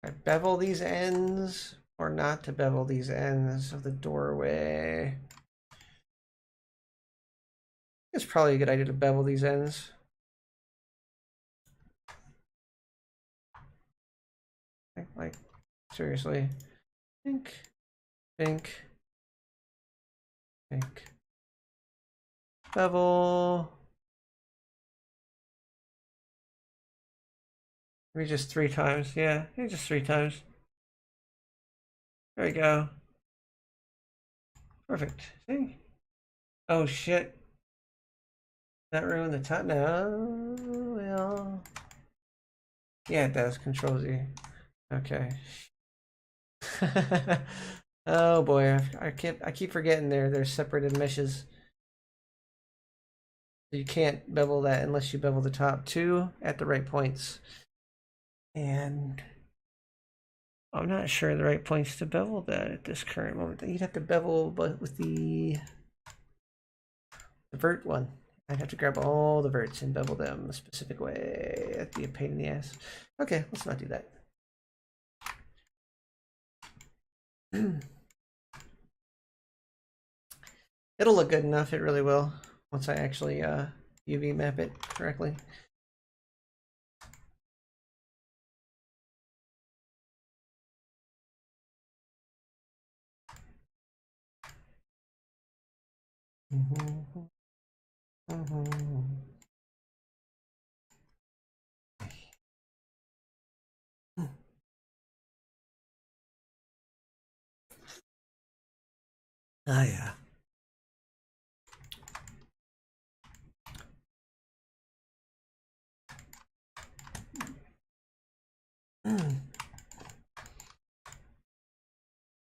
I bevel these ends or not to bevel these ends of the doorway. It's probably a good idea to bevel these ends. Like seriously. Think, think, think. Bevel. Maybe just 3 times. Yeah, maybe just 3 times. There we go. Perfect. See? Oh shit. That ruined the top. No. Well. Yeah, it does. Control Z. Okay. Oh boy, I keep forgetting they're separated meshes. You can't bevel that unless you bevel the top 2 at the right points. And I'm not sure the right points to bevel that at this current moment. You'd have to bevel, but with the vert one. I'd have to grab all the verts and bevel them a specific way. That'd be a pain in the ass. Okay, let's not do that. It'll look good enough, it really will, once I actually UV map it correctly. Ah, yeah.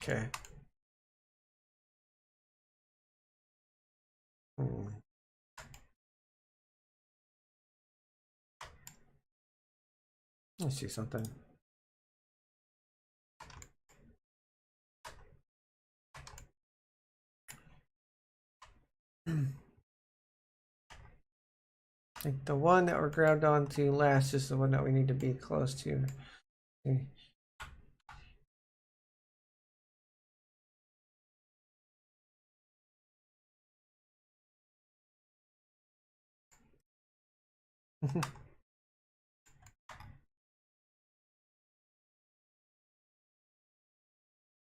Okay. Let's see something. I think the one that we're grabbed onto last is the one that we need to be close to. Okay.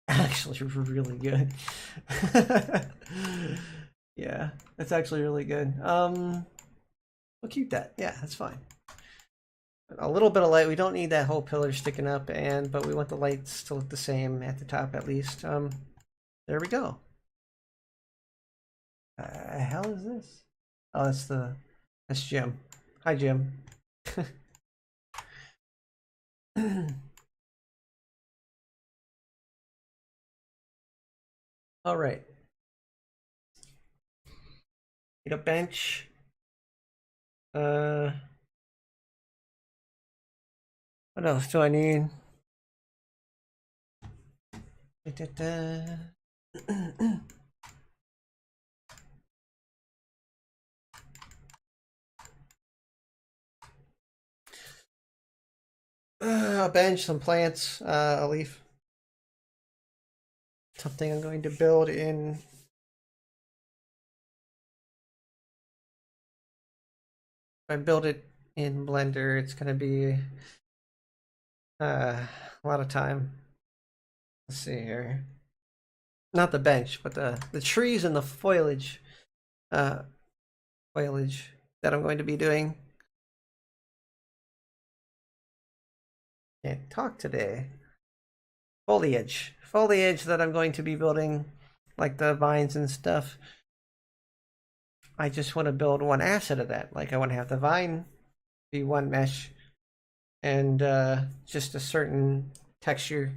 Actually really good. Yeah, that's actually really good. We'll keep that. Yeah, that's fine. A little bit of light. We don't need that whole pillar sticking up, but we want the lights to look the same at the top at least. There we go. Hell is this? Oh, that's Jim. Hi, Jim. All right. Need a bench. What else do I need? A bench, some plants, a leaf. Something I'm going to build in. If I build it in Blender, it's going to be a lot of time. Let's see here. Not the bench, but the trees and the foliage that I'm going to be doing. Can't talk today. Foliage that I'm going to be building, like the vines and stuff. I just want to build one asset of that. Like I want to have the vine be one mesh and just a certain texture,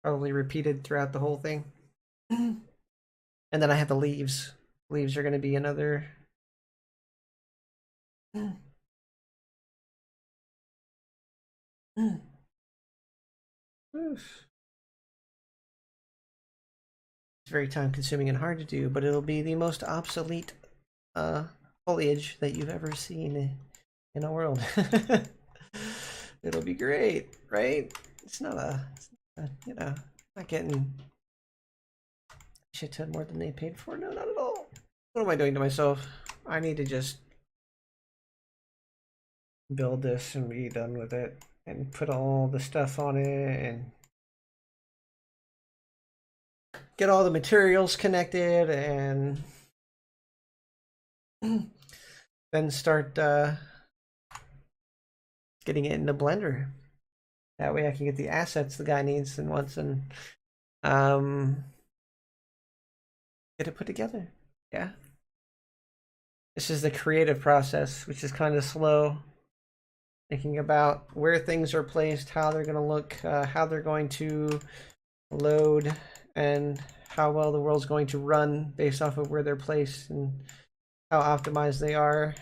probably repeated throughout the whole thing. And then I have the leaves. Leaves are going to be another. very time consuming and hard to do, but it'll be the most obsolete foliage that you've ever seen in a world. It'll be great, right? It's not you know, not getting a shit ton more than they paid for. No, not at all. What am I doing to myself? I need to just build this and be done with it and put all the stuff on it and get all the materials connected and then start getting it into Blender. That way I can get the assets the guy needs and wants and get it put together. Yeah. This is the creative process, which is kind of slow. Thinking about where things are placed, how they're going to look, how they're going to load, and how well the world's going to run based off of where they're placed and how optimized they are.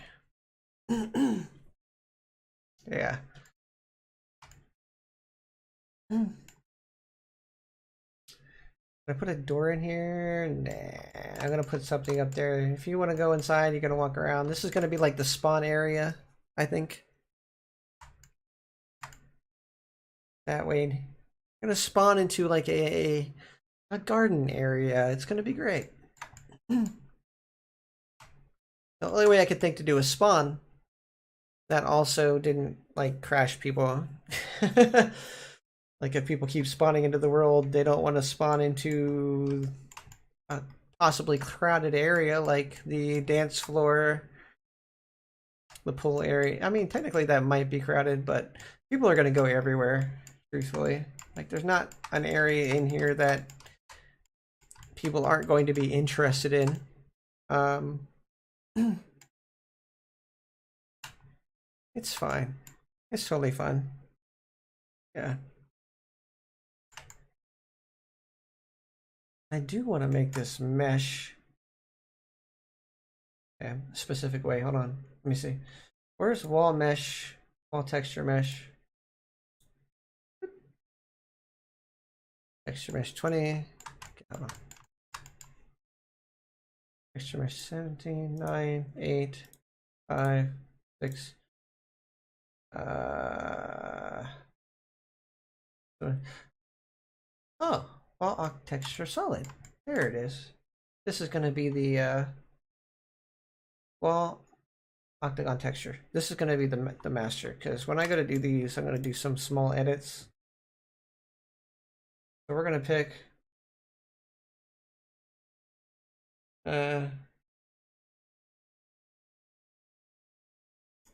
Yeah. I put a door in here? Nah, I'm gonna put something up there. If you want to go inside, you're gonna walk around. This is gonna be like the spawn area, I think. That way, you're gonna spawn into like a garden area. It's gonna be great. The only way I could think to do a spawn that also didn't like crash people. Like if people keep spawning into the world, they don't want to spawn into a possibly crowded area like the dance floor, the pool area. I mean, technically that might be crowded, but people are going to go everywhere, truthfully. Like there's not an area in here that people aren't going to be interested in. It's fine. It's totally fine. Yeah. I do want to make this mesh a specific way. Hold on. Let me see. Where's wall mesh? Wall texture mesh. Texture mesh 20. Hold on. Texture mesh 17, 9, 8, 5, 6. Oh, wall texture solid. There it is. This is going to be the wall octagon texture. This is going to be the master, because when I go to do these, I'm going to do some small edits. So we're going to pick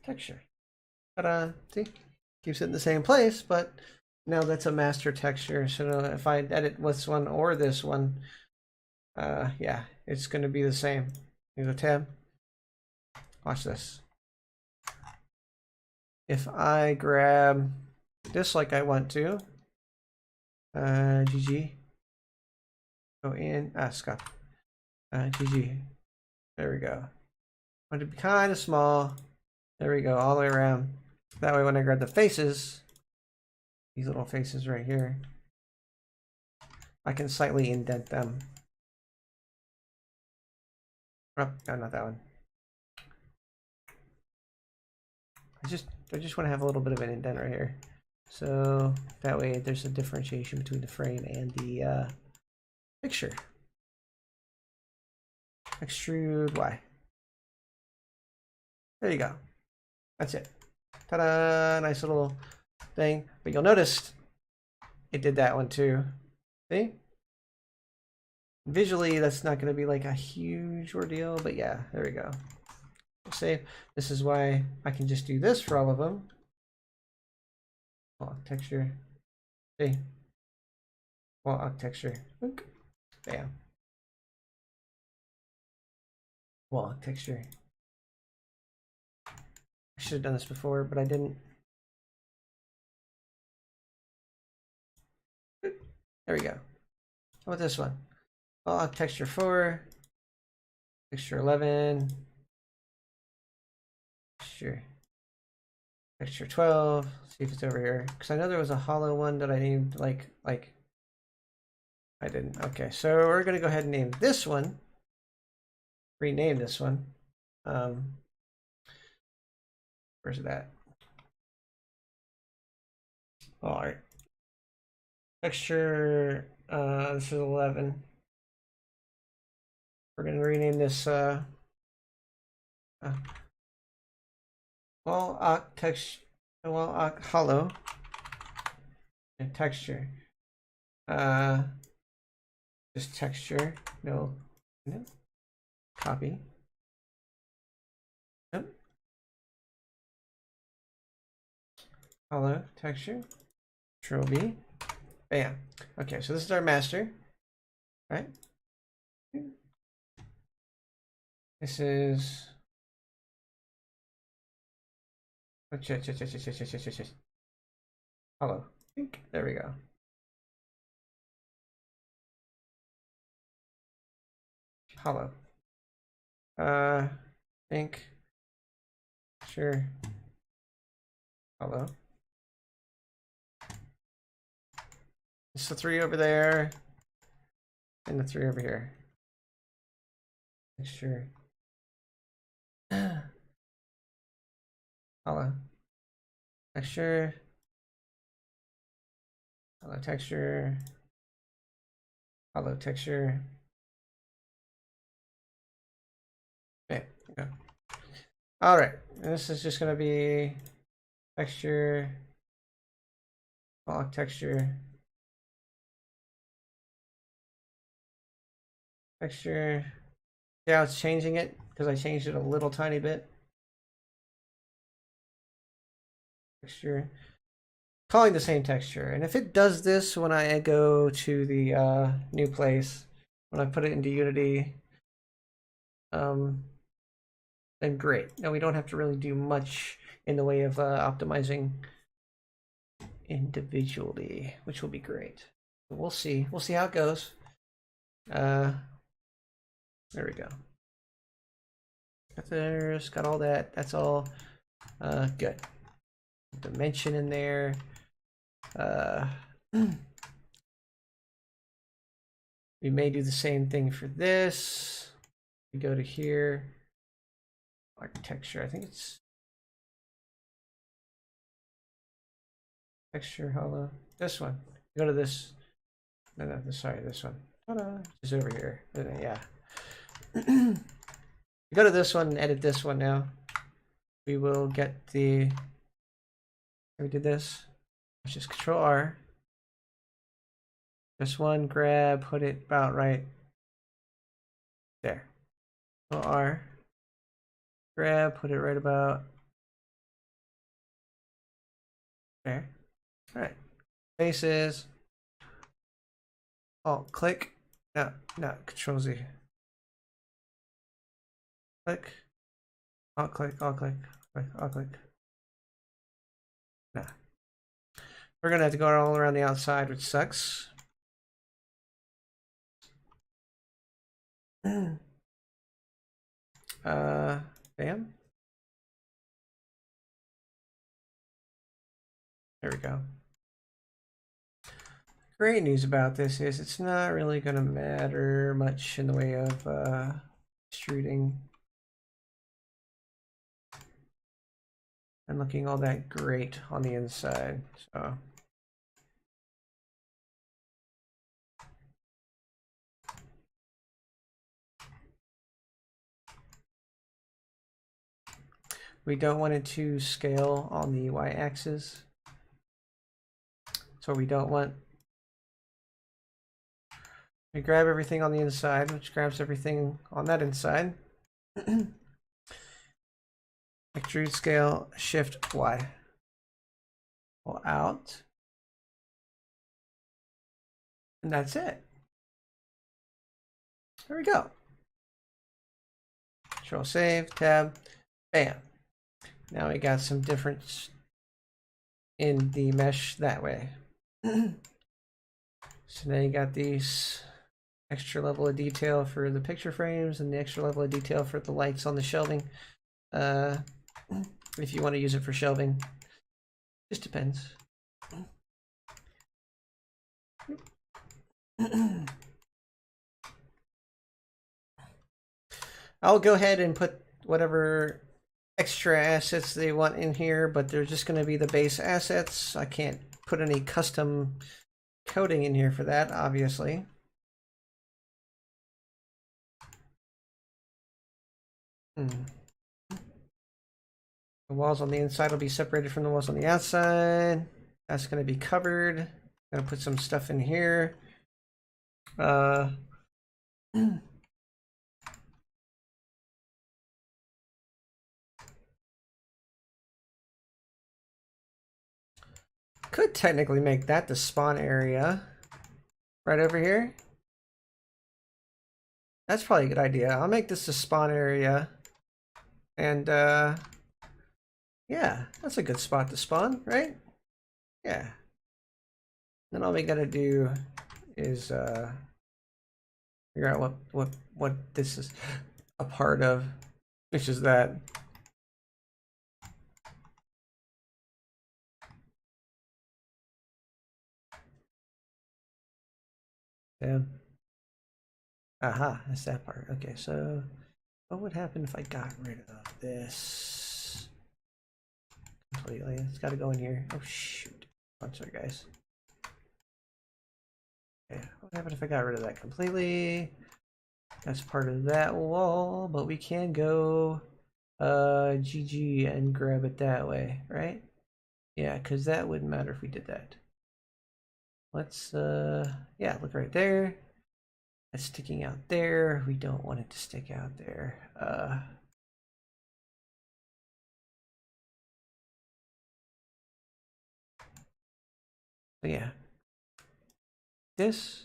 texture. Ta-da! See, keeps it in the same place, but now that's a master texture. So if I edit this one or this one, yeah, it's going to be the same. Here's a tab. Watch this. If I grab this like I want to, GG, go in, Scott, GG, there we go. I want it to be kind of small. There we go, all the way around. That way when I grab the faces, these little faces right here, I can slightly indent them. Oh, no, not that one. I just want to have a little bit of an indent right here. So that way there's a differentiation between the frame and the picture. Extrude Y. There you go. That's it. Ta-da! Nice little thing. But you'll notice it did that one too. See? Visually, that's not going to be like a huge ordeal, but yeah, there we go. Save. This is why I can just do this for all of them. Wall texture. See? Wall texture. Bam. Wall texture. I should have done this before, but I didn't. There we go. How about this one? Wall texture 4. Texture 11. Texture 12. See if it's over here. Because I know there was a hollow one that I named like I didn't. Okay, so we're gonna go ahead and name this one. Rename this one. Where's it at? All right. Texture. This is 11. We're gonna rename this. Text. Hollow. And texture. Just texture. No. Copy. Yep. Hollow texture. Control B. Bam. Okay, so this is our master, right? This is. Hollow. There we go. Hollow. Think. Sure. Hollow. It's the 3 over there, and the 3 over here. Sure. Hollow. Texture. Hollow texture. Hollow texture. Okay. Okay. All right. This is just going to be texture. Block texture. Texture. Yeah, it's changing it because I changed it a little tiny bit. Texture. Calling the same texture. And if it does this when I go to the new place, when I put it into Unity, then great. Now we don't have to really do much in the way of optimizing individually, which will be great. We'll see. We'll see how it goes. There we go. Got all that. That's all good. Dimension in there. We may do the same thing for this. We go to here. Architecture. I think it's texture hollow. This one. Go to this. No, sorry, this one. It's over here. Yeah. Go to this one and edit this one now. We will get the. We did this. Let's just Control R. This one, grab, put it about right there. Control R. Grab, put it right about there. All right. Faces. Alt click. No, Control Z. Click. Alt click. Alt click. Alt click. Nah. We're gonna have to go all around the outside, which sucks. Bam. There we go. Great news about this is it's not really going to matter much in the way of extruding and looking all that great on the inside. So we don't want it to scale on the y-axis. So we don't want. We grab everything on the inside, which grabs everything on that inside. Extrude scale, shift Y. Pull out. And that's it. There we go. Control save, tab, bam. Now we got some difference in the mesh that way. So now you got these extra level of detail for the picture frames and the extra level of detail for the lights on the shelving. If you want to use it for shelving, just depends. I'll go ahead and put whatever extra assets they want in here, but they're just going to be the base assets. I can't put any custom coding in here for that, obviously. The walls on the inside will be separated from the walls on the outside. That's going to be covered. Gonna put some stuff in here. Could technically make that the spawn area right over here. That's probably a good idea. I'll make this the spawn area. And yeah, that's a good spot to spawn, right? Yeah. Then all we gotta do is figure out what this is a part of, which is that. Yeah. Aha, that's that part. Okay, so what would happen if I got rid of this completely? It's got to go in here. Oh shoot! I'm sorry, guys. Okay, what would happen if I got rid of that completely? That's part of that wall, but we can go GG and grab it that way, right? Yeah, because that wouldn't matter if we did that. Let's yeah, look right there. That's sticking out there. We don't want it to stick out there. So yeah, this.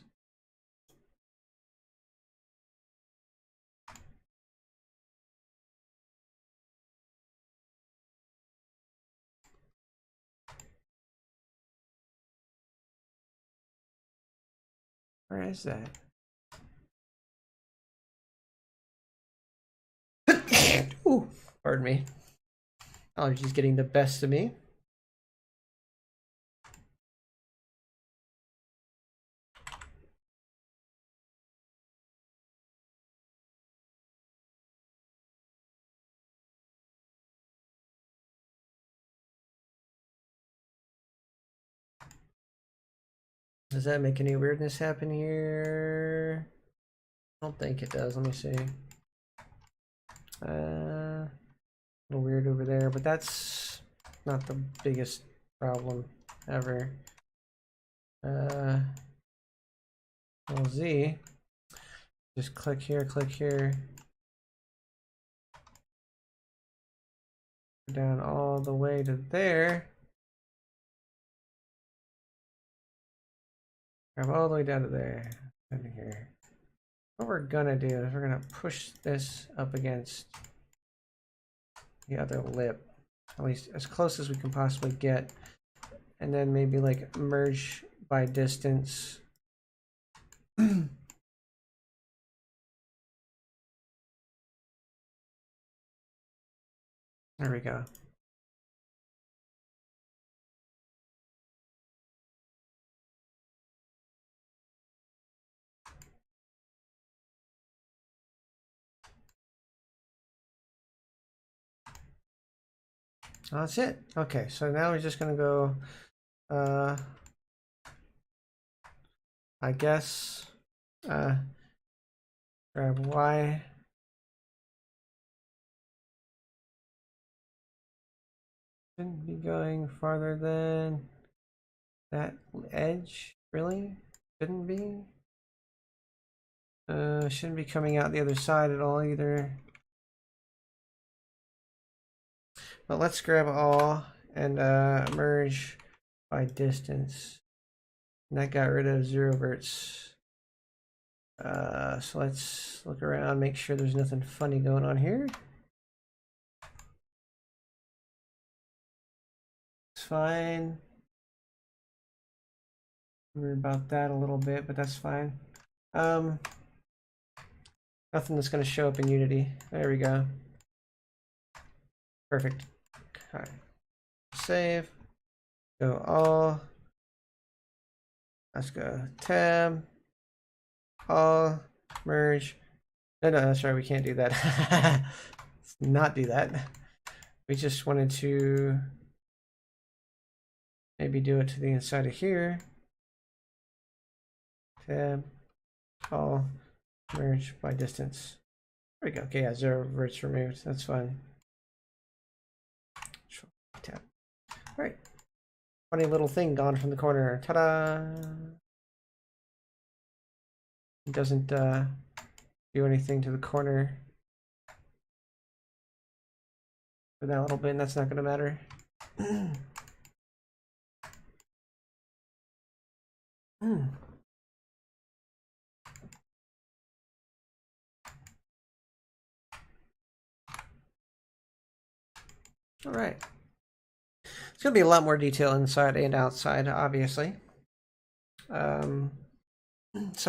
Where is that? Ooh, pardon me. Allergies getting the best of me. Does that make any weirdness happen here? I don't think it does. Let me see. A little weird over there, but that's not the biggest problem ever. Well, Z. Just click here, down all the way to there. Grab all the way down to there. Over here. What we're gonna do is we're gonna push this up against the other lip, at least as close as we can possibly get, and then maybe like merge by distance. There we go. That's it. Okay, so now we're just gonna go, I guess, grab Y. Shouldn't be going farther than that edge, really? Shouldn't be. Shouldn't be coming out the other side at all either. But let's grab all and merge by distance. And that got rid of 0 verts. So let's look around, make sure there's nothing funny going on here. It's fine. Worry about that a little bit, but that's fine. Nothing that's going to show up in Unity. There we go. Perfect. All right. Save. Go all. Let's go tab. all merge. No, that's right. We can't do that. Let's not do that. We just wanted to maybe do it to the inside of here. Tab, all merge by distance. There we go. Okay, yeah, 0 verts removed. That's fine. Tab. All right. Funny little thing gone from the corner. Ta-da! It doesn't do anything to the corner for that little bit, and that's not going to matter. All right. It's going to be a lot more detail inside and outside, obviously. Some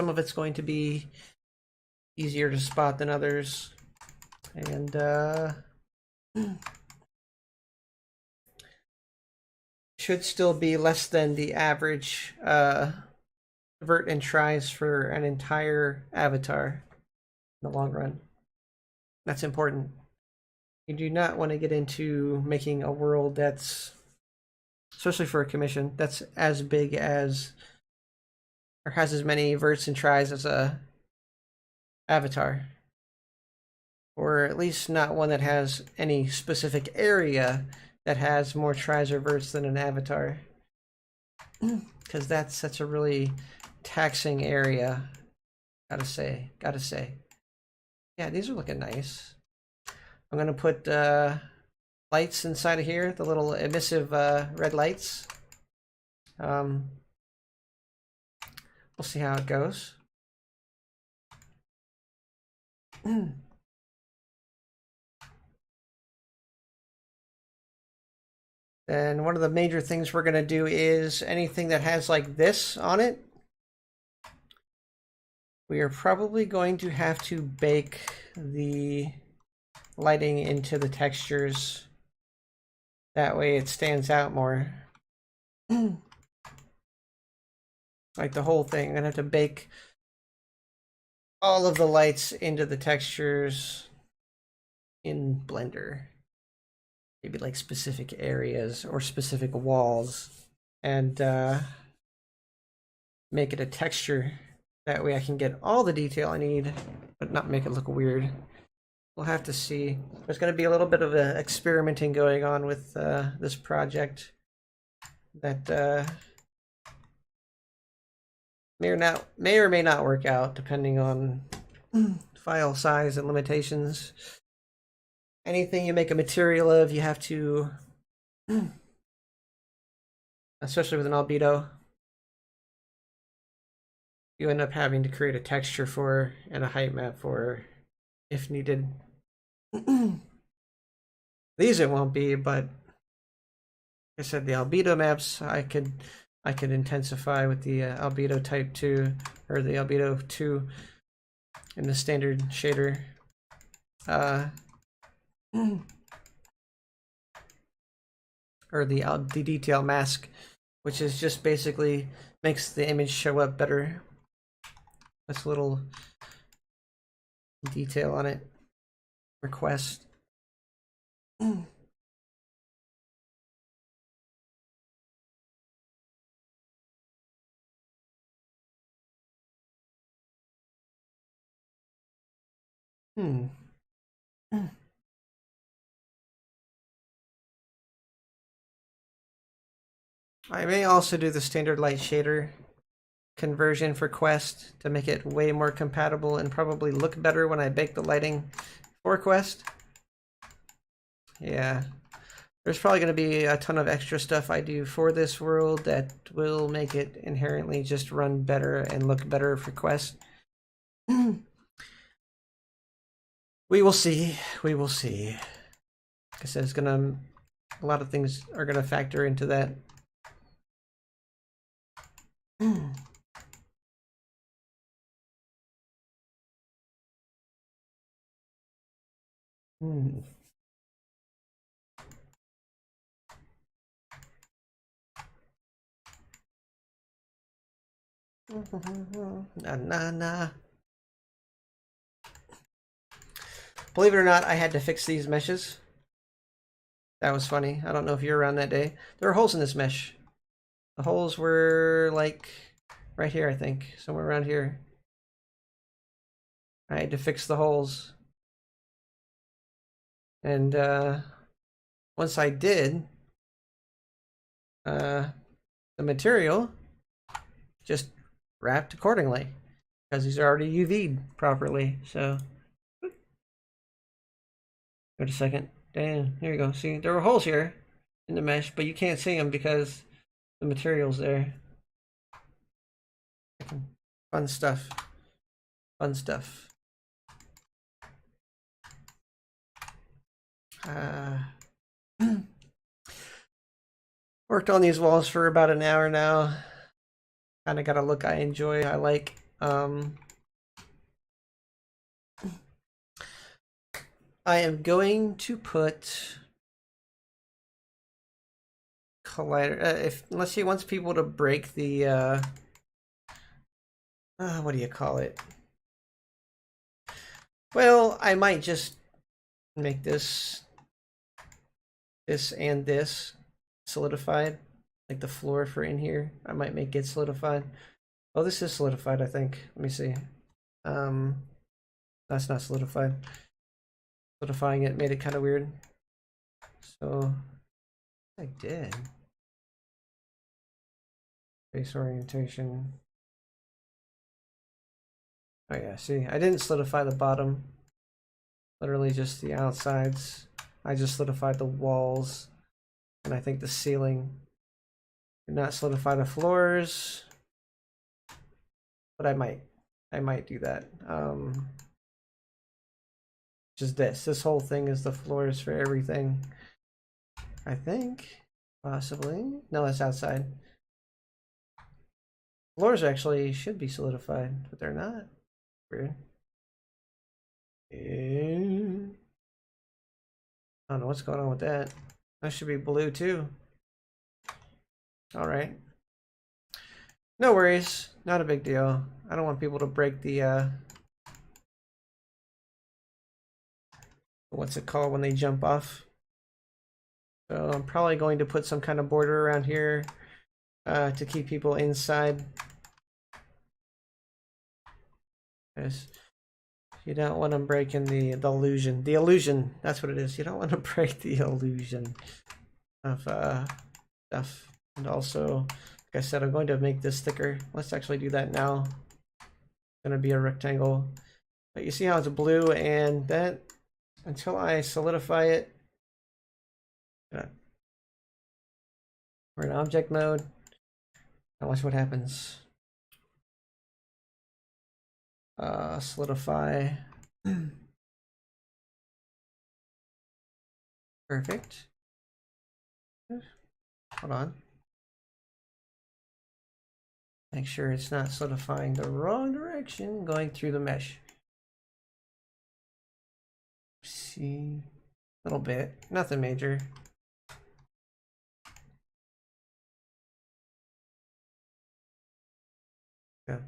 of it's going to be easier to spot than others, and should still be less than the average vert and tries for an entire avatar in the long run. That's important. You do not want to get into making a world that's, especially for a commission, that's as big as or has as many verts and tries as a avatar, or at least not one that has any specific area that has more tries or verts than an avatar, because that's a really taxing area. Gotta say. Yeah, these are looking nice. I'm gonna put lights inside of here, the little emissive red lights. We'll see how it goes. And one of the major things we're going to do is anything that has like this on it, we are probably going to have to bake the lighting into the textures. That way it stands out more. Like the whole thing. I'm going to have to bake all of the lights into the textures in Blender. Maybe like specific areas or specific walls, and make it a texture. That way I can get all the detail I need, but not make it look weird. We'll have to see. There's going to be a little bit of experimenting going on with this project that may or may not work out, depending on file size and limitations. Anything you make a material of, you have to, especially with an albedo, you end up having to create a texture for and a height map for if needed. These it won't be, but like I said, the albedo maps I could intensify with the albedo type 2 or the albedo 2 in the standard shader. Or the detail mask, which is just basically makes the image show up better. That's a little detail on it. Request. I may also do the standard light shader conversion for Quest to make it way more compatible and probably look better when I bake the lighting for Quest. Yeah. There's probably going to be a ton of extra stuff I do for this world that will make it inherently just run better and look better for Quest. We will see. We will see. Like I said, it's gonna, a lot of things are gonna factor into that. Nah. believe it or not, I had to fix these meshes. That was funny. I don't know if you were around that day. There were holes in this mesh. The holes were like right here, I think, somewhere around here. I had to fix the holes. And once I did, the material just wrapped accordingly because these are already UV'd properly. So, wait a second. Damn, here you go. See, there were holes here in the mesh, but you can't see them because the material's there. Fun stuff. Fun stuff. Worked on these walls for about an hour now. Kind of got a look I enjoy, I like. I am going to put collider. Unless he wants people to break the what do you call it? Well, I might just make this and this solidified, like the floor for in here. I might make it solidified. Oh, this is solidified, I think. Let me see. That's not solidified. Solidifying it made it kind of weird. So I did. Face orientation. Oh yeah, see, I didn't solidify the bottom. Literally just the outsides. I just solidified the walls. And I think the ceiling. Did not solidify the floors. But I might do that. Just this whole thing is the floors for everything. I think, possibly. No, that's outside. Floors actually should be solidified, but they're not. Weird. I don't know what's going on with that. That should be blue too. All right. No worries. Not a big deal. I don't want people to break the what's it called when they jump off. So I'm probably going to put some kind of border around here to keep people inside. Because you don't want them breaking the illusion. The illusion, that's what it is. You don't want to break the illusion of stuff. And also, like I said, I'm going to make this thicker. Let's actually do that now. It's going to be a rectangle. But you see how it's blue, and that, until I solidify it, we're in object mode. Now watch what happens. Solidify. Perfect. Hold on. Make sure it's not solidifying the wrong direction, going through the mesh. See, a little bit, nothing major. Yeah.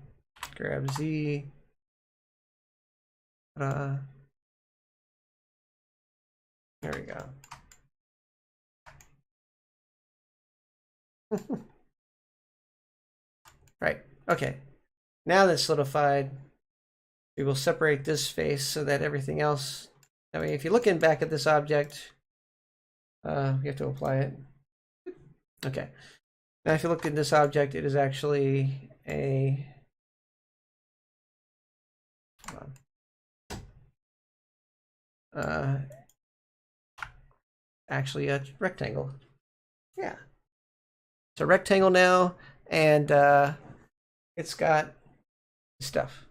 Grab Z. There we go. Right, okay. Now that's solidified, we will separate this face so that everything else, I mean, if you're looking back at this object, you have to apply it. Okay. Now if you look at this object, it is actually a, hold on. Actually a rectangle. Yeah. It's a rectangle now, and it's got stuff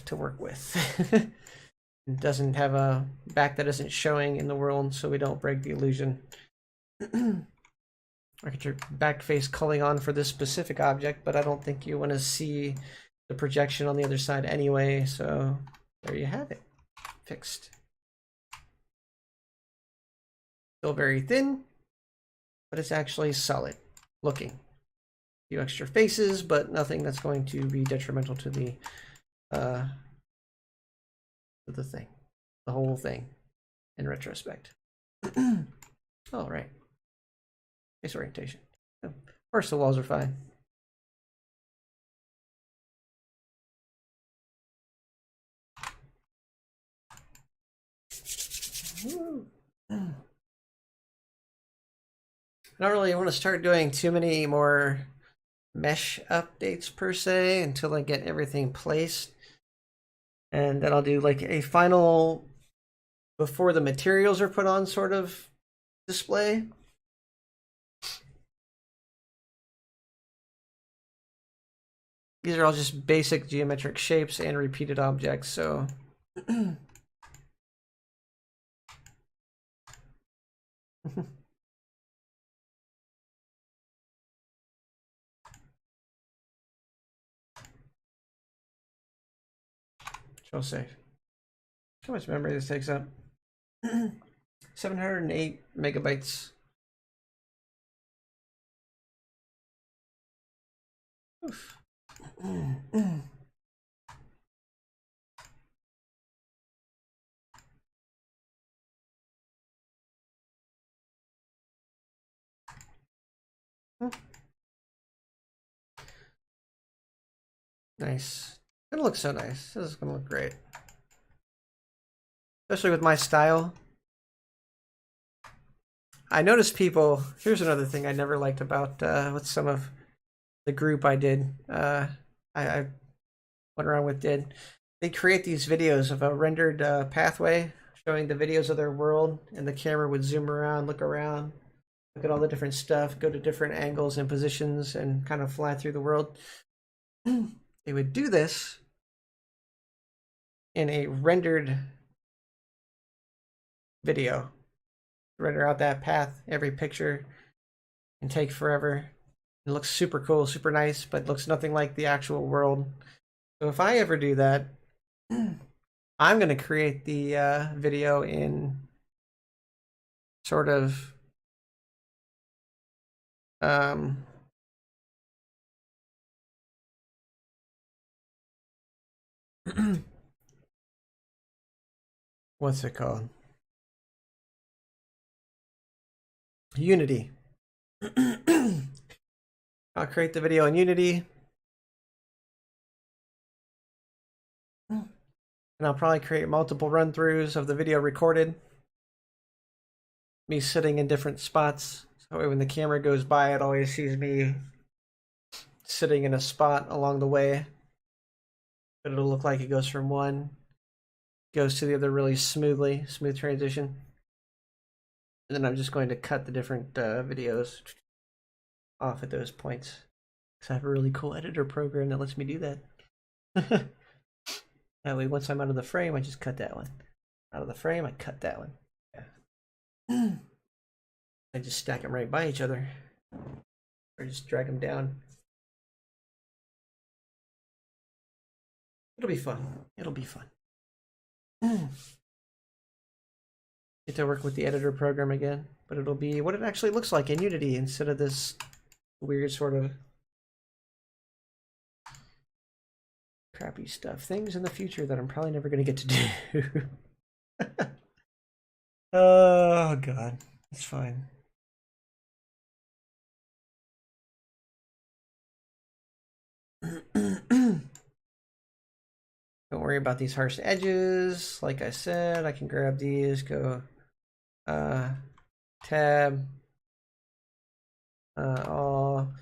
to work with. It doesn't have a back that isn't showing in the world, so we don't break the illusion. I get your back face culling on for this specific object, but I don't think you want to see the projection on the other side anyway, so there you have it. Fixed. Still very thin, but it's actually solid looking. A few extra faces, but nothing that's going to be detrimental to the thing. the whole thing in retrospect. All right. Face orientation. Oh, of course the walls are fine. I don't really want to start doing too many more mesh updates per se until I get everything placed. And then I'll do like a final before the materials are put on sort of display. These are all just basic geometric shapes and repeated objects, so control save. How much memory this takes up? 708 megabytes. Oof. Nice. It looks so nice. This is gonna look great. Especially with my style. I noticed people, here's another thing I never liked about what some of the group I did, I went around with did. They create these videos of a rendered pathway showing the videos of their world, and the camera would zoom around, look at all the different stuff, go to different angles and positions, and kind of fly through the world. They would do this in a rendered video. Render out that path, every picture, and take forever. It looks super cool, super nice, but looks nothing like the actual world. So if I ever do that, I'm going to create the video in sort of what's it called? Unity. I'll create the video in Unity. And I'll probably create multiple run-throughs of the video recorded. Me sitting in different spots. So when the camera goes by, it always sees me sitting in a spot along the way. But it'll look like it goes from one, goes to the other really smoothly, smooth transition. And then I'm just going to cut the different videos off at those points. Because I have a really cool editor program that lets me do that. That way, once I'm out of the frame, I just cut that one. Out of the frame, I cut that one. Yeah. I just stack them right by each other. Or just drag them down. It'll be fun. It'll be fun. Get to work with the editor program again, but it'll be what it actually looks like in Unity instead of this weird sort of crappy stuff. Things in the future that I'm probably never going to get to do. Oh god, it's fine. Don't worry about these harsh edges. Like I said, I can grab these, go tab, all.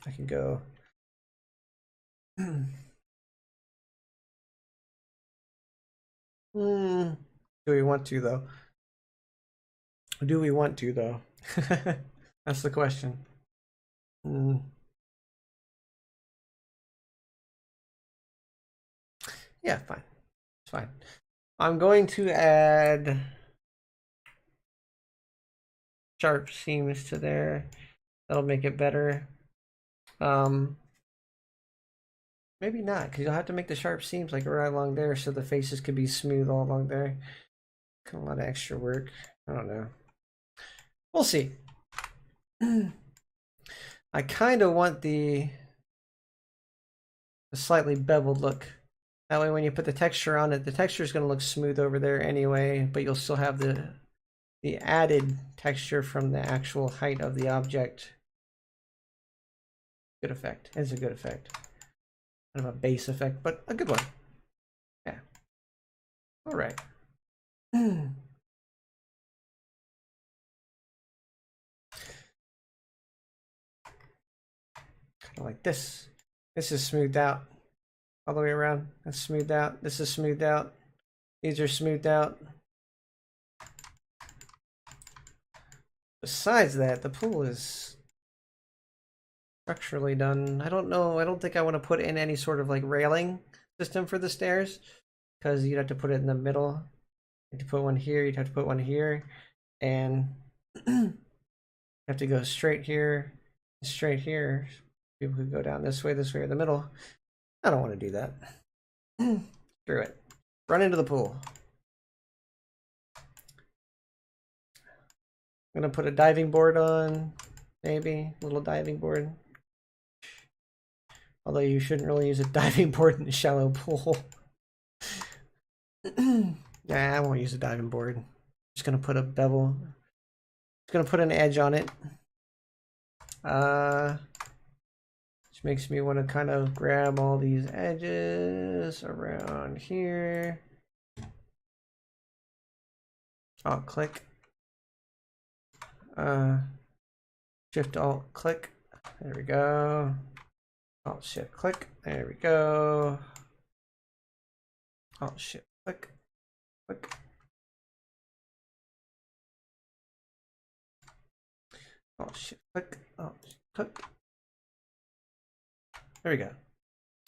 I can go. Do we want to though? Do we want to though? That's the question. Yeah, fine. It's fine. I'm going to add sharp seams to there. That'll make it better. Maybe not, because you'll have to make the sharp seams like right along there so the faces could be smooth all along there. A lot of extra work. I don't know. We'll see. I kind of want the slightly beveled look That way when you put the texture on it, the texture is going to look smooth over there anyway, but you'll still have the added texture from the actual height of the object. Good effect. It's a good effect. Kind of a base effect, but a good one. Yeah. All right. Kind of like this. This is smoothed out all the way around. That's smoothed out. This is smoothed out. These are smoothed out. Besides that, the pool is structurally done. I don't know. I don't think I want to put in any sort of like railing system for the stairs because you'd have to put it in the middle. You'd have to put one here. You'd have to put one here, and you have to go straight here, straight here. People could go down this way, or the middle. I don't want to do that. Screw it. Run into the pool. I'm gonna put a diving board on, maybe a little diving board. Although you shouldn't really use a diving board in a shallow pool. Nah, I won't use a diving board. Just gonna put a bevel. Just gonna put an edge on it. Which makes me want to kind of grab all these edges around here. Alt click. Shift Alt click. There we go. Alt Shift click. There we go. Alt Shift click. Click. Alt Shift click. Alt Shift click. There we go.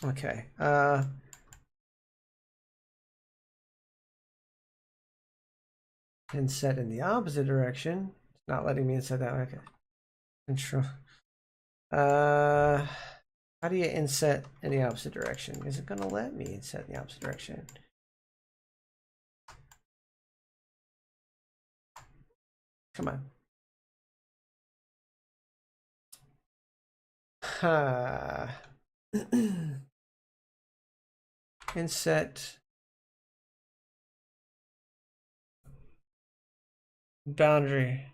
Okay. Inset in the opposite direction. It's not letting me inset that way. Okay. Control. How do you inset in the opposite direction? Is it gonna let me inset in the opposite direction? Come on. Inset boundary.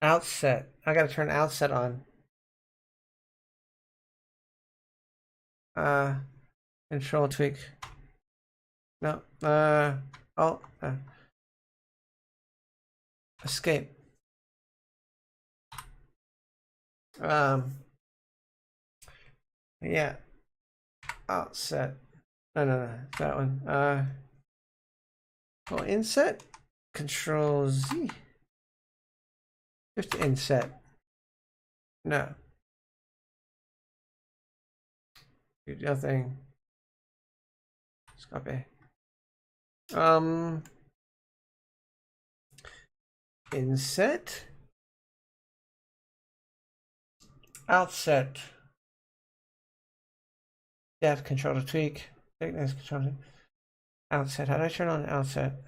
Outset. I gotta turn outset on. Control tweak. No. Oh. Escape. Yeah. Outset. No. That one. Well, inset. Control Z. Just inset. No. Do nothing. Copy. Inset. Outset. Depth control to tweak. Thickness control to outset. How do I turn on outset?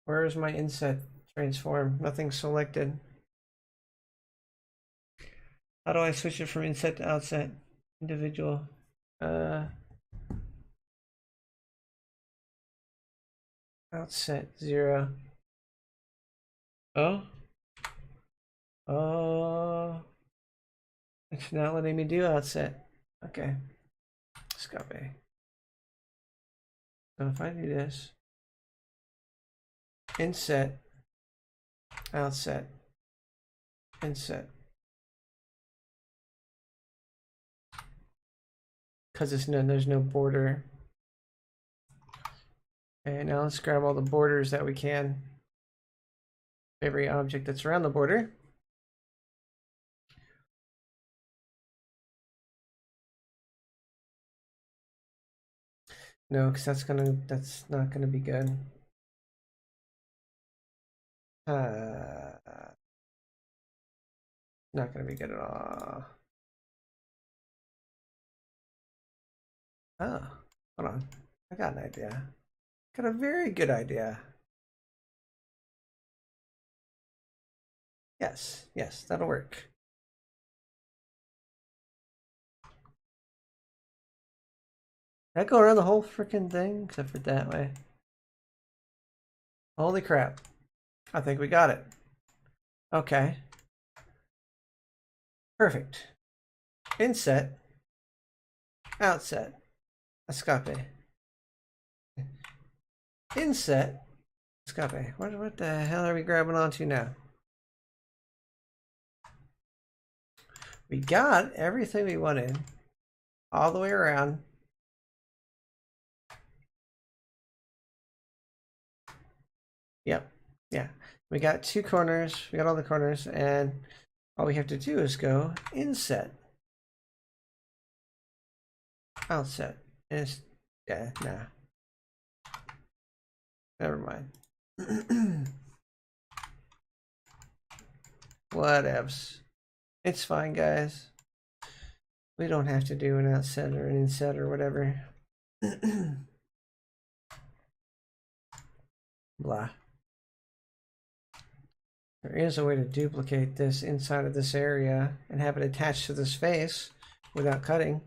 Where is my inset transform? Nothing selected. How do I switch it from inset to outset? Individual. Outset 0. Oh. It's not letting me do outset. Okay. Let's copy. So if I do this, inset, outset, inset. Because there's no border. Okay, now let's grab all the borders that we can. Every object that's around the border. No, because that's not gonna be good. Not gonna be good at all. Oh, hold on. I got an idea. Got a very good idea. Yes, that'll work. Did I go around the whole freaking thing except for that way? Holy crap. I think we got it. Okay. Perfect. Inset. Outset. Escape. Inset. Escape. What the hell are we grabbing onto now? We got everything we wanted all the way around. Yep. Yeah. We got two corners. We got all the corners, and all we have to do is go inset. Outset. Yeah, nah. Never mind. Whatevs. It's fine, guys. We don't have to do an outset or an inset or whatever. Blah. There is a way to duplicate this inside of this area and have it attached to this face without cutting.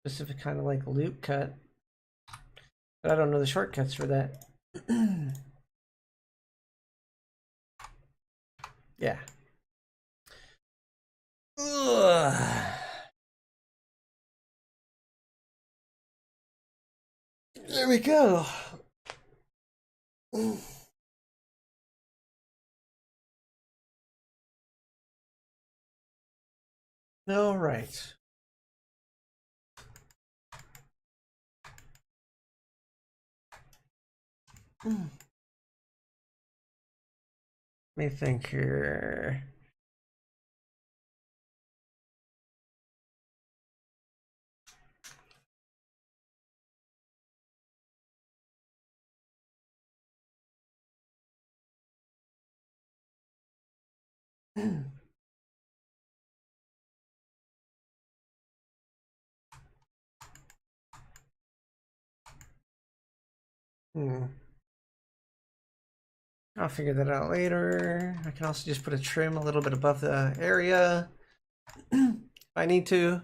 Specific kind of like loop cut. But I don't know the shortcuts for that. Yeah. Ugh. There we go. All right. Let me think here. I'll figure that out later. I can also just put a trim a little bit above the area if I need to.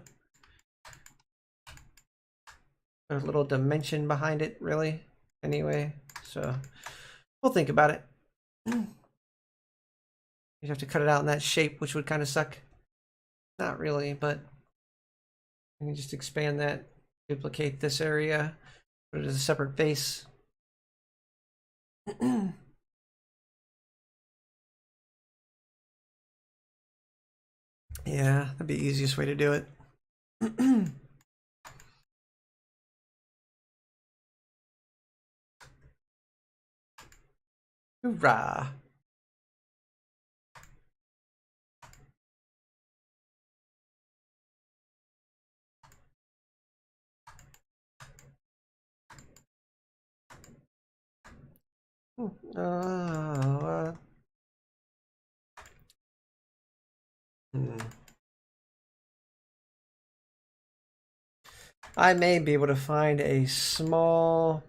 There's a little dimension behind it, really, anyway. So we'll think about it. You have to cut it out in that shape, which would kind of suck. Not really, but I can just expand that, duplicate this area, put it as a separate base. Yeah, that'd be the easiest way to do it. Hoorah. I may be able to find a small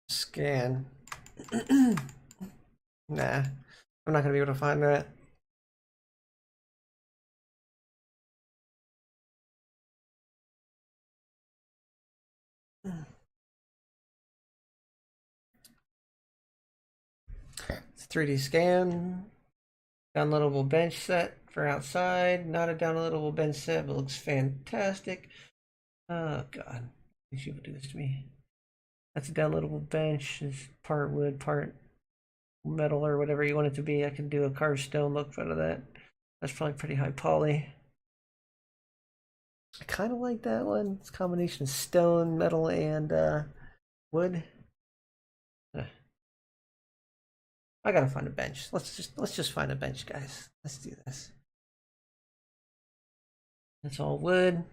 scan. Nah, I'm not gonna be able to find that. It's a 3D scan. Downloadable bench set for outside. Not a downloadable bench set, but looks fantastic. Oh god, these people do this to me. That's a downloadable bench. It's part wood, part metal, or whatever you want it to be. I can do a carved stone look out of that. That's probably pretty high poly. I kind of like that one. It's a combination of stone, metal, and wood. I gotta find a bench. Let's just find a bench, guys. Let's do this. It's all wood.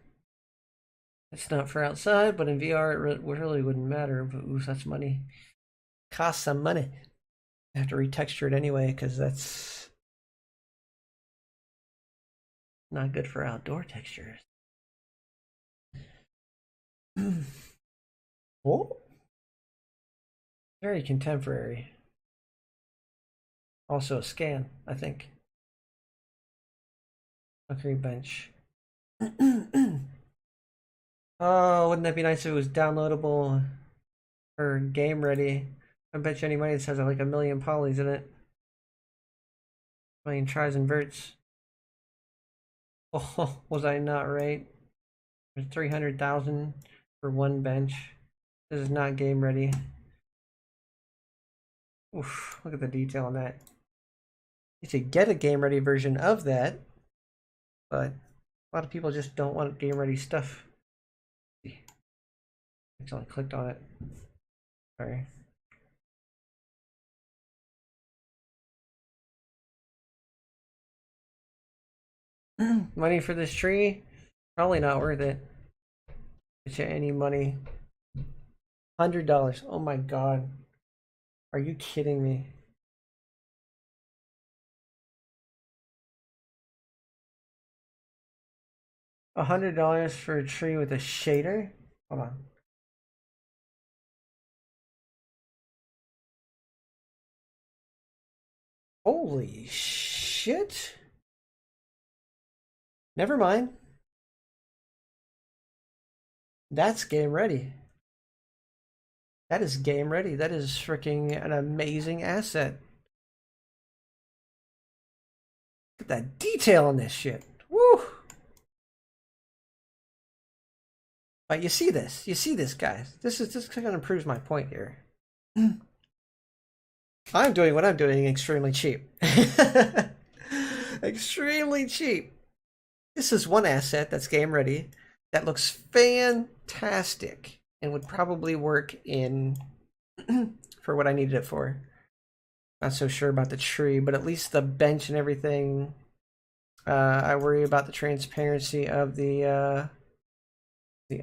It's not for outside, but in VR it really wouldn't matter. But ooh, that's money. Costs some money. I have to retexture it anyway because that's not good for outdoor textures. Oh, very contemporary. Also a scan, I think. Concrete bench. Oh, wouldn't that be nice if it was downloadable or game ready? I bet you any money this has like a million polys in it. A million tries and verts. Oh, was I not right? There's 300,000 for one bench. This is not game ready. Oof, look at the detail on that. You should get a game ready version of that, but a lot of people just don't want game ready stuff. I accidentally clicked on it. Sorry. Money for this tree? Probably not worth it. Get you any money. $100. Oh my god. Are you kidding me? $100 for a tree with a shader? Hold on. Holy shit. Never mind. That's game ready. That is game ready. That is freaking an amazing asset. Look at that detail on this shit. Woo! But you see this. You see this, guys. This kind of proves my point here. I'm doing what I'm doing extremely cheap. Extremely cheap. This is one asset that's game ready that looks fantastic and would probably work in for what I needed it for. Not so sure about the tree, but at least the bench and everything. I worry about the transparency of the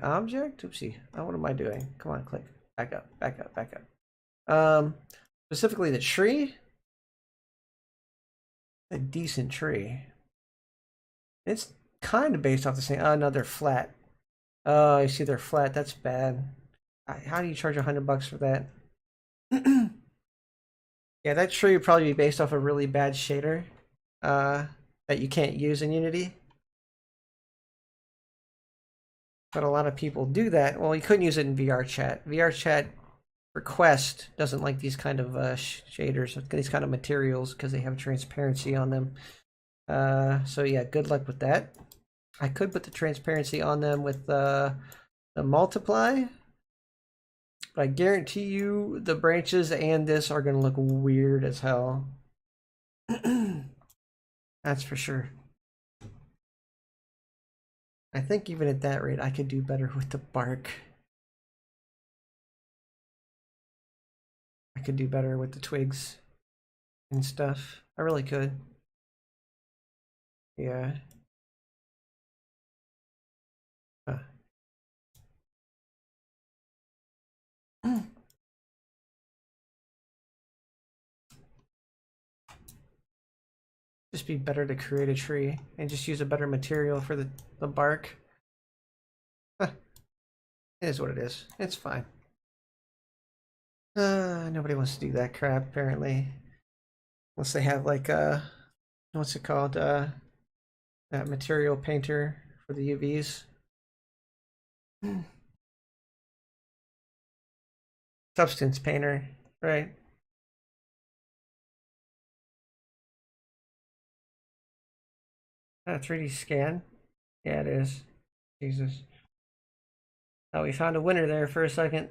object. Oopsie. Oh, what am I doing? Come on, click. Back up, back up, back up. Specifically the tree. A decent tree. It's kind of based off the same. Oh, no, they're flat. Oh, you see they're flat. That's bad. How do you charge $100 for that? Yeah, that tree would probably be based off a really bad shader that you can't use in Unity. But a lot of people do that. Well, you couldn't use it in VRChat. VRChat request doesn't like these kind of shaders, these kind of materials, because they have transparency on them. So yeah, good luck with that. I could put the transparency on them with the multiply, but I guarantee you the branches and this are going to look weird as hell. That's for sure. I think even at that rate, I could do better with the bark. I could do better with the twigs and stuff. I really could. Yeah. Just be better to create a tree and just use a better material for the bark. Huh. It is what it is. It's fine. Nobody wants to do that crap apparently. Unless they have like what's it called? That material painter for the UVs. Substance painter, right? 3D scan. Yeah, it is. Jesus. Oh, we found a winner there for a second.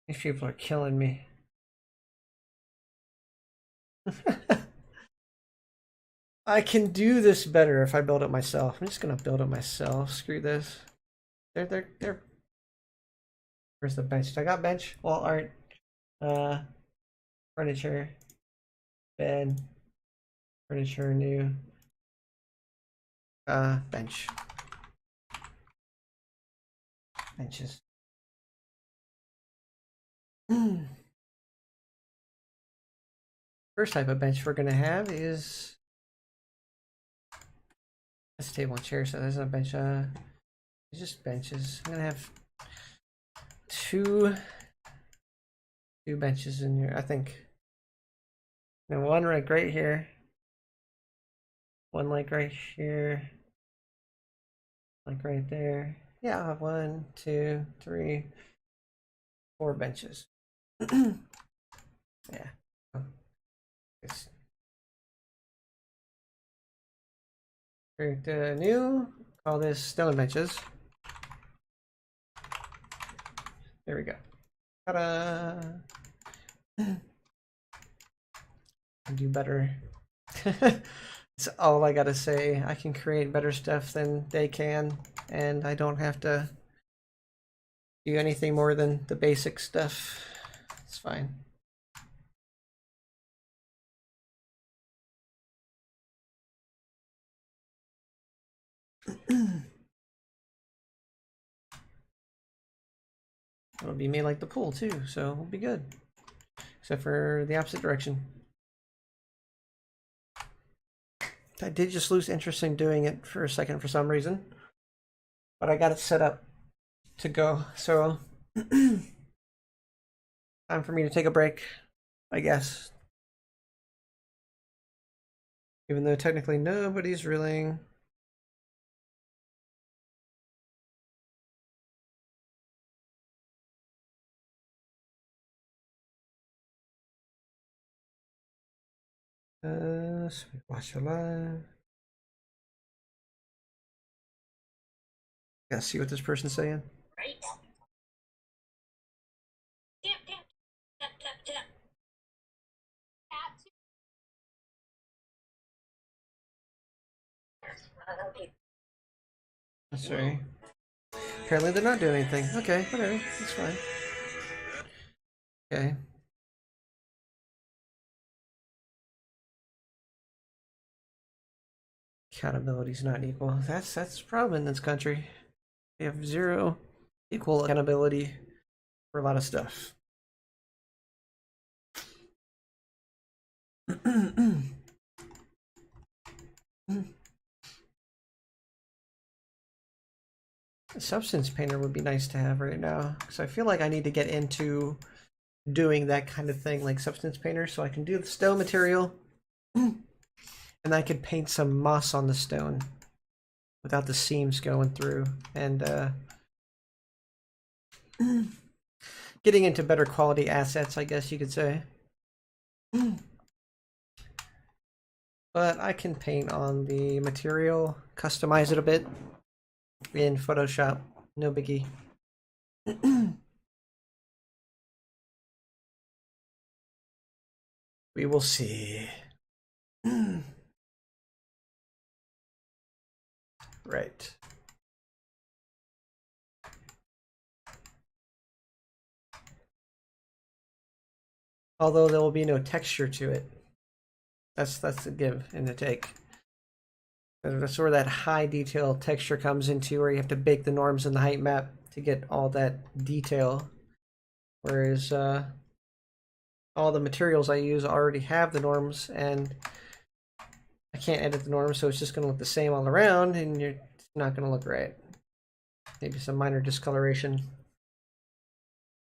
These people are killing me. I can do this better if I build it myself. I'm just gonna build it myself. Screw this. There. Where's the bench? I got bench, wall art, furniture, bed, furniture, new, bench, benches. First type of bench we're gonna have is this table and chair. So there's no bench. It's just benches. I'm gonna have two benches in here, I think. And one right here. One like right here, like right there. Yeah, I'll have 1, 2, 3, 4 benches. Yeah. It's create a new, call this stone benches. There we go. Ta-da! Do better. That's all I gotta say. I can create better stuff than they can, and I don't have to do anything more than the basic stuff. It's fine. It'll be made like the pool too, so we'll be good. Except for the opposite direction. I did just lose interest in doing it for a second for some reason, but I got it set up to go. So time for me to take a break, I guess. Even though technically nobody's reeling. So we watch a live. Gotta see what this person's saying. Right. Tap, tap, tap, tap, tap. Sorry. Apparently they're not doing anything. Okay, whatever. That's fine. Okay. Accountability's not equal. That's the problem in this country. We have zero equal accountability for a lot of stuff. A substance painter would be nice to have right now, because I feel like I need to get into doing that kind of thing, like substance painter, so I can do the stone material, and I could paint some moss on the stone without the seams going through, and getting into better quality assets, I guess you could say. But I can paint on the material, customize it a bit in Photoshop, no biggie. We will see. Right. Although there will be no texture to it. That's the give and the take. That's where that high detail texture comes into, where you have to bake the norms in the height map to get all that detail. Whereas all the materials I use already have the norms, and I can't edit the norms, so it's just going to look the same all around, and it's not going to look right. Maybe some minor discoloration,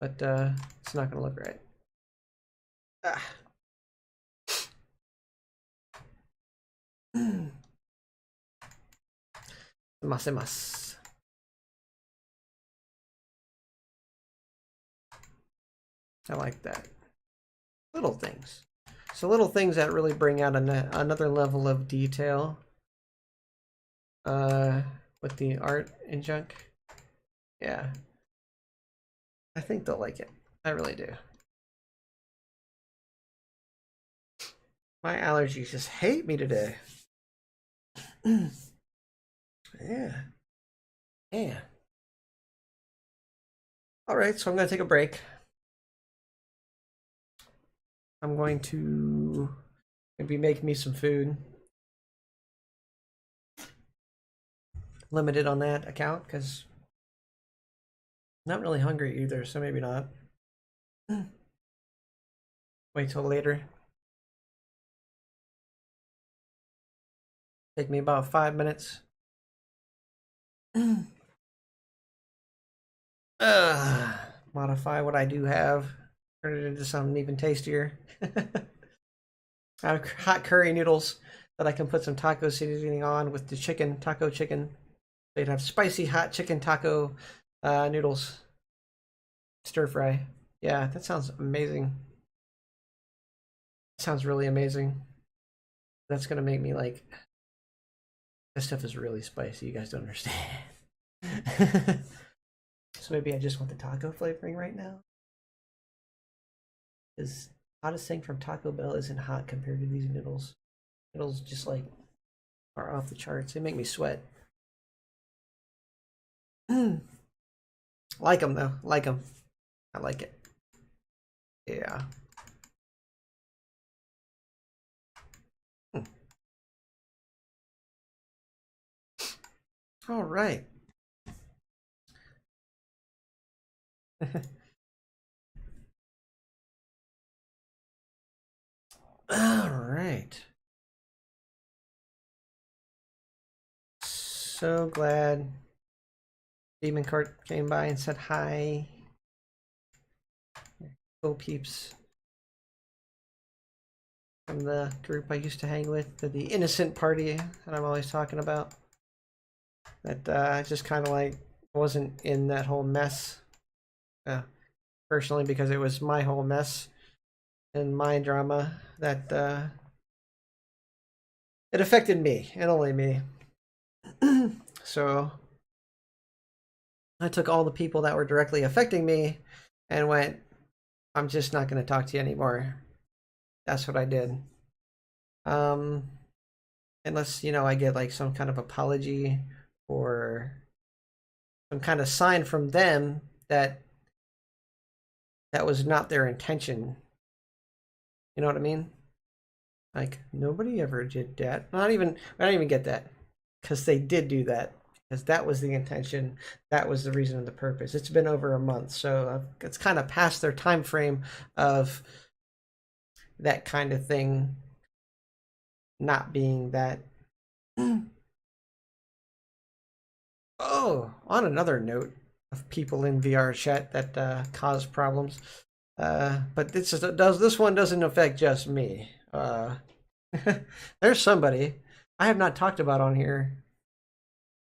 but it's not going to look right. Ah. Masemas. I like that. Little things. So little things that really bring out another level of detail with the art and junk. Yeah. I think they'll like it. I really do. My allergies just hate me today. Yeah. Yeah. All right, so I'm going to take a break. I'm going to maybe make me some food. Limited on that account because I'm not really hungry either, so maybe not. Wait till later. Take me about 5 minutes. Modify what I do have. Turn it into something even tastier. Hot curry noodles. that I can put some taco seasoning on with the chicken, taco chicken. They'd have spicy hot chicken taco noodles, stir fry. Yeah, that sounds amazing. Sounds really amazing. That's gonna make me like, this stuff is really spicy. You guys don't understand. So maybe I just want the taco flavoring right now. Because hottest thing from Taco Bell isn't hot compared to these noodles. Noodles just like are off the charts. They make me sweat. Like them though. Like them. I like it. Yeah. All right. All right. So glad Demon Cart came by and said hi. Cool peeps from the group I used to hang with, the innocent party that I'm always talking about. That just kind of like wasn't in that whole mess. Personally, because it was my whole mess and my drama that it affected me and only me. So I took all the people that were directly affecting me and went, I'm just not going to talk to you anymore. That's what I did. Unless, you know, I get like some kind of apology or some kind of sign from them that that was not their intention. You know what I mean? Like, nobody ever did that. I don't even get that. Because they did do that. Because that was the intention. That was the reason and the purpose. It's been over a month, so it's kind of past their time frame of that kind of thing not being that. Oh, on another note of people in VR chat that cause problems. But this one doesn't affect just me. There's somebody I have not talked about on here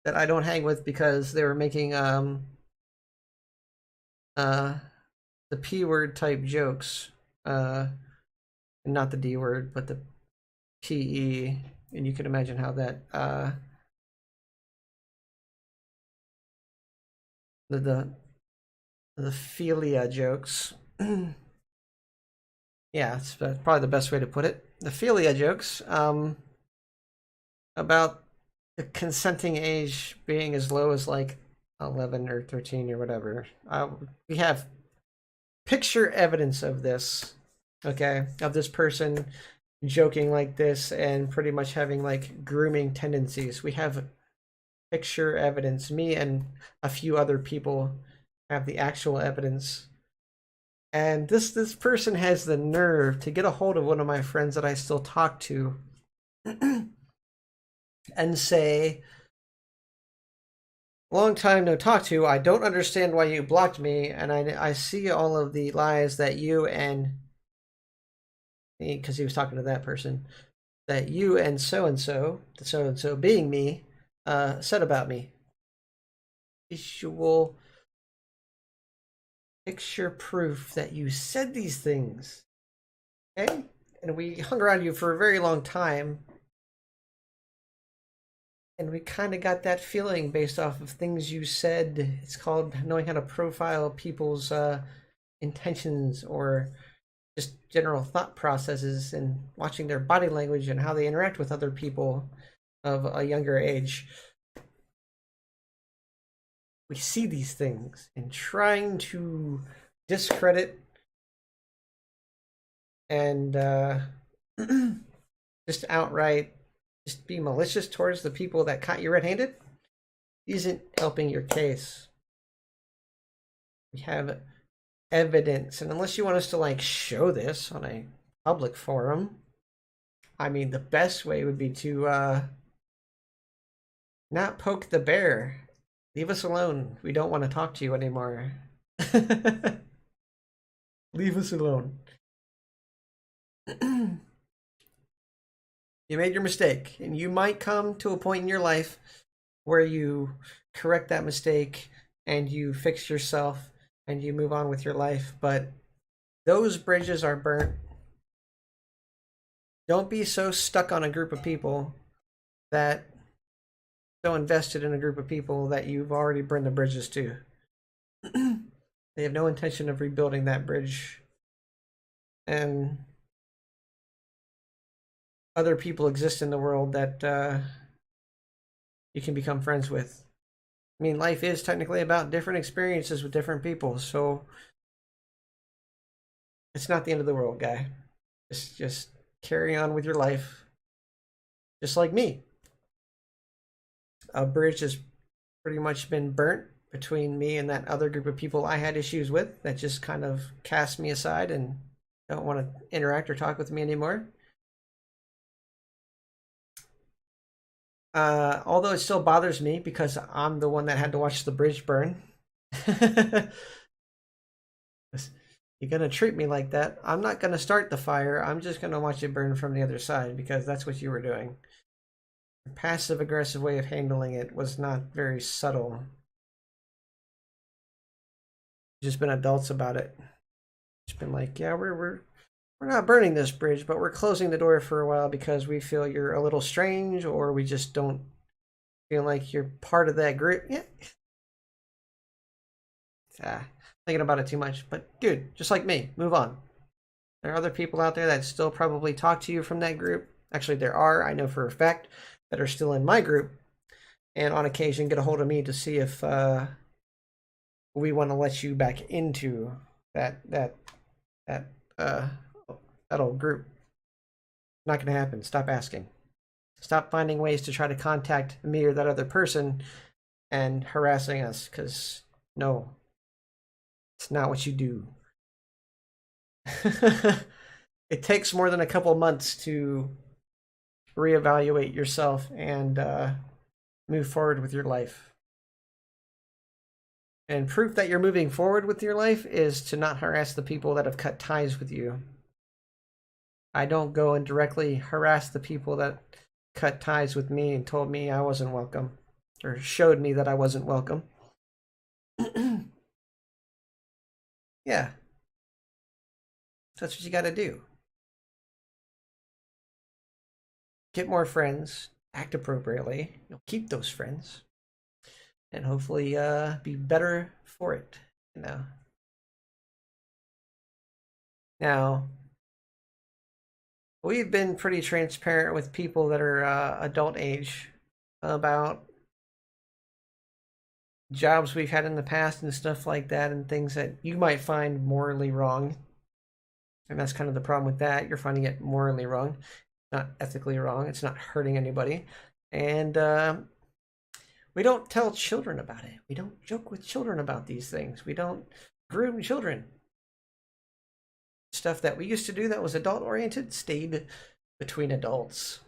that I don't hang with because they were making the P word type jokes. Not the D word, but the PE, and you can imagine how that the philia jokes. Yeah, it's probably the best way to put it. The philia jokes about the consenting age being as low as like 11 or 13 or whatever. We have picture evidence of this, okay, of this person joking like this and pretty much having like grooming tendencies. We have picture evidence. Me and a few other people have the actual evidence. And this person has the nerve to get a hold of one of my friends that I still talk to and say, long time no talk to, I don't understand why you blocked me, and I see all of the lies that you and, because he was talking to that person, that you and so being me, said about me. Visual picture proof that you said these things. Okay? And we hung around you for a very long time. And we kind of got that feeling based off of things you said. It's called knowing how to profile people's intentions or just general thought processes and watching their body language and how they interact with other people of a younger age. We see these things and trying to discredit and just outright just be malicious towards the people that caught you red-handed isn't helping your case. We have evidence, and unless you want us to like show this on a public forum, I mean, the best way would be to not poke the bear. Leave us alone. We don't want to talk to you anymore. Leave us alone. You You made your mistake, and you might come to a point in your life where you correct that mistake and you fix yourself and you move on with your life, but those bridges are burnt. Don't be so stuck on a group of people that so invested in a group of people that you've already burned the bridges to. They have no intention of rebuilding that bridge. And other people exist in the world that you can become friends with. I mean, life is technically about different experiences with different people, so it's not the end of the world, guy. Just carry on with your life, just like me. A bridge has pretty much been burnt between me and that other group of people I had issues with that just kind of cast me aside and don't want to interact or talk with me anymore. Although it still bothers me because I'm the one that had to watch the bridge burn. You're gonna treat me like that. I'm not gonna start the fire. I'm just gonna watch it burn from the other side because that's what you were doing. Your passive aggressive way of handling it was not very subtle. Just been adults about it. Just been like, yeah, we're not burning this bridge, but we're closing the door for a while because we feel you're a little strange, or we just don't feel like you're part of that group. Yeah. Thinking about it too much. But dude, just like me, move on. There are other people out there that still probably talk to you from that group. Actually, there are, I know for a fact, that are still in my group, and on occasion get a hold of me to see if we want to let you back into that old group. Not going to happen. Stop asking. Stop finding ways to try to contact me or that other person and harassing us, because no, it's not what you do. It takes more than a couple months to reevaluate yourself and move forward with your life. And proof that you're moving forward with your life is to not harass the people that have cut ties with you. I don't go and directly harass the people that cut ties with me and told me I wasn't welcome, or showed me that I wasn't welcome. Yeah. That's what you gotta do. Get more friends, act appropriately, you'll keep those friends, and hopefully be better for it, you know. Now, we've been pretty transparent with people that are adult age about jobs we've had in the past and stuff like that, and things that you might find morally wrong. And that's kind of the problem with that. You're finding it morally wrong, not ethically wrong. It's not hurting anybody. And we don't tell children about it. We don't joke with children about these things. We don't groom children. Stuff that we used to do that was adult oriented stayed between adults.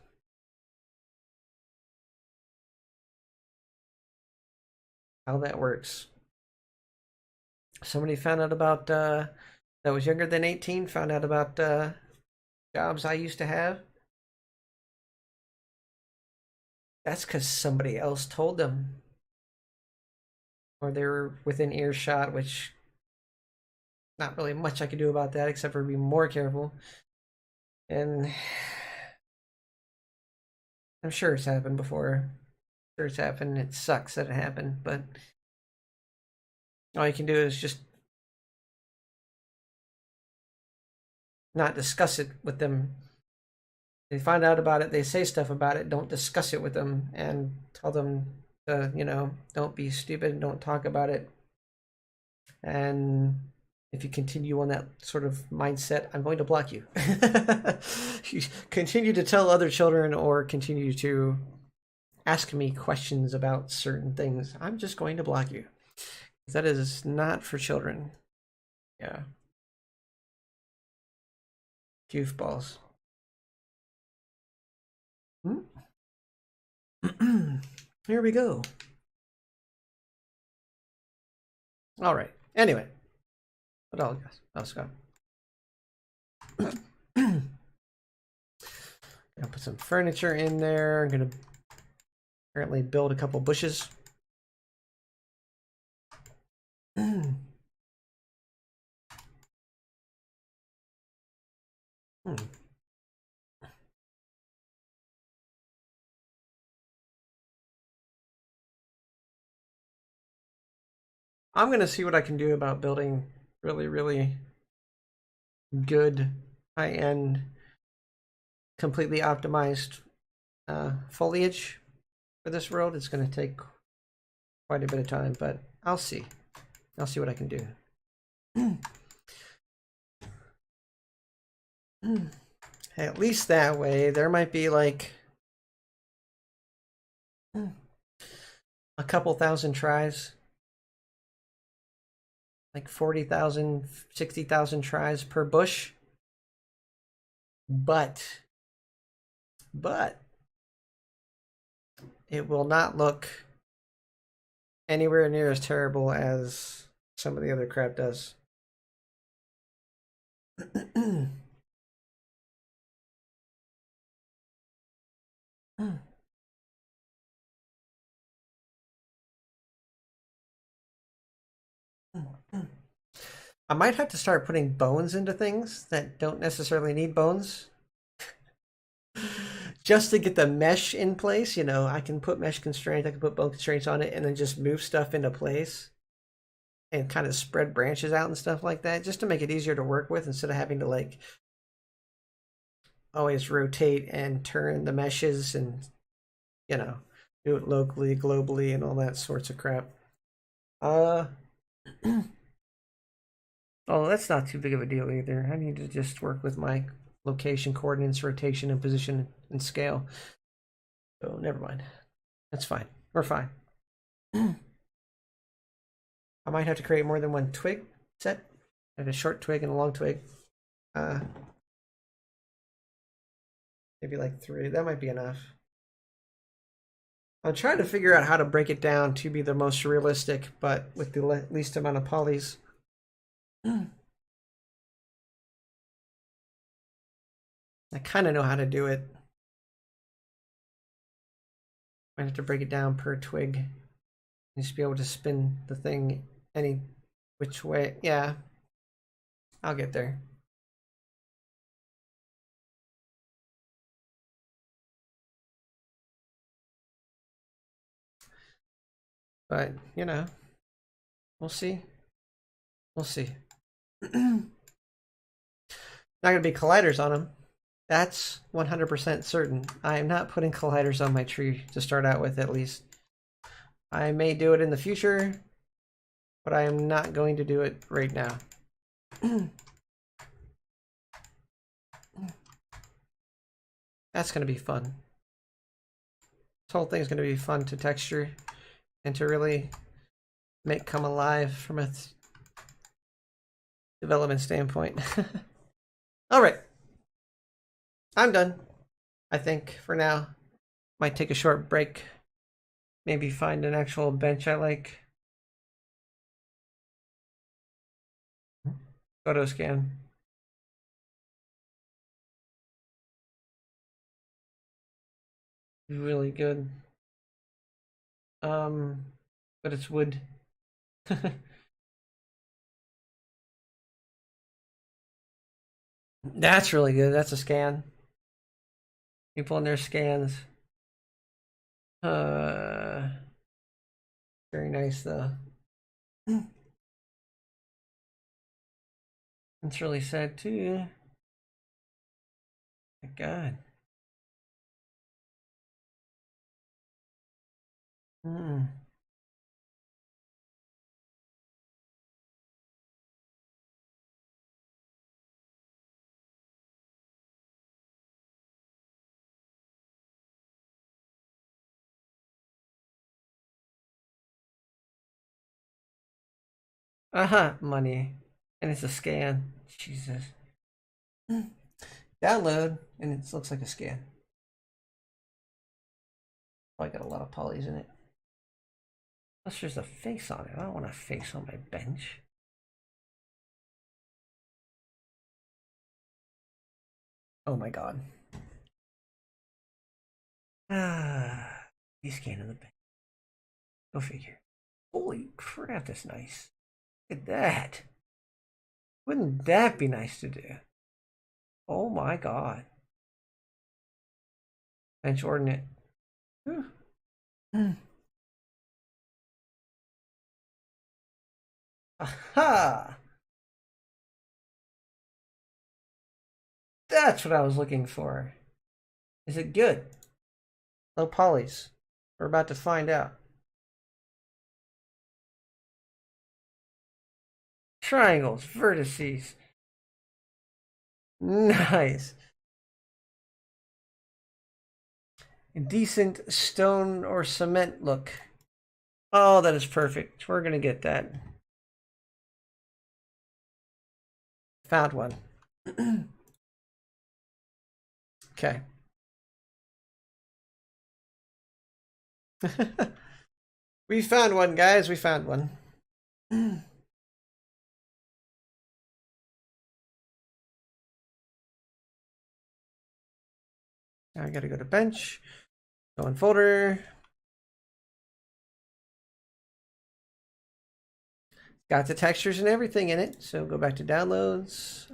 How that works. Somebody found out about that was younger than 18, found out about jobs I used to have. That's because somebody else told them. Or they were within earshot, which not really much I could do about that except for be more careful. And I'm sure it's happened before. I'm sure it's happened. It sucks that it happened, but all you can do is just not discuss it with them. They find out about it, they say stuff about it, don't discuss it with them and tell them to, don't be stupid, don't talk about it. And if you continue on that sort of mindset, I'm going to block you. You continue to tell other children or continue to ask me questions about certain things, I'm just going to block you. That is not for children. Yeah. Goofballs. Here we go. All right. Anyway, what else? Let's go. I'll put some furniture in there. I'm gonna apparently build a couple bushes. Hmm. I'm gonna see what I can do about building really, really good, high-end, completely optimized foliage for this world. It's gonna take quite a bit of time, but I'll see. I'll see what I can do. Hey, at least that way, there might be like a couple thousand tries, like 40,000, 60,000 tries per bush. But it will not look anywhere near as terrible as some of the other crap does. I might have to start putting bones into things that don't necessarily need bones. Just to get the mesh in place, you know, I can put mesh constraints, I can put bone constraints on it, and then just move stuff into place and kind of spread branches out and stuff like that, just to make it easier to work with instead of having to like always rotate and turn the meshes and, you know, do it locally, globally, and all that sorts of crap. Oh, that's not too big of a deal either. I need to just work with my location, coordinates, rotation, and position and scale. So never mind. That's fine. We're fine. I might have to create more than one twig set. I have a short twig and a long twig. Maybe like 3. That might be enough. I'm trying to figure out how to break it down to be the most realistic, but with the least amount of polys. I kind of know how to do it. I have to break it down per twig. Just be able to spin the thing any which way. Yeah, I'll get there. But, you know, we'll see. We'll see. Not going to be colliders on them. That's 100% certain. I am not putting colliders on my tree to start out with, at least. I may do it in the future, but I am not going to do it right now. That's going to be fun. This whole thing is going to be fun to texture and to really make come alive from a development standpoint. All right. I'm done. I think for now. Might take a short break. Maybe find an actual bench I like. Photo scan. Really good. But it's wood. That's really good. That's a scan. People in their scans. Uh, Very nice though. It's really sad too. My God. Mm. Money. And it's a scan. Jesus. Download, and it looks like a scan. I got a lot of polys in it. Plus, there's a face on it. I don't want a face on my bench. Oh my God. He's scanning the bank. Go figure. Holy crap, that's nice. Look at that. Wouldn't that be nice to do? Oh my god. Bench ordinate. Aha! That's what I was looking for. Is it good? Low polys. We're about to find out. Triangles, vertices. Nice. A decent stone or cement look. Oh, that is perfect. We're gonna get that. Found one. Okay. We found one, guys. We found one. Now I gotta go to bench. Go in folder. Got the textures and everything in it. So go back to downloads.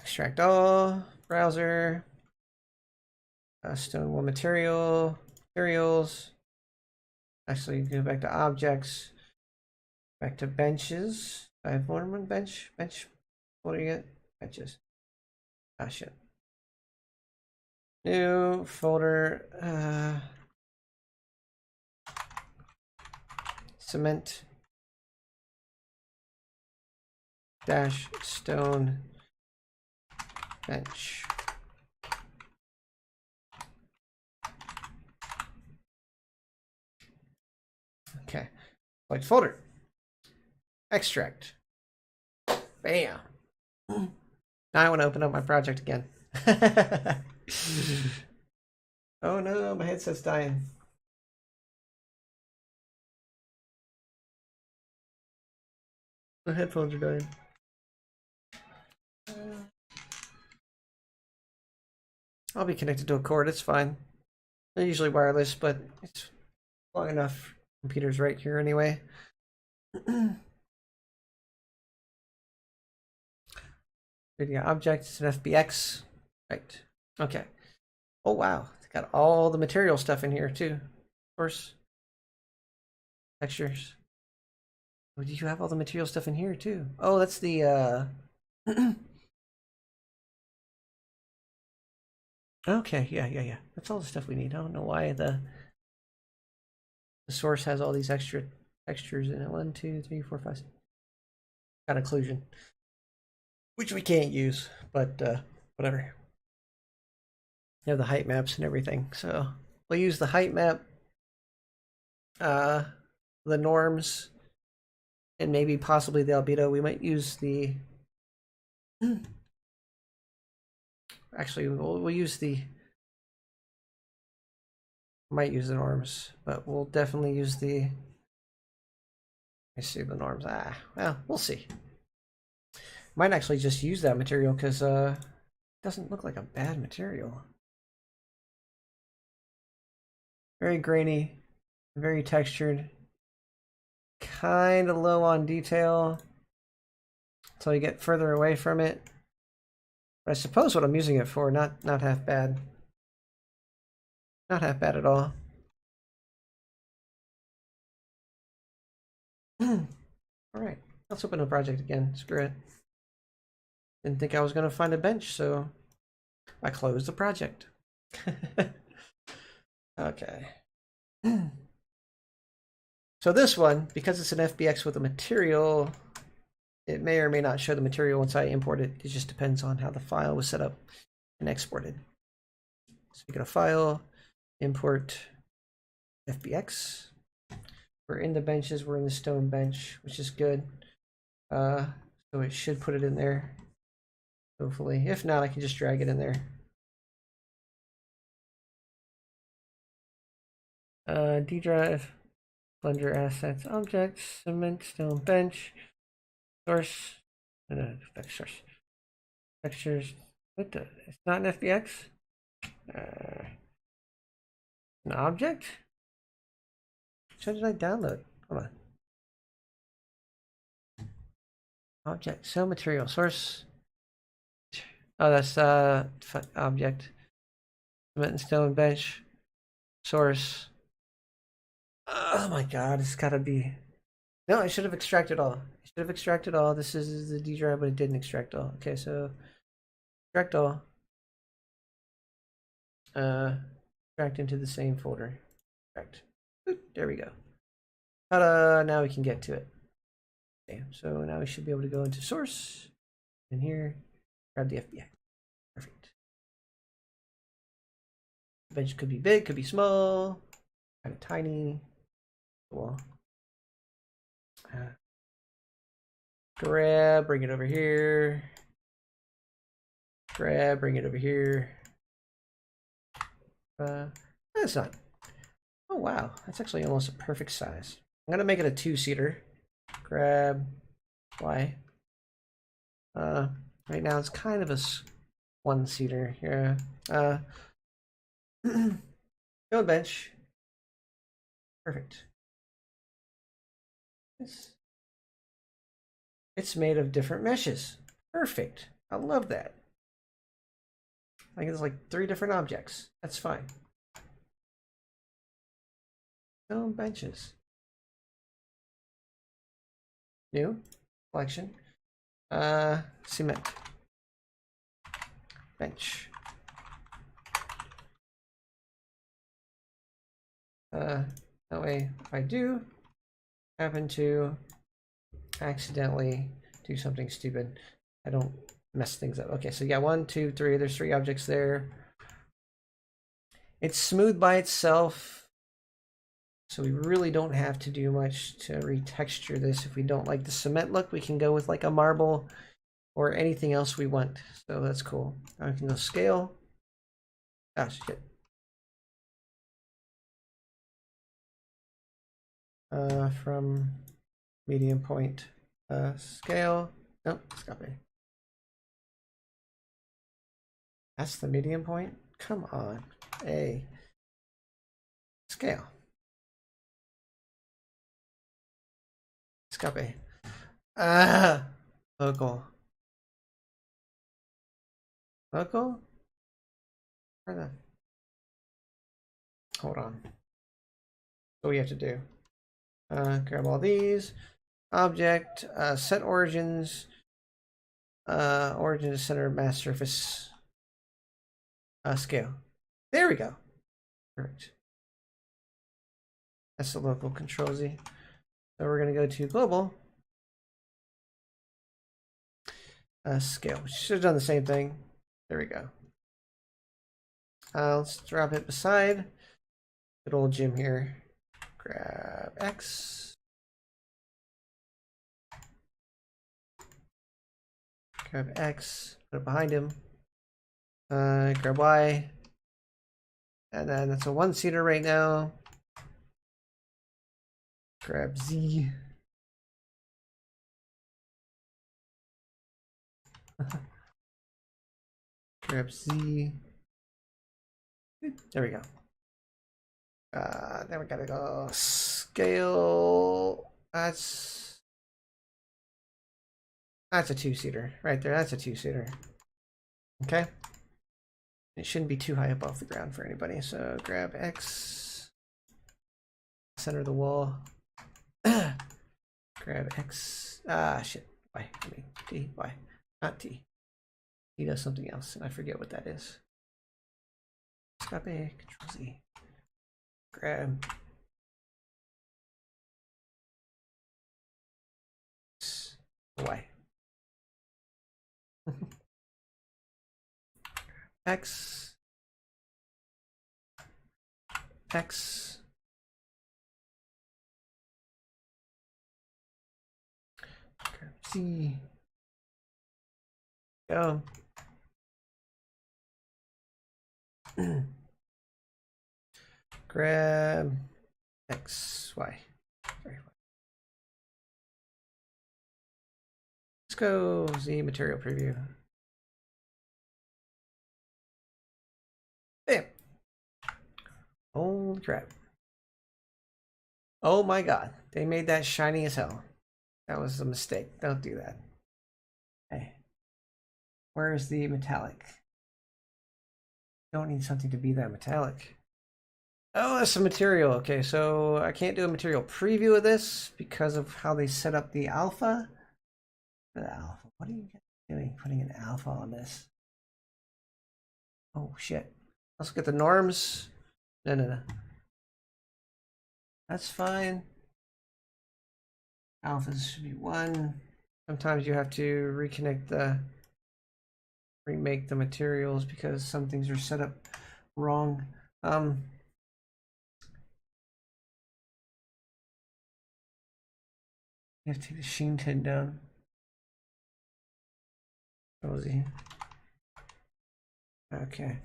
Extract all. Browser. Stone wool materials. Actually, go back to objects. Back to benches. I have more than one bench. What do you get? Benches. Ah, shit. New folder. Cement. Dash stone bench. Okay. Select folder. Extract. Bam. Now I want to open up my project again. Oh no, my headset's dying. The headphones are dying. I'll be connected to a cord, it's fine. They're usually wireless, but it's long enough. Computer's right here anyway. Video object, it's an FBX. Right. Okay. Oh wow. It's got all the material stuff in here too. Of course. Textures. Oh, do you have all the material stuff in here too? Oh, that's the Okay, yeah. That's all the stuff we need. I don't know why the source has all these extra textures in it. 1, 2, 3, 4, 5, 6. Got occlusion. Which we can't use, but whatever. You have the height maps and everything. So we'll use the height map, the norms, and maybe possibly the albedo. We might use the actually we'll use the might use the norms, but we'll definitely use the I see the norms. Well, we'll see. Might actually just use that material because it doesn't look like a bad material. Very grainy, very textured, kind of low on detail until you get further away from it. But I suppose what I'm using it for, not half bad. Not half bad at all. Alright, let's open the project again. Screw it. Didn't think I was going to find a bench, so I closed the project. Okay. So this one, because it's an FBX with a material, it may or may not show the material once I import it. It just depends on how the file was set up and exported. So we get a file, import FBX. We're in the benches, we're in the stone bench, which is good. So it should put it in there, hopefully. If not, I can just drag it in there. D drive, Blender assets, objects, cement, stone bench, source, source. Textures. What the? It's not an FBX? An object? Which one did I download? Hold on. Object, cell material, source. Oh, that's object. Cement and stone bench. Source. Oh my god, it's gotta be. No, I should have extracted all. I should have extracted all. This is the D drive, but it didn't extract all. Okay, so extract all. Extract into the same folder. Extract. There we go. Ta-da! Now we can get to it. Okay, so now we should be able to go into source. In here, grab the FBI. Perfect. The bench could be big, could be small, kind of tiny. Cool. Grab, bring it over here. Grab, bring it over here. That's not. Oh wow, that's actually almost a perfect size. I'm gonna make it a 2-seater. Grab Y. Right now it's kind of a 1-seater here. Go bench. Perfect. It's made of different meshes. Perfect. I love that. Like it's like 3 different objects. That's fine. Stone benches. New collection. Cement. Bench. That way, if I do happen to accidentally do something stupid, I don't mess things up. Okay, so yeah, 1, 2, 3. There's 3 objects there. It's smooth by itself, so we really don't have to do much to retexture this. If we don't like the cement look, we can go with like a marble or anything else we want. So that's cool. Now we can go scale. Ah, shit. From medium point scale. Nope, copy. That's the medium point? Come on. A scale. Copy. Local. Local? Where the? Hold on. What we have to do? Grab all these. Object, set origins, origin to center mass surface, scale. There we go. Perfect. That's the local control Z. So we're going to go to global. Scale. We should have done the same thing. There we go. Let's drop it beside good old Jim here. Grab X. Grab X. Put it behind him. Grab Y. And then that's a 1-seater right now. Grab Z. Grab Z. There we go. Then we gotta go scale. That's a 2-seater right there. That's a 2-seater. Okay. It shouldn't be too high up off the ground for anybody. So grab X. Center the wall. Grab X. Ah, shit. Y. I mean T. Y. Not T. He does something else, and I forget what that is. Copy. Control Z. Grab. Y. X. X. Grab Z. Go. Grab X, Y. Sorry. Let's go Z material preview. Bam. Holy crap. Oh my god. They made that shiny as hell. That was a mistake. Don't do that. Okay. Where's the metallic? Don't need something to be that metallic. Oh, that's some material. Okay, so I can't do a material preview of this because of how they set up the alpha. The alpha. What are you doing? Putting an alpha on this? Oh shit. Let's get the norms. No. That's fine. Alphas should be 1. Sometimes you have to remake the materials because some things are set up wrong. You have to take the sheen tint down. Cozy. Okay.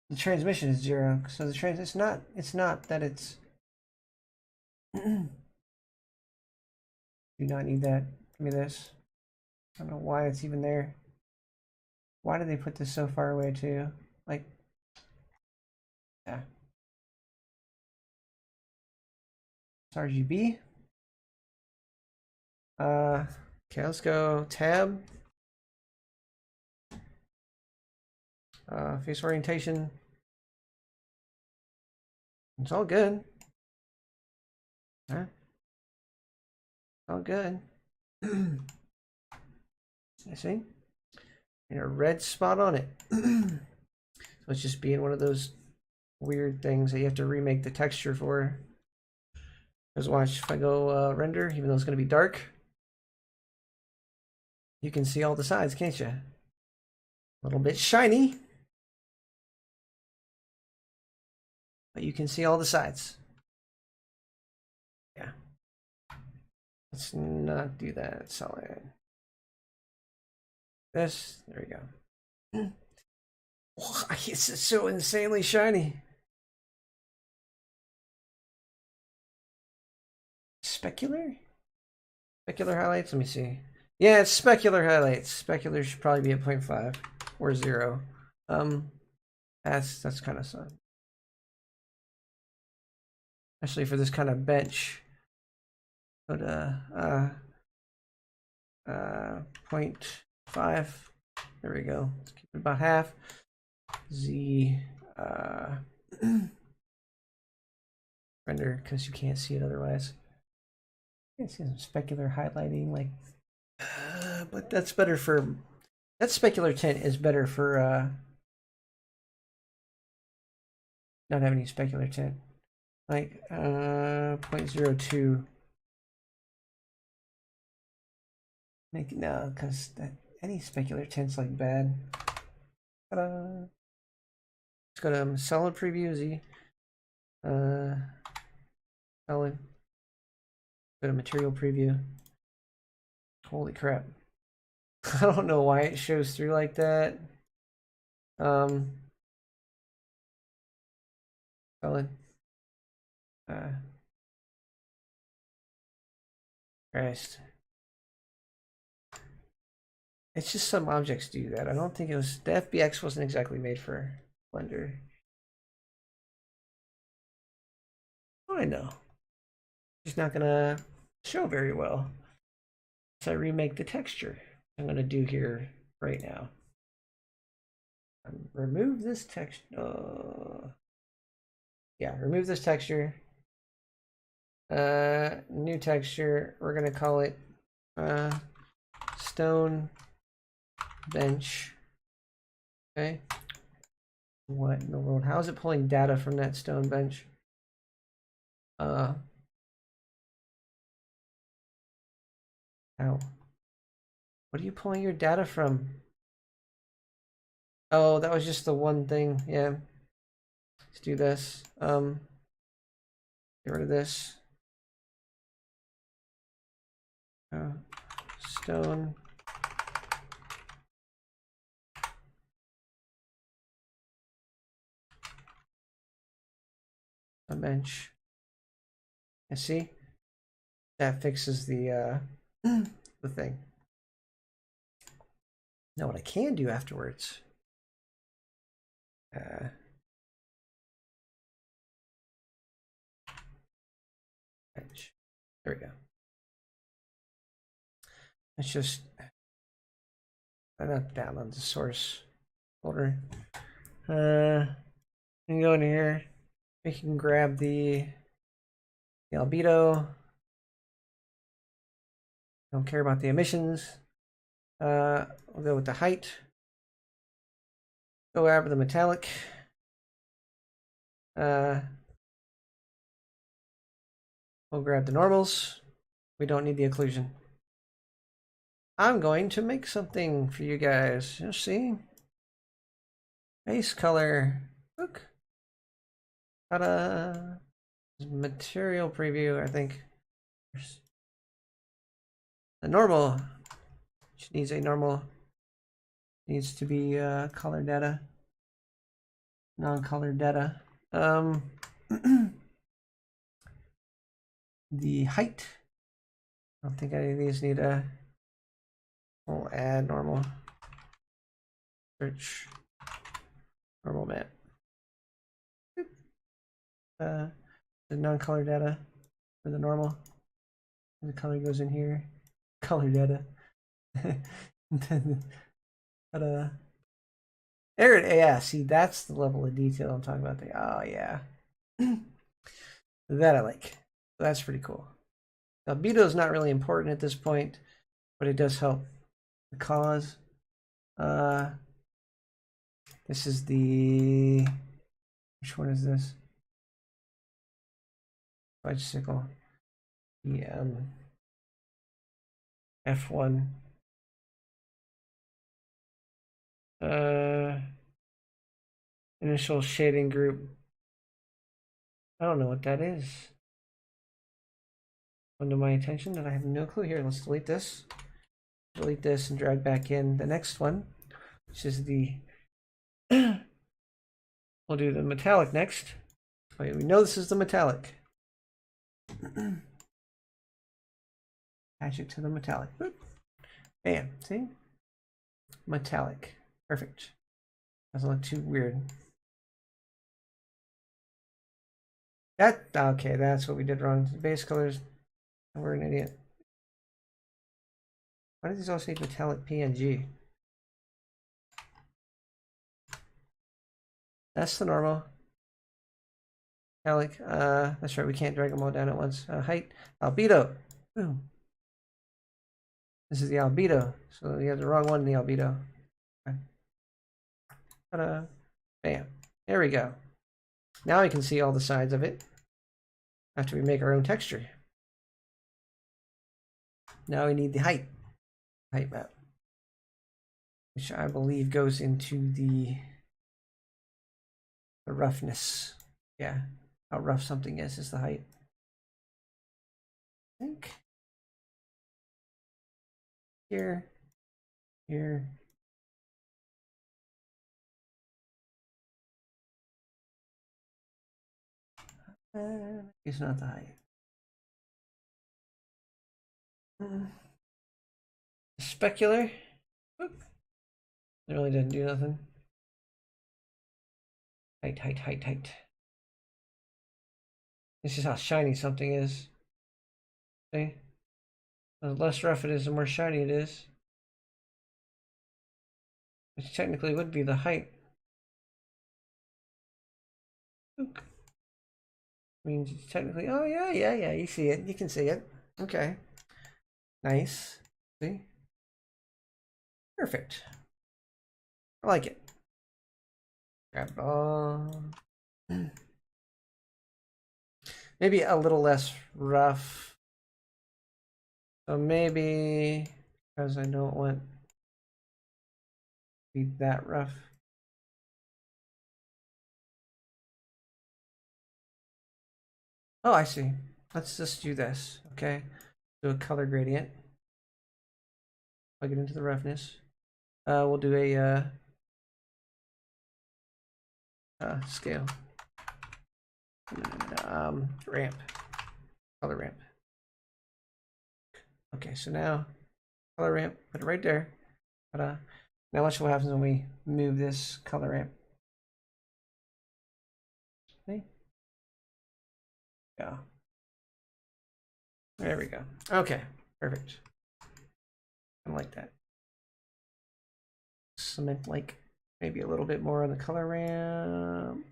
The transmission is 0, so it's not that it's do not need that. Give me this. I don't know why it's even there. Why did they put this so far away too? Like, yeah. It's RGB. Okay, let's go tab. Face orientation. It's all good. Huh? All good. I see. And a red spot on it. So it's just being one of those weird things that you have to remake the texture for. Because watch, if I go render, even though it's going to be dark, you can see all the sides, can't you? A little bit shiny, but you can see all the sides. Yeah. Let's not do that. Solid. This, there we go. Why is it so insanely shiny? Specular? Specular highlights? Let me see. Yeah, it's specular highlights. Specular should probably be at 0.5 or 0. That's kind of fun. Especially for this kind of bench. Go to 0.5. There we go. Let's keep it about half. Z render because you can't see it otherwise. You can see some specular highlighting, like, but that's better for that specular tint is better for not having any specular tint. Like 0.02. Make no, because any specular tint's like bad. Ta-da. Let's go to solid preview Z. Solid. Go to material preview. Holy crap. I don't know why it shows through like that. Solid. Christ. It's just some objects do that. I don't think it was the FBX wasn't exactly made for Blender. Oh, I know. It's not gonna show very well. So I remake the texture. I'm gonna do here right now. Remove this text. Yeah, remove this texture. New texture. We're gonna call it stone bench. Okay. What in the world? How is it pulling data from that stone bench? How? What are you pulling your data from? Oh, that was just the one thing. Yeah. Let's do this. Get rid of this. Stone. A bench. I see. That fixes the the thing. Now what I can do afterwards There we go. Let's just not download the source folder. We can go in here. We can grab the albedo. Don't care about the emissions. We'll go with the height. Go over the metallic. We'll grab the normals. We don't need the occlusion. I'm going to make something for you guys. You'll see. Base color. Look. Ta-da. Material preview, I think. The normal. Which needs a normal. Needs to be color data. Non-colored data. The height. I don't think any of these need a. We'll add normal. Search normal map. The non-color data for the normal. And the color goes in here. Color data. There it, yeah, see, that's the level of detail I'm talking about. Oh yeah. That I like. That's pretty cool. Albedo is not really important at this point, but it does help the cause. This is the, which one is this? Bicycle. F1. Initial shading group. I don't know what that is. Come to my attention and I have no clue here. Let's delete this. Delete this and drag back in the next one, which is the we'll do the metallic next. Wait, we know this is the metallic. Attach it to the metallic. Bam, see? Metallic. Perfect. Doesn't look too weird. That, okay, that's what we did wrong. Base colors. We're an idiot. Why did these all say metallic PNG? That's the normal. Metallic, that's right, we can't drag them all down at once. Height, albedo. Ooh. This is the albedo, so you have the wrong one in the albedo. Okay. Ta-da. Bam. There we go. Now we can see all the sides of it after we make our own texture. Now we need the height map, which I believe goes into the roughness. Yeah, how rough something is the height. I think here. It's not the height. Specular. It really didn't do nothing. Height. This is how shiny something is. See? The less rough it is, the more shiny it is. Which technically would be the height. Means it's technically, oh yeah, you see it. You can see it. Okay. Nice. See? Perfect. I like it. Grab it all. Maybe a little less rough. So maybe, because I don't want to be that rough. Oh, I see. Let's just do this, okay? Do a color gradient. Plug it into the roughness. We'll do a scale. Ramp. Color ramp. Okay, so now color ramp, put it right there. Ta-da. Now watch what happens when we move this color ramp. Yeah. There we go. Okay, perfect. I like that. Cement like maybe a little bit more on the color ramp.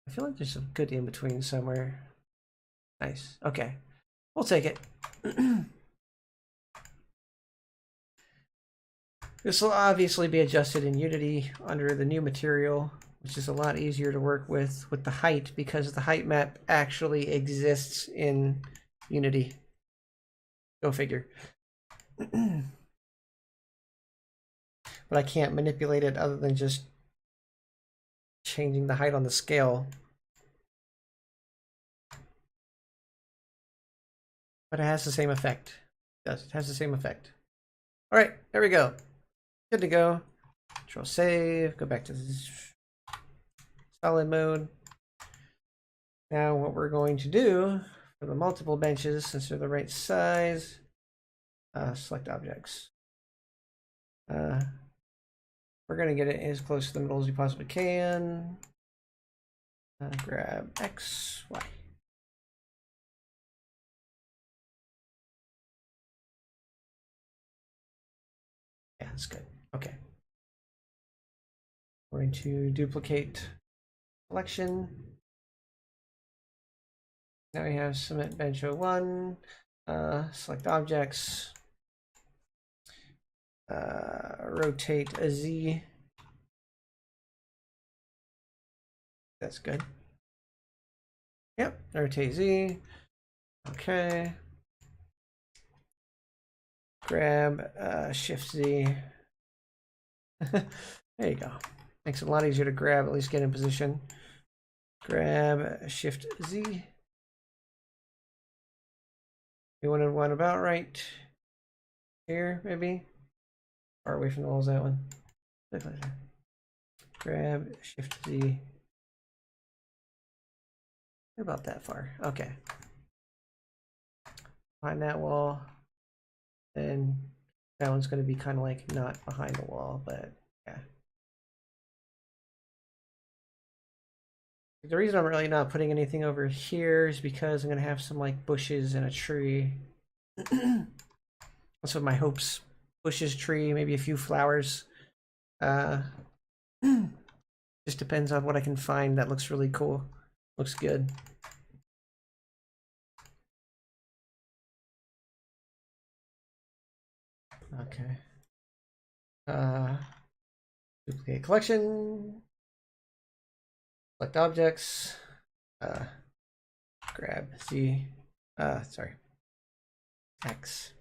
I feel like there's a good in between somewhere. Nice. Okay, we'll take it. This will obviously be adjusted in Unity under the new material, which is a lot easier to work with the height, because the height map actually exists in Unity. Go figure. But I can't manipulate it other than just changing the height on the scale. But it has the same effect. It does. It has the same effect. All right, there we go. Good to go. Control save. Go back to this solid mode. Now what we're going to do for the multiple benches, since they're the right size, select objects. We're going to get it as close to the middle as we possibly can. Grab X, Y. Yeah, that's good. Okay. We're going to duplicate collection. Now we have cement bench 01. Select objects. Rotate a Z. That's good. Yep, rotate Z. Okay. Grab Shift Z. There you go. Makes it a lot easier to grab, at least get in position. Grab Shift Z. We wanted one about right here, maybe. Far away from the walls, that one. Grab Shift Z. About that far. Okay. Behind that wall. And that one's going to be kind of like not behind the wall, but yeah. The reason I'm really not putting anything over here is because I'm going to have some like bushes and a tree. That's what my hopes. Bushes, tree, maybe a few flowers. Just depends on what I can find that looks really cool. Looks good. Okay. Duplicate collection. Select objects. Grab Z. Sorry. X.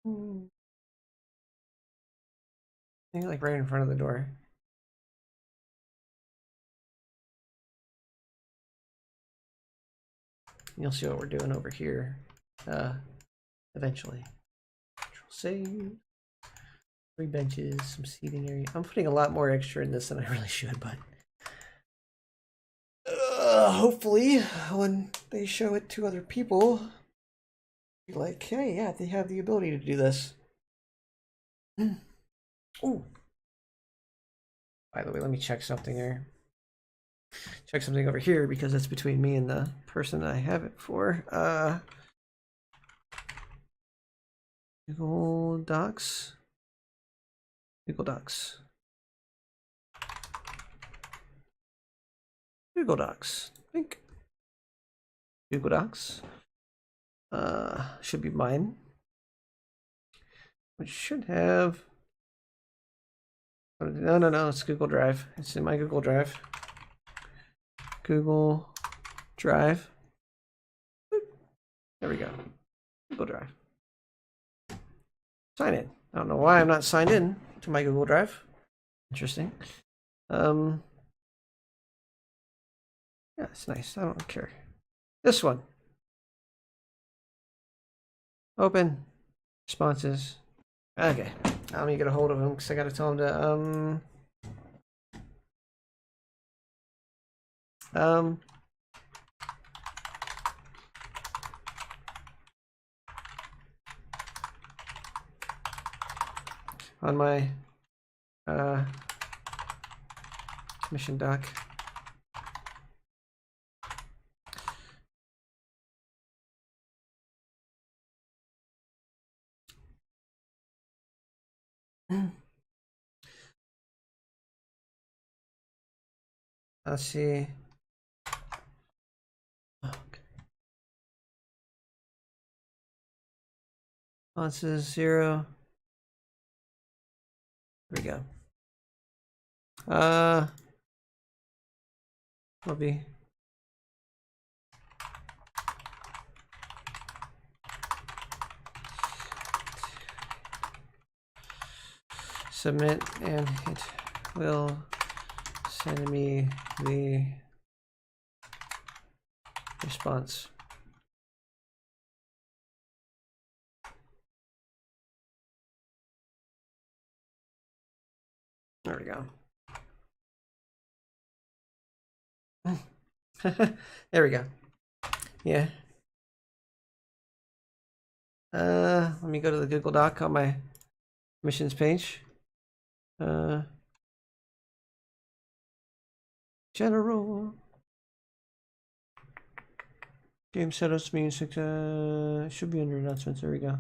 I think like right in front of the door. You'll see what we're doing over here eventually. Control save. 3 benches, some seating area. I'm putting a lot more extra in this than I really should, but hopefully when they show it to other people, be like, hey, yeah, they have the ability to do this. Ooh. By the way, let me check something here. Check something over here because that's between me and the person I have it for. Google Docs. Google Docs. Google Docs. I think Google Docs. Should be mine. Which should have. No, it's Google Drive. It's in my Google Drive. Google Drive. There we go. Google Drive. Sign in. I don't know why I'm not signed in to my Google Drive. Interesting. Yeah, it's nice. I don't care. This one. Open. Responses. Okay. Now let me get a hold of him because I got to tell him to on my Commission doc. Let's see. Okay. Responses 0. There we go. Will be submit, and it will send me the response. There we go. There we go. Yeah. Let me go to the Google Doc on my missions page. General. James Setos means should be under announcements. There we go.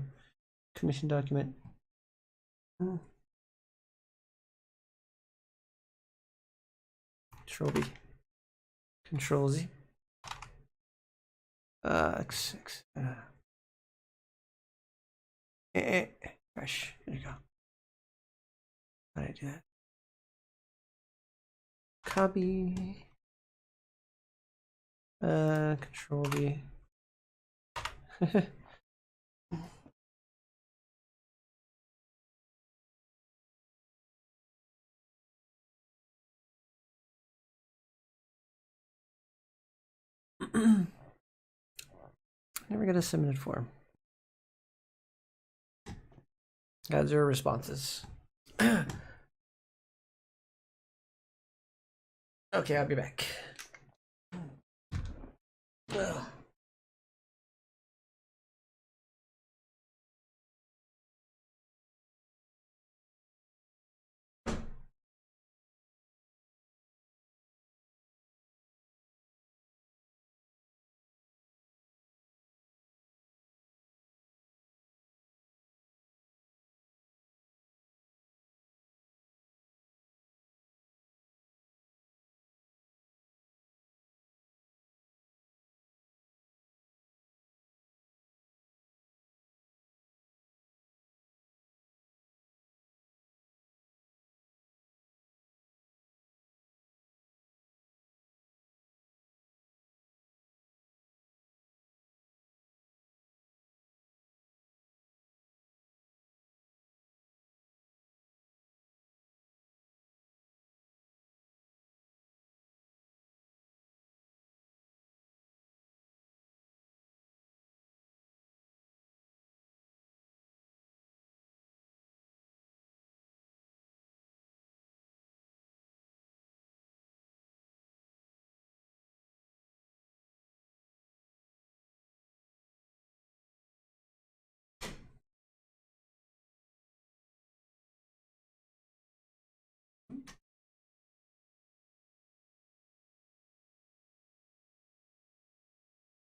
Commission document. Control B. Control Z. X6. Fresh. There you go. How did I do that? Copy. Control B. Never get a submitted form. Got 0 responses. Okay, I'll be back. Ugh.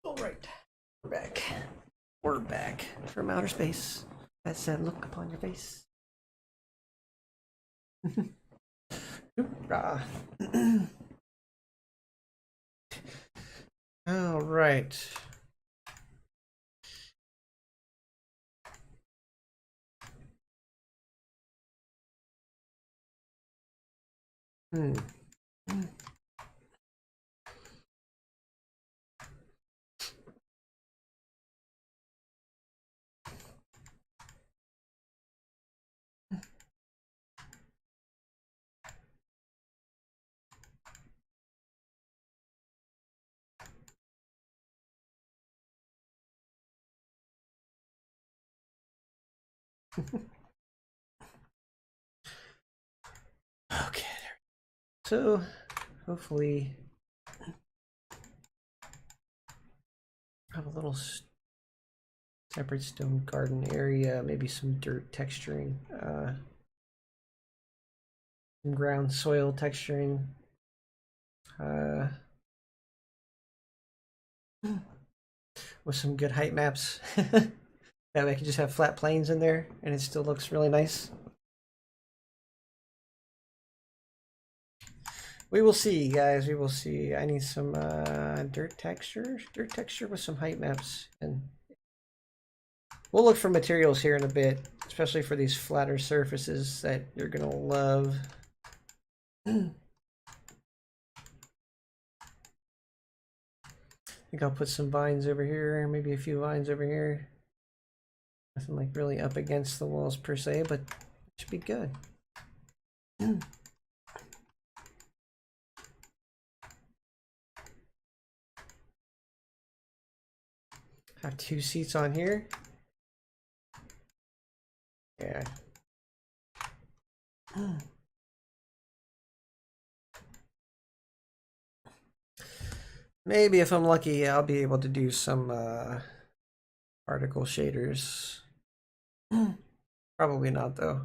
All right, we're back. We're back from outer space. That sad look upon your face. All right. Okay. So, hopefully, have a little separate stone garden area, maybe some dirt texturing. Some ground soil texturing. With some good height maps. That way I can just have flat planes in there and it still looks really nice. We will see, guys. We will see. I need some dirt texture with some height maps, and we'll look for materials here in a bit, especially for these flatter surfaces that you're gonna love. I think I'll put some vines over here, maybe a few vines over here. Nothing like really up against the walls per se, but it should be good. Have 2 seats on here. Yeah. Maybe if I'm lucky, I'll be able to do some particle shaders. Probably not, though.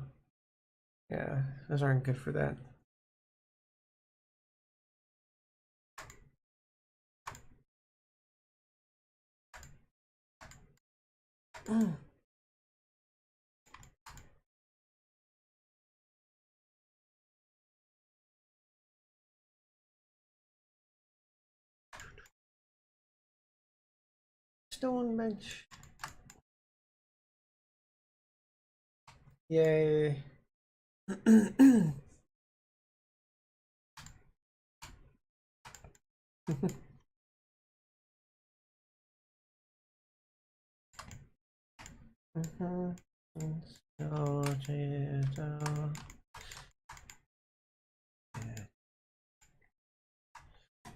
Yeah, those aren't good for that. Stone bench. Yay. I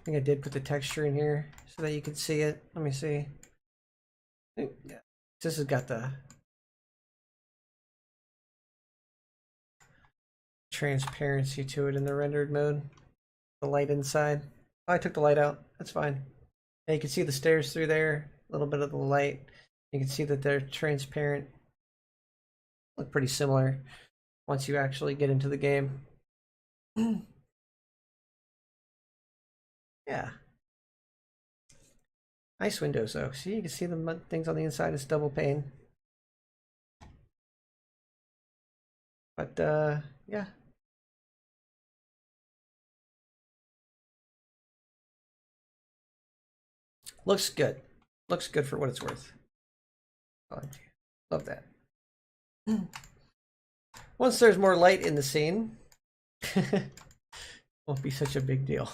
think I did put the texture in here so that you can see it. Let me see. Yeah. This has got the transparency to it in the rendered mode. The light inside. Oh, I took the light out. That's fine. And you can see the stairs through there. A little bit of the light. You can see that they're transparent. Look pretty similar once you actually get into the game. Yeah. Nice windows though. See, you can see the things on the inside. It's double pane. But yeah. Looks good. Looks good for what it's worth. Love that. Once there's more light in the scene, won't be such a big deal.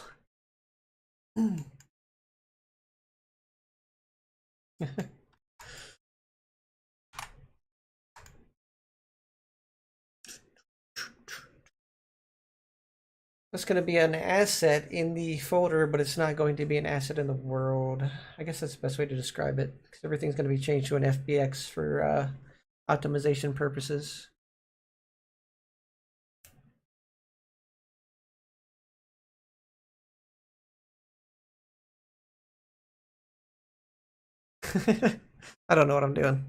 That's going to be an asset in the folder, but it's not going to be an asset in the world. I guess that's the best way to describe it, because everything's going to be changed to an FBX for optimization purposes. I don't know what I'm doing.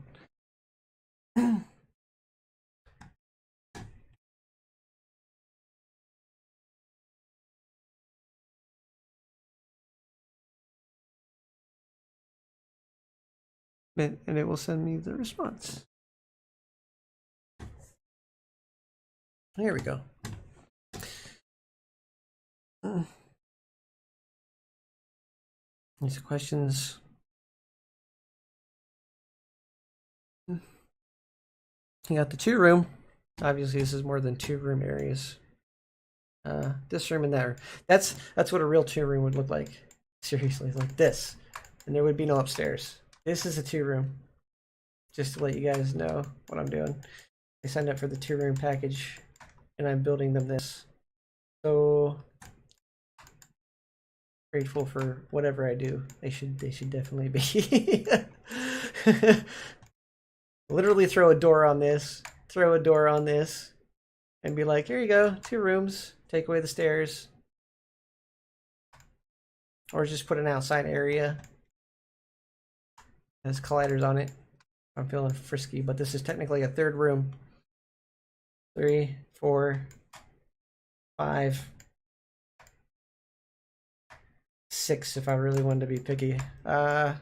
And it will send me the response. Here we go. These questions. You got the 2-room. Obviously, this is more than 2-room areas. This room and that room. That's what a real 2-room would look like. Seriously, like this. And there would be no upstairs. This is a 2-room. Just to let you guys know what I'm doing. I signed up for the 2-room package, and I'm building them this. So grateful for whatever I do. They should definitely be. Literally throw a door on this, and be like, here you go, 2 rooms. Take away the stairs. Or just put an outside area. Has colliders on it. I'm feeling frisky, but this is technically a 3rd room. 3, 4, 5, 6 if I really wanted to be picky. But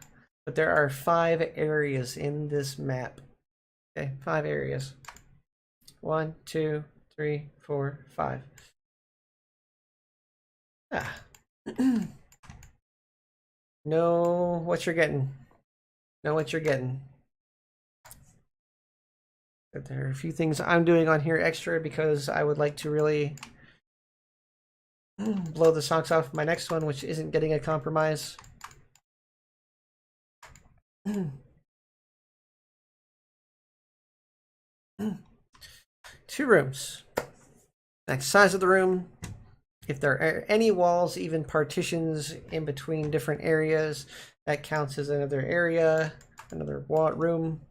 there are 5 areas in this map. Okay, 5 areas. 1, 2, 3, 4, 5. Ah. Know what you're getting. Know what you're getting. But there are a few things I'm doing on here extra because I would like to really blow the socks off my next one, which isn't getting a compromise. 2 rooms. Next size of the room. If there are any walls, even partitions in between different areas, that counts as another area, another room.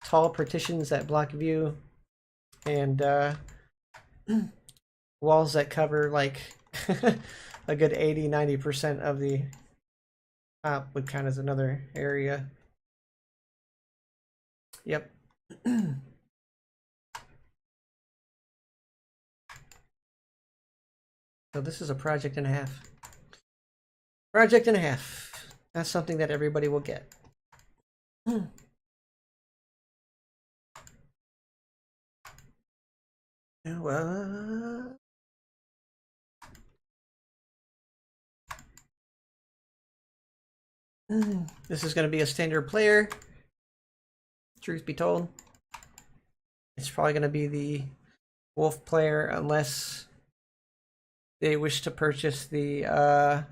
Tall partitions that block view, and walls that cover like a good 80-90% of the top would count as another area. Yep. So this is a project and a half. Project and a half. That's something that everybody will get. This is going to be a standard player. Truth be told, it's probably going to be the wolf player unless they wish to purchase the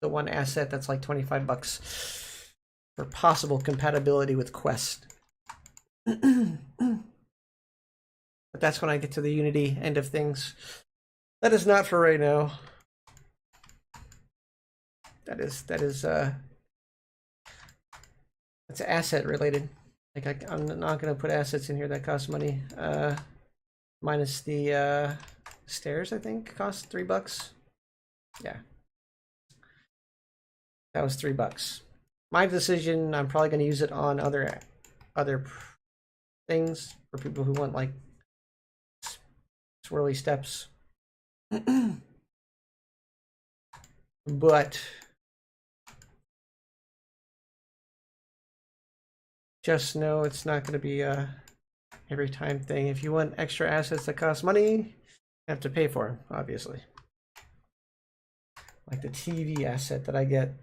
one asset that's like $25 for possible compatibility with Quest. But that's when I get to the Unity end of things. That is not for right now. That's asset related. Like I'm not gonna put assets in here that cost money. Minus the stairs, I think cost $3. Yeah, that was $3. My decision. I'm probably gonna use it on other things for people who want like swirly steps. But just know it's not going to be a every time thing. If you want extra assets that cost money, you have to pay for them, obviously. Like the TV asset that I get.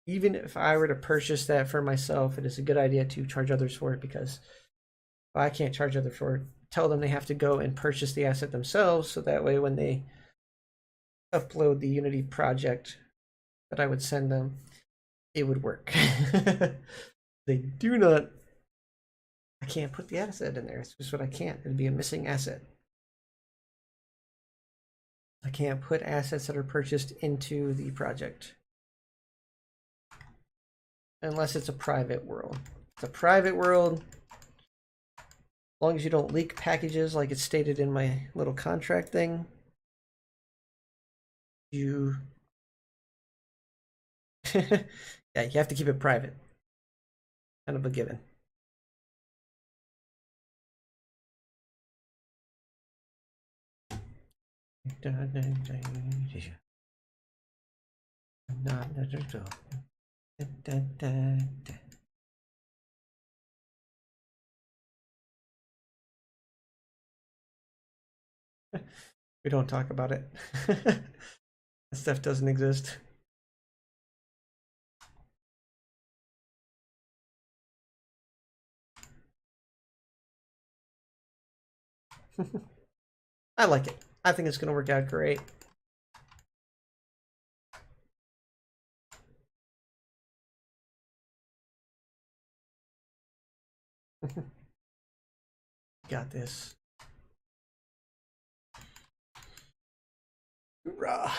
Even if I were to purchase that for myself, it is a good idea to charge others for it, because if I can't charge others for it, tell them they have to go and purchase the asset themselves, so that way when they upload the Unity project that I would send them, it would work. They do not. I can't put the asset in there. It's just what I can't. It'd be a missing asset. I can't put assets that are purchased into the project unless it's a private world. It's a private world. As long as you don't leak packages like it's stated in my little contract thing, you yeah, you have to keep it private. Kind of a given. We don't talk about it. That stuff doesn't exist. I like it. I think it's going to work out great. Got this. Hoorah.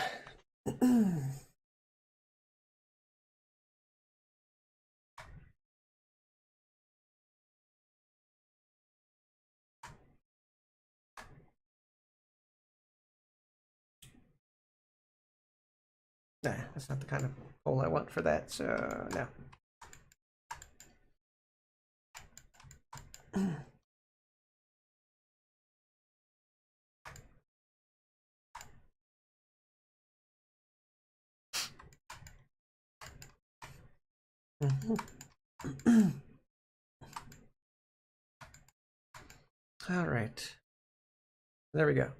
Nah, that's not the kind of poll I want for that, so no. All right. There we go.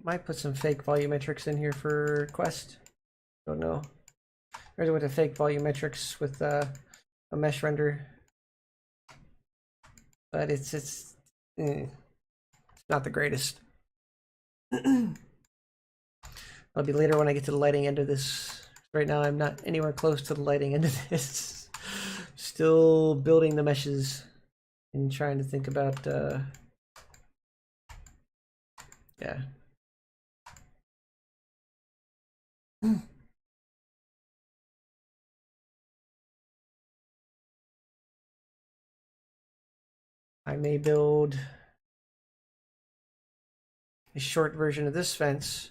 Might put some fake volumetrics in here for Quest. Don't know. Or with a fake volumetrics with a mesh render, but it's not the greatest. I'll be later when I get to the lighting end of this. Right now, I'm not anywhere close to the lighting end of this. Still building the meshes and trying to think about, yeah. I may build a short version of this fence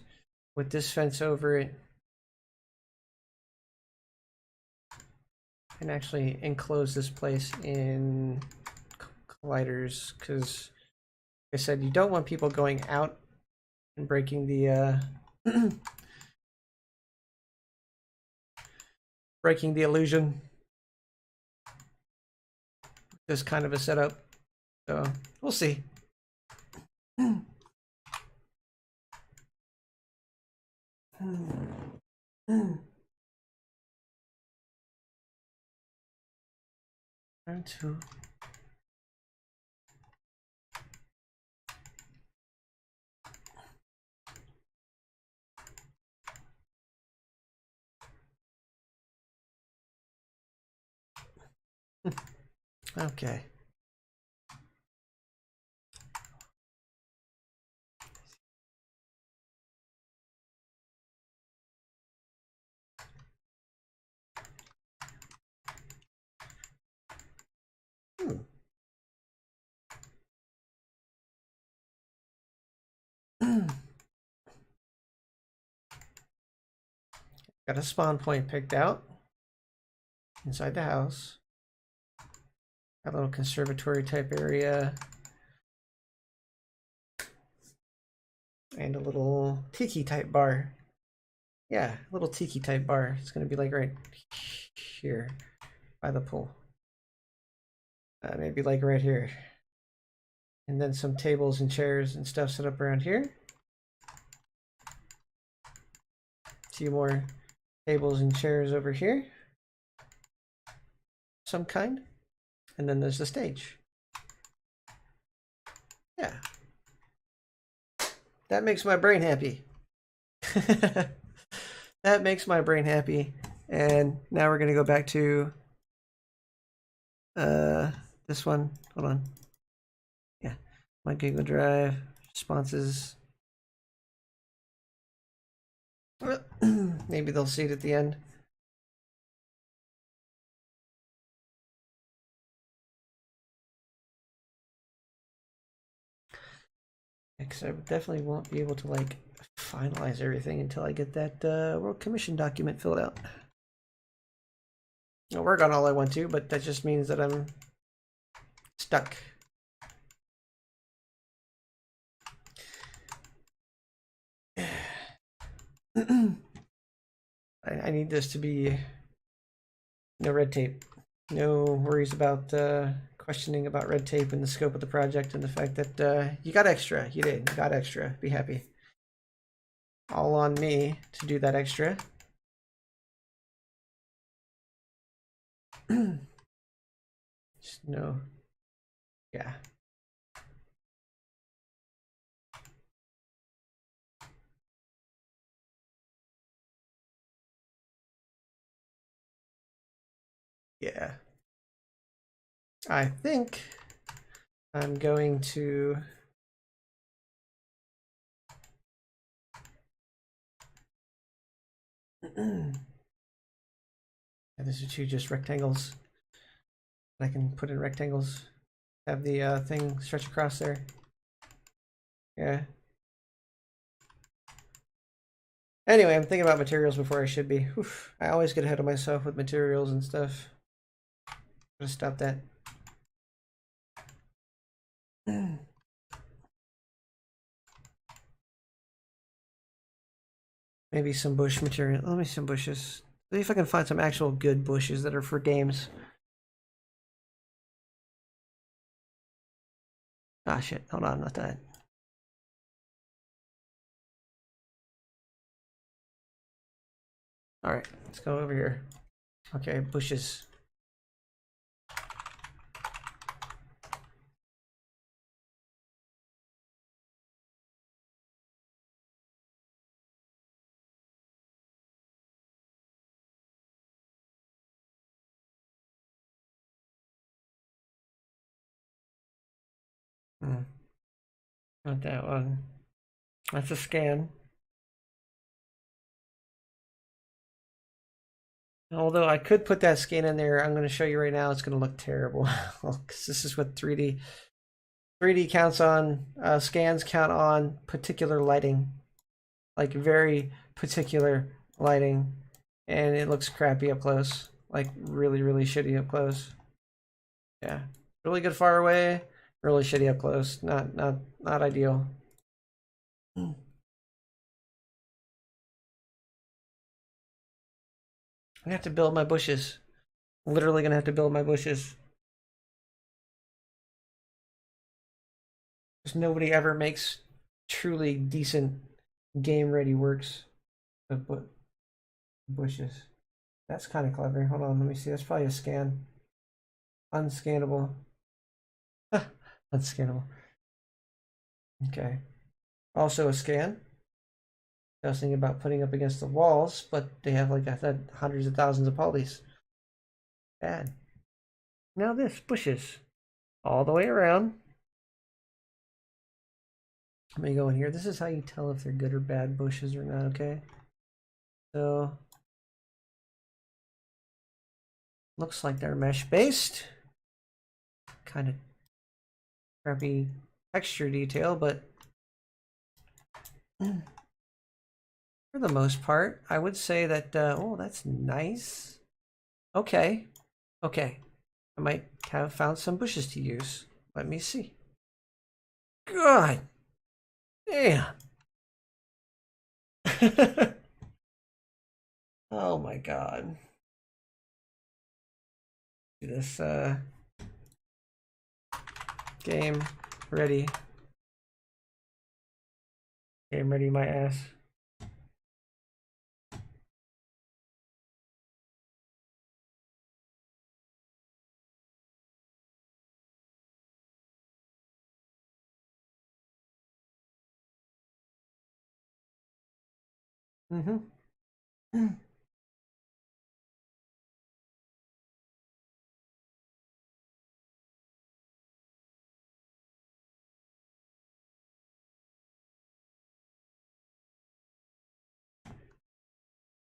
with this fence over it and actually enclose this place in colliders, because like I said, you don't want people going out and breaking the breaking the illusion. This kind of a setup, so we'll see. Round two. Okay. Got a spawn point picked out inside the house. Got a little conservatory type area. And a little tiki type bar. Yeah, a little tiki type bar. It's gonna be like right here by the pool. Maybe like right here. And then some tables and chairs and stuff set up around here. A few more tables and chairs over here. Some kind. And then there's the stage. Yeah. That makes my brain happy. That makes my brain happy. And now we're gonna go back to this one. Hold on. Yeah, my Google Drive responses. Maybe they'll see it at the end. Because I definitely won't be able to like finalize everything until I get that World Commission document filled out. I'll work on all I want to, but that just means that I'm stuck. I need this to be no red tape, no worries about questioning about red tape and the scope of the project and the fact that you got extra. You did. You got extra. Be happy. All on me to do that extra. Just no. Yeah. Yeah. I think I'm going to yeah, these are two just rectangles. I can put in rectangles. Have the thing stretch across there. Yeah. Anyway, I'm thinking about materials before I should be. Oof, I always get ahead of myself with materials and stuff. Gotta stop that. Maybe some bush material. Let me see some bushes. See if I can find some actual good bushes that are for games. Ah, shit. Hold on, not that. All right, let's go over here. Okay, bushes. Hmm, not that one. That's a scan. Although I could put that scan in there, I'm going to show you right now. It's going to look terrible because this is what 3D counts on. Scans count on particular lighting, like very particular lighting, and it looks crappy up close, like really, really shitty up close. Yeah, really good far away, really shitty up close. Not ideal. I'm gonna have to build my bushes. Literally gonna have to build my bushes. Because nobody ever makes truly decent game ready works of bushes. That's kind of clever. Hold on, let me see. That's probably a scan. Unscannable. Unscannable. Okay. Also a scan. I was thinking about putting up against the walls, but they have, like I said, hundreds of thousands of polys. Bad. Now this, bushes. All the way around. Let me go in here. This is how you tell if they're good or bad bushes or not, okay? So, looks like they're mesh based. Kind of crappy texture detail, but for the most part, I would say that, oh, that's nice. Okay, okay. I might have found some bushes to use. Let me see. God damn. Oh my god. This game ready. Game ready my ass. Mm-hmm.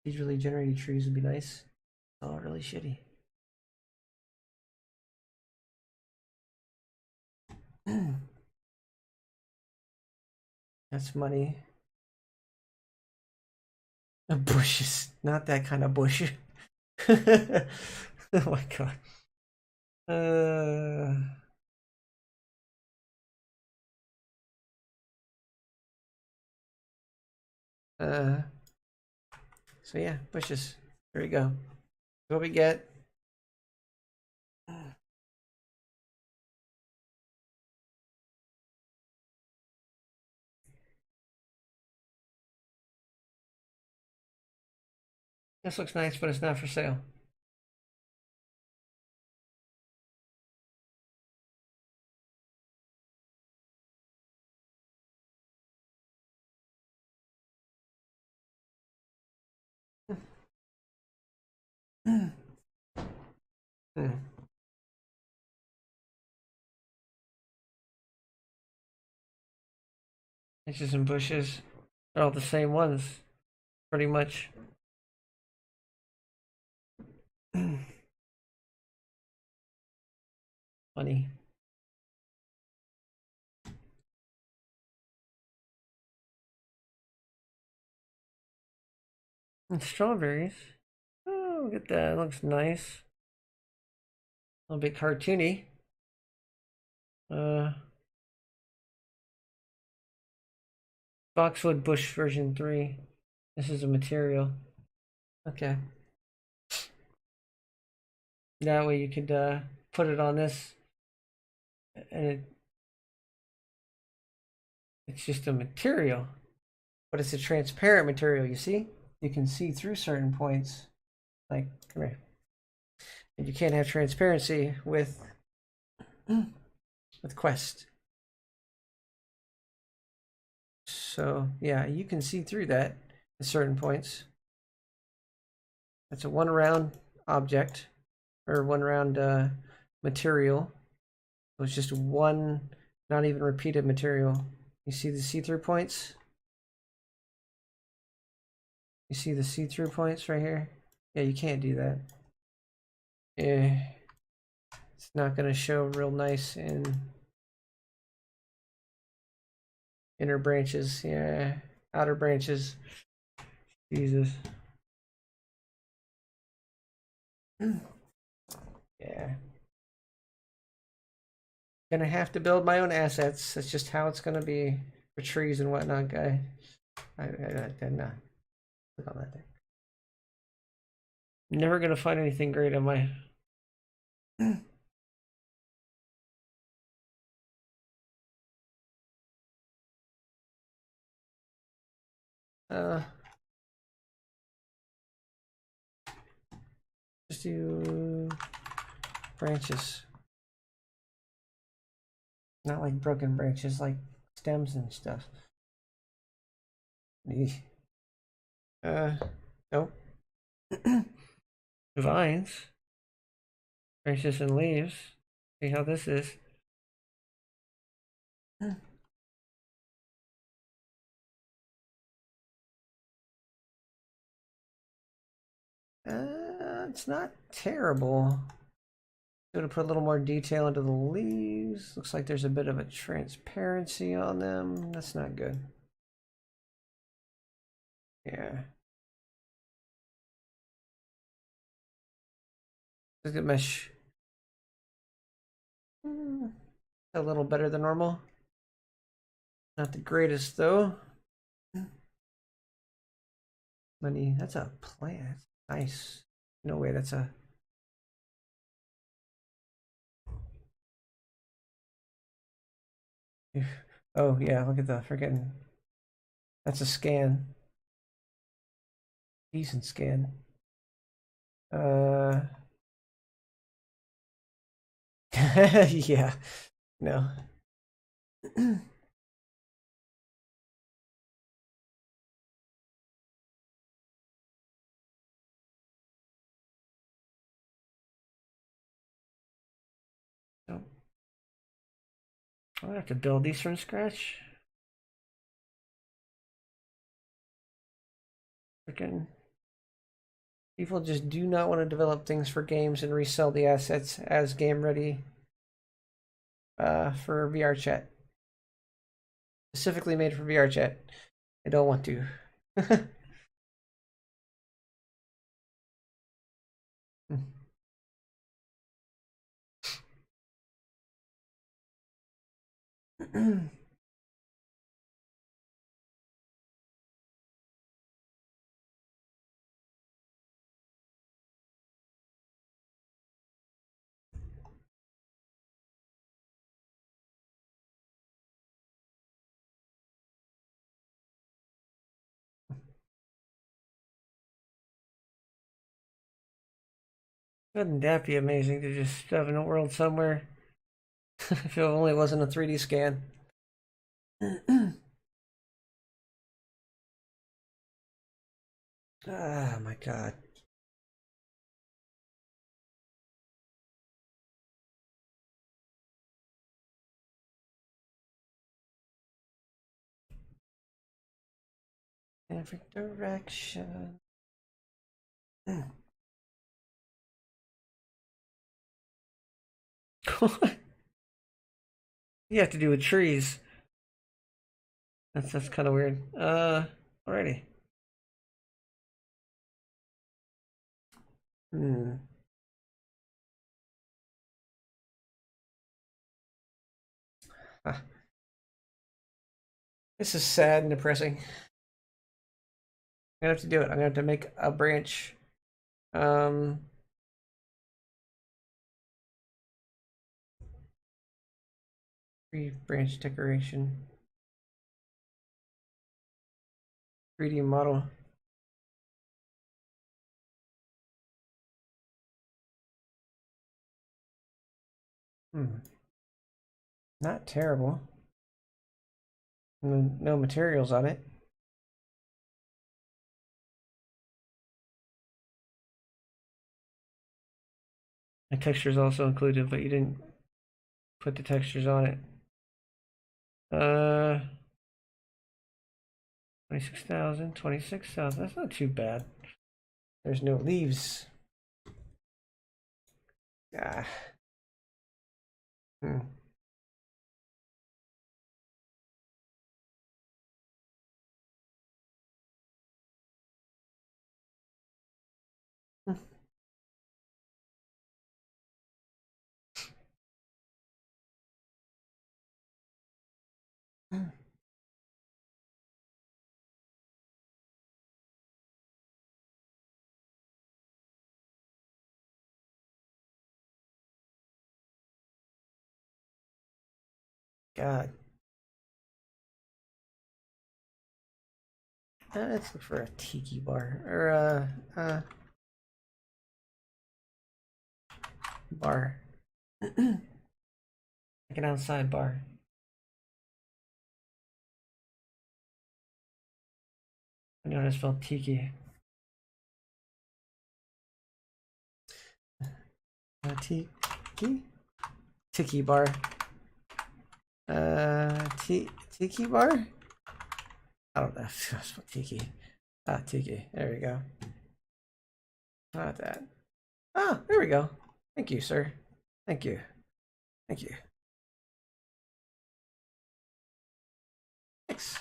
These really generated trees would be nice. Oh, really shitty. That's money. Bushes, not that kind of bush. Oh my god. Uh, uh, so yeah, bushes. There we go. What we get. This looks nice, but it's not for sale. Branches and bushes. They're all the same ones, pretty much. Funny. And strawberries. Oh, look at that. It looks nice. A little bit cartoony. Uh, Boxwood Bush version 3. This is a material. Okay. That way you could put it on this, and it's just a material. But it's a transparent material, you see? You can see through certain points. Like, come here. And you can't have transparency with Quest. So yeah, you can see through that at certain points. That's a one round object, or one round material. So it's just one, not even repeated material. You see the see-through points? You see the see-through points right here? Yeah, you can't do that. Yeah, it's not going to show real nice in inner branches. Yeah, outer branches. Jesus. Yeah. Gonna have to build my own assets. That's just how it's gonna be for trees and whatnot, guy. Nah. Click on that thing. Never gonna find anything great on my. uh, just do branches. Not like broken branches, like stems and stuff. Uh, nope. Vines, branches and leaves. See how this is. It's not terrible. Going to put a little more detail into the leaves. Looks like there's a bit of a transparency on them. That's not good. Yeah. Look at mesh. A little better than normal. Not the greatest though. Money. That's a plant. Nice. No way. That's a. Oh yeah. Look at the freaking. That's a scan. Decent scan. Yeah. No. No. I'm gonna have to build these from scratch. Freaking people just do not want to develop things for games and resell the assets as game ready for VR chat. Specifically made for VR chat. I don't want to. Wouldn't that be amazing to just have in a world somewhere? If it only wasn't a 3D scan. Ah, my God. Every direction. You have to do with trees. That's kind of weird. Alrighty. Hmm. Ah, this is sad and depressing. I'm gonna have to do it. I'm gonna have to make a branch. Um. Tree branch decoration. 3D model. Not terrible. No materials on it. The texture is also included, but you didn't put the textures on it. 26,000, 26,000. That's not too bad. There's no leaves. Ah. Hmm. God. Let's look for a tiki bar or bar, like an outside bar. I know how to spell tiki. Tiki, tiki bar. Tiki bar. I don't know if I spell tiki. Ah, tiki. There we go. Not that. Ah, there we go. Thank you, sir. Thank you. Thank you. Thanks.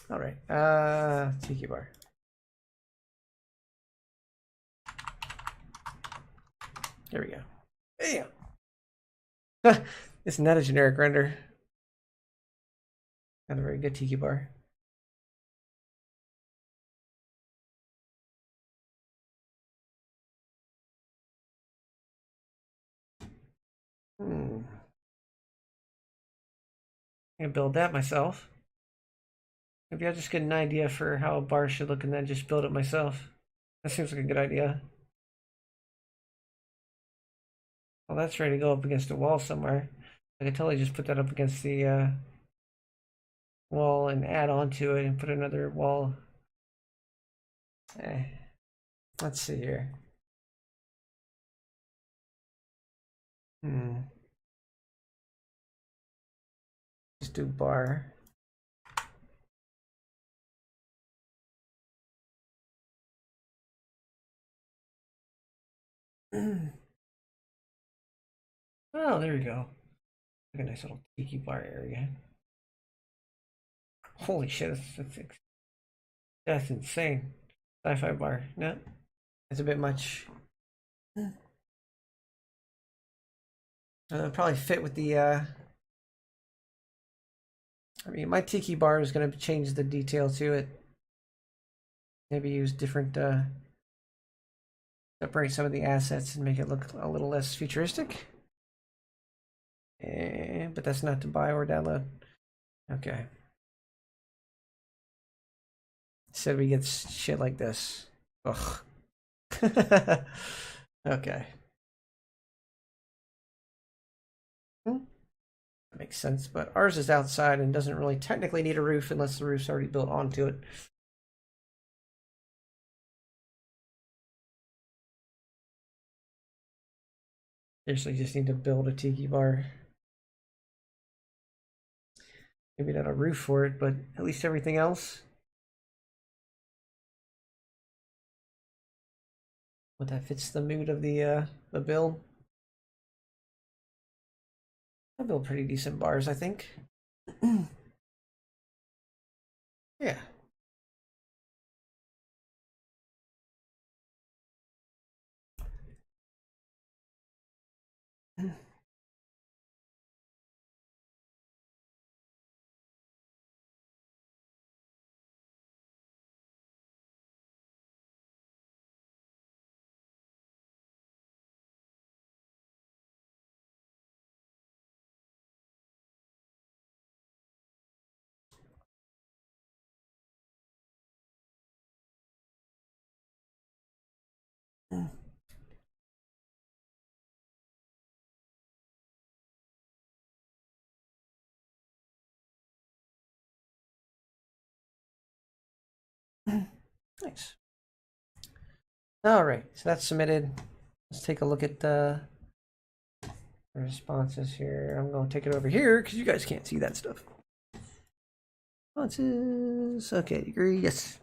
All right. Tiki bar. There we go. Bam. It's not a generic render. Not a very good tiki bar. I'm gonna build that myself. Maybe I'll just get an idea for how a bar should look and then just build it myself. That seems like a good idea. Well, that's ready to go up against a wall somewhere. I could totally just put that up against the wall and add on to it and put another wall. Eh. Let's see here. Just do bar. Oh, there we go. Like a nice little tiki bar area. Holy shit, that's insane. Sci-fi bar. No, that's a bit much. Probably fit with the. I mean, my tiki bar is going to change the detail to it. Maybe use different. Separate some of the assets and make it look a little less futuristic. But that's not to buy or download. Okay. Said we get shit like this. Ugh. Okay. That makes sense, but ours is outside and doesn't really technically need a roof unless the roof's already built onto it. Seriously, just need to build a tiki bar. Maybe not a roof for it, but at least everything else. But that fits the mood of the build. I build pretty decent bars, I think. Yeah. Nice. All right, so that's submitted. Let's take a look at the responses here. I'm going to take it over here because you guys can't see that stuff. Responses. Okay, agree. Yes.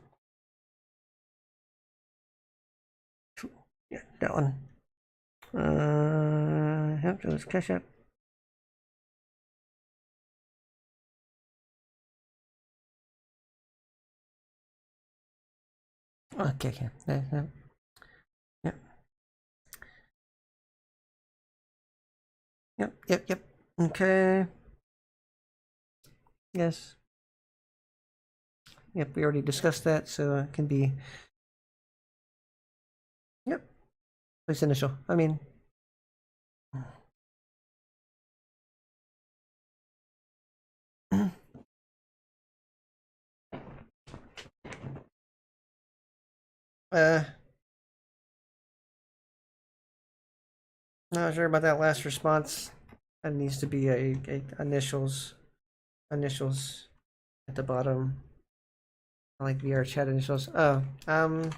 Cool. Yeah, that one. Yep, that was CashApp. Okay, okay. Yep. Yep. Yep, yep, yep. Okay. Yes. Yep, we already discussed that, so it can be. Yep. Place initial. I mean. Not sure about that last response. That needs to be a initials at the bottom. I like VR chat initials. Oh, the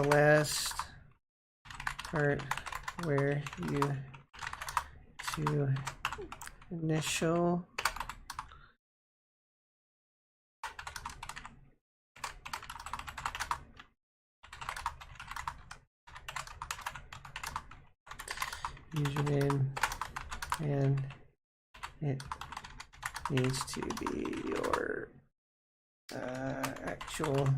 last part where you to initial username, and it needs to be your actual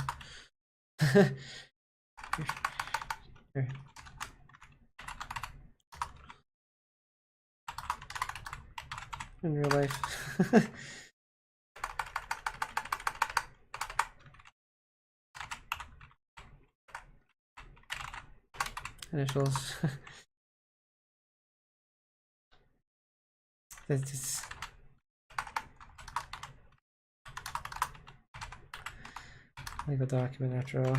in real life. Initials. It's legal document after all.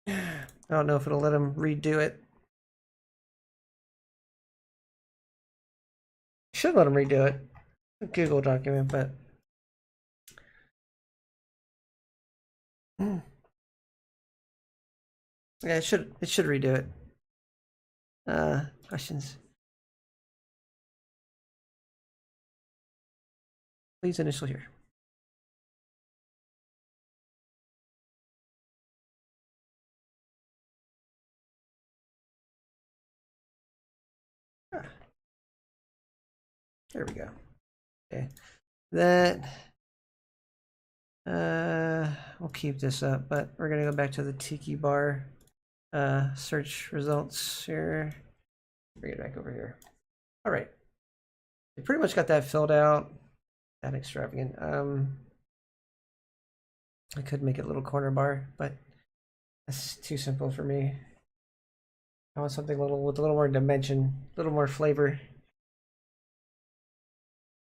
I don't know if it'll let him redo it. Should let him redo it. A Google document, but yeah, it should redo it. Questions. Please initial here. Ah, there we go. Okay. That we'll keep this up, but we're gonna go back to the Tiki Bar search results here. Bring it back over here. All right. We pretty much got that filled out. That extravagant. I could make it a little corner bar, but that's too simple for me. I want something with a little more dimension, a little more flavor.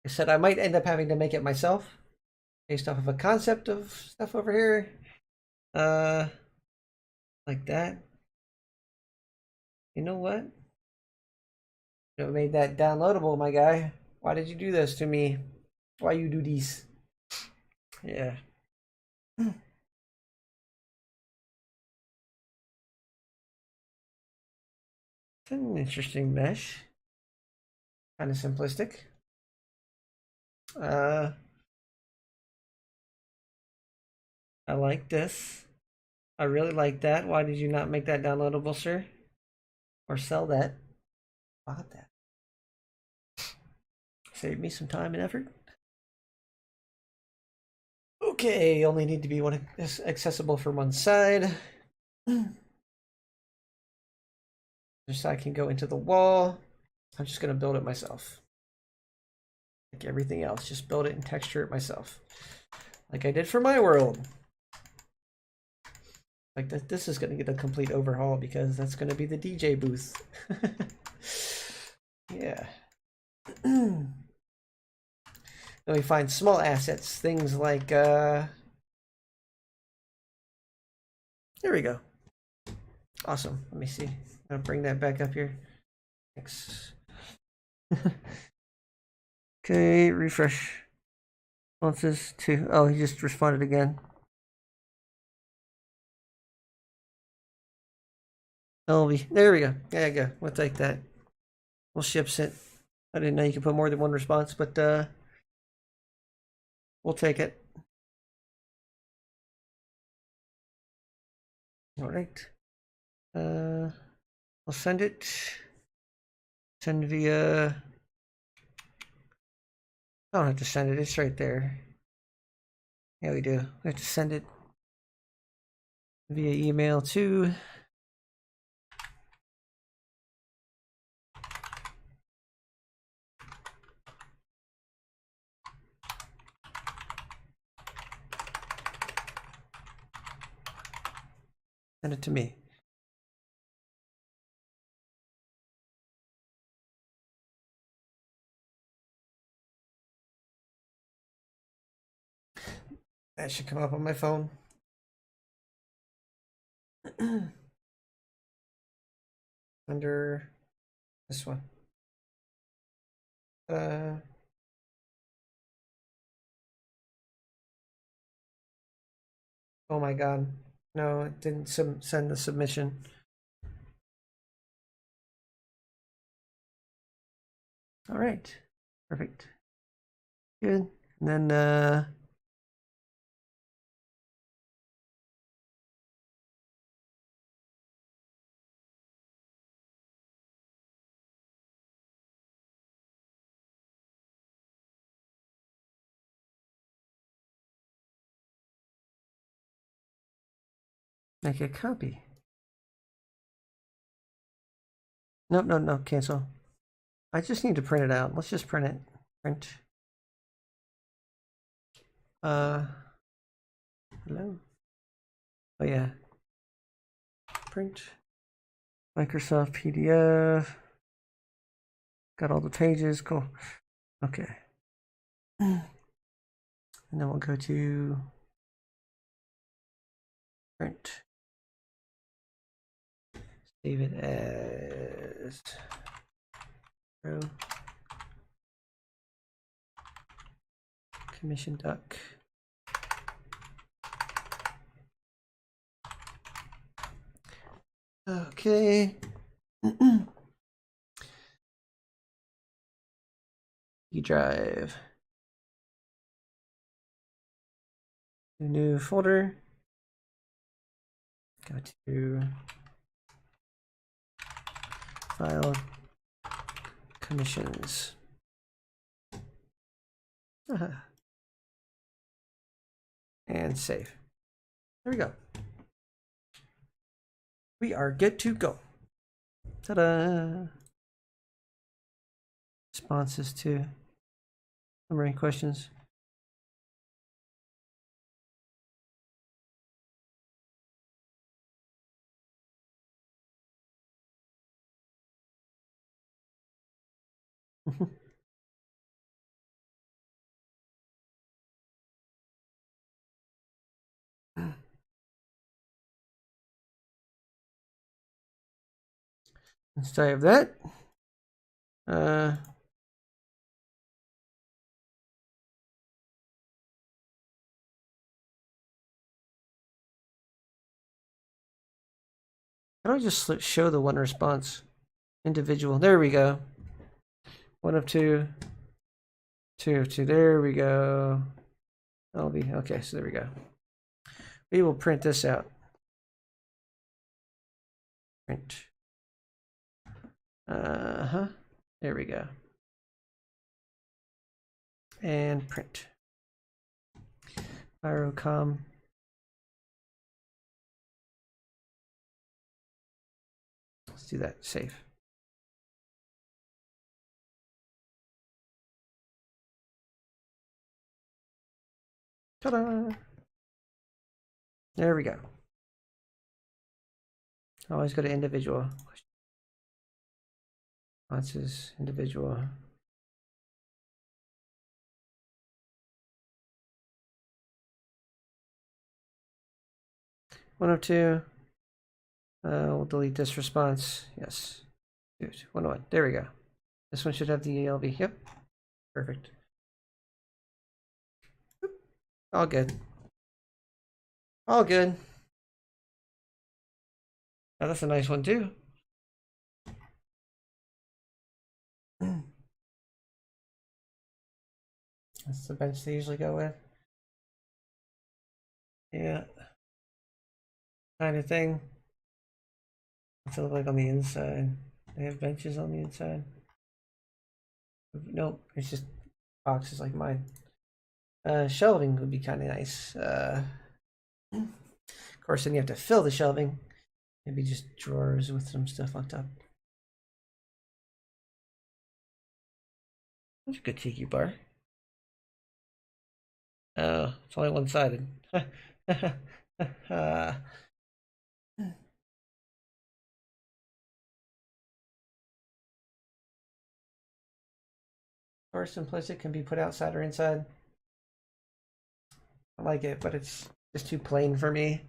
I said I might end up having to make it myself based off of a concept of stuff over here. Like that. You know what? You made that downloadable, my guy. Why did you do this to me? Why you do this? Yeah. It's an interesting mesh. Kind of simplistic. I like this. I really like that. Why did you not make that downloadable, sir? Or sell that? Bought that. Save me some time and effort. Okay, only need to be one accessible from one side. Other side can go into the wall. I'm just gonna build it myself. Like everything else, just build it and texture it myself. Like I did for my world. Like this is gonna get a complete overhaul because that's gonna be the DJ booth. Yeah. Then we find small assets, things like there we go. Awesome. Let me see. I'm gonna bring that back up here. Thanks. Okay, refresh. Responses to. Oh, he just responded again. LV. There we go. There you go. We'll take that. We'll ship it. I didn't know you could put more than one response, but we'll take it. All right. I'll send it. Send via. I don't have to send it. It's right there. Yeah, we do. We have to send it via email too. Send it to me. That should come up on my phone. Under this one. Oh my god. No, it didn't send the submission. All right. Perfect. Good. And then make a copy. Nope, no, no, cancel. I just need to print it out. Let's just print it. Print. Hello. Oh yeah. Print. Microsoft PDF. Got all the pages. Cool. Okay. And then we'll go to print. Save it as commission duck. Okay. E drive. New folder. Go to file commissions. And save. There we go. We are good to go. Ta-da! Responses to summary questions. Instead of that, how do I just show the one response? Individual. There we go. 1 of 2. 2 of 2. There we go. LB. Okay, so there we go. We will print this out. Print. There we go. And print. Virocom. Let's do that. Save. Ta-da! There we go. Always go to individual. Responses, individual. One of 2. We'll delete this response. Yes. 1 of 1. There we go. This one should have the ELV. Yep. Perfect. All good. All good. Oh, that's a nice one too. That's the bench they usually go with. Yeah. Kind of thing. What's it look like on the inside? They have benches on the inside. Nope, it's just boxes like mine. Shelving would be kind of nice. Of course, then you have to fill the shelving. Maybe just drawers with some stuff on top. That's a good tiki bar. Oh, it's only one-sided. Or simplistic can be put outside or inside. I like it, but it's just too plain for me.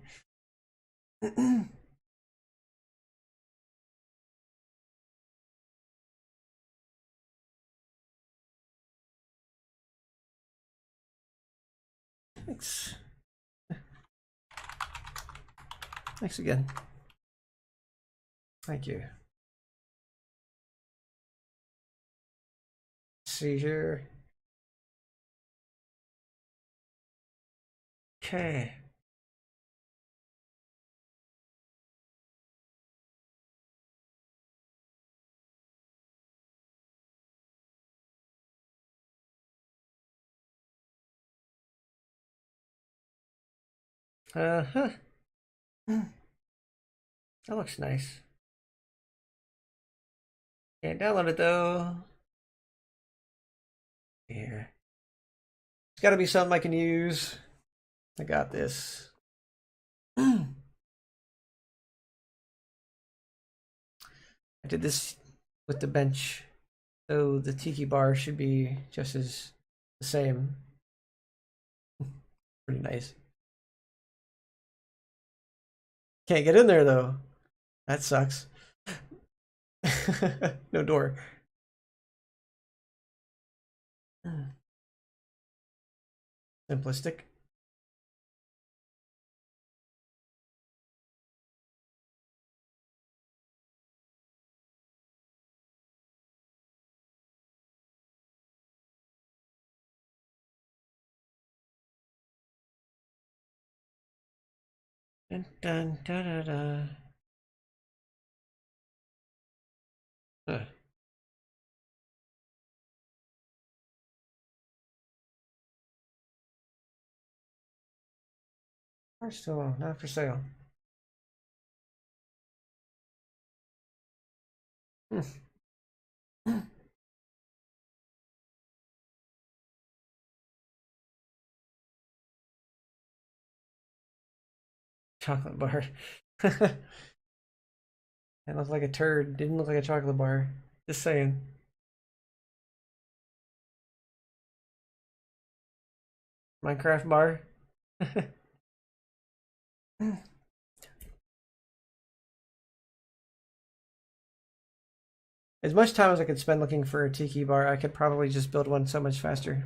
Thanks. Thanks again. Thank you. Let's see here. Okay. Uh-huh. That looks nice. Can't download it though. Here. It's gotta be something I can use. I got this. I did this with the bench, so the tiki bar should be just as the same. Pretty nice. Can't get in there though. That sucks. No door. Simplistic. Dun, dun, da, da, da. Are still not for sale. Chocolate bar. It looked like a turd. Didn't look like a chocolate bar. Just saying. Minecraft bar. As much time as I could spend looking for a tiki bar, I could probably just build one so much faster.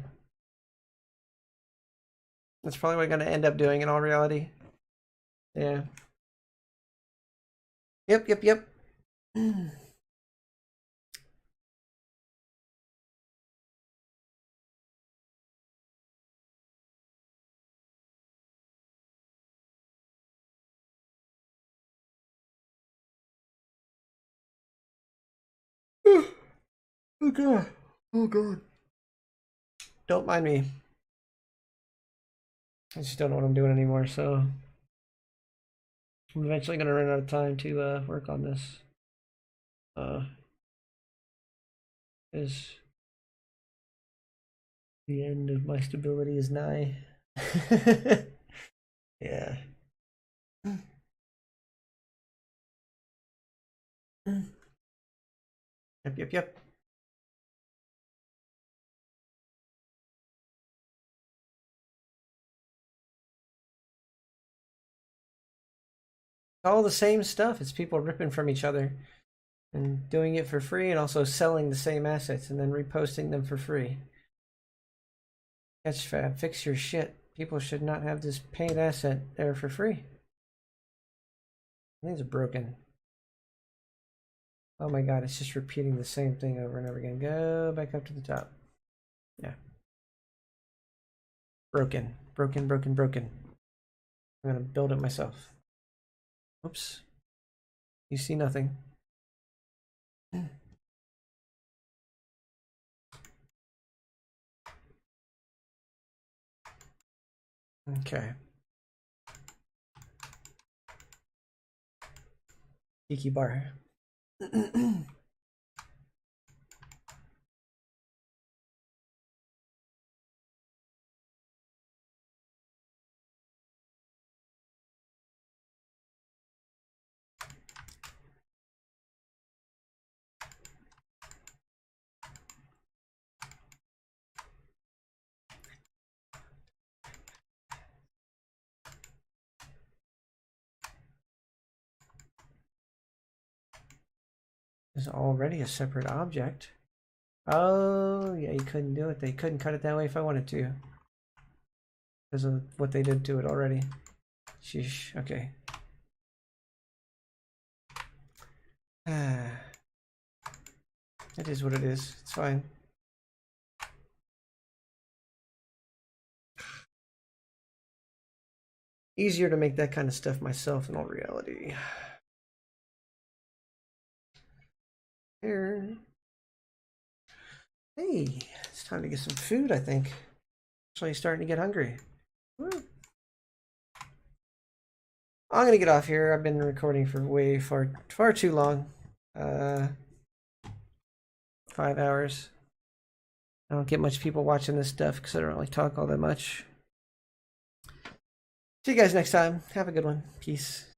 That's probably what I'm going to end up doing in all reality. Yeah. Yep. Oh god. Oh god. Don't mind me. I just don't know what I'm doing anymore, so I'm eventually gonna run out of time to work on this. Is the end of my stability is nigh. Yeah. Yep, yep, yep. All the same stuff. It's people ripping from each other and doing it for free and also selling the same assets and then reposting them for free. CashApp, fix your shit. People should not have this paid asset there for free. Things are broken. Oh my god, it's just repeating the same thing over and over again. Go back up to the top. Yeah. Broken. Broken, broken, broken. I'm gonna build it myself. Oops. You see nothing. Okay. Tiki bar. Is already a separate object. Oh, yeah, you couldn't do it. They couldn't cut it that way if I wanted to. Because of what they did to it already. Sheesh, okay. It is what it is. It's fine. Easier to make that kind of stuff myself in all reality. Here. Hey, it's time to get some food, I think. Actually starting to get hungry. Woo. I'm gonna get off here. I've been recording for far too long. 5 hours. I don't get much people watching this stuff because I don't really talk all that much. See you guys next time. Have a good one. Peace.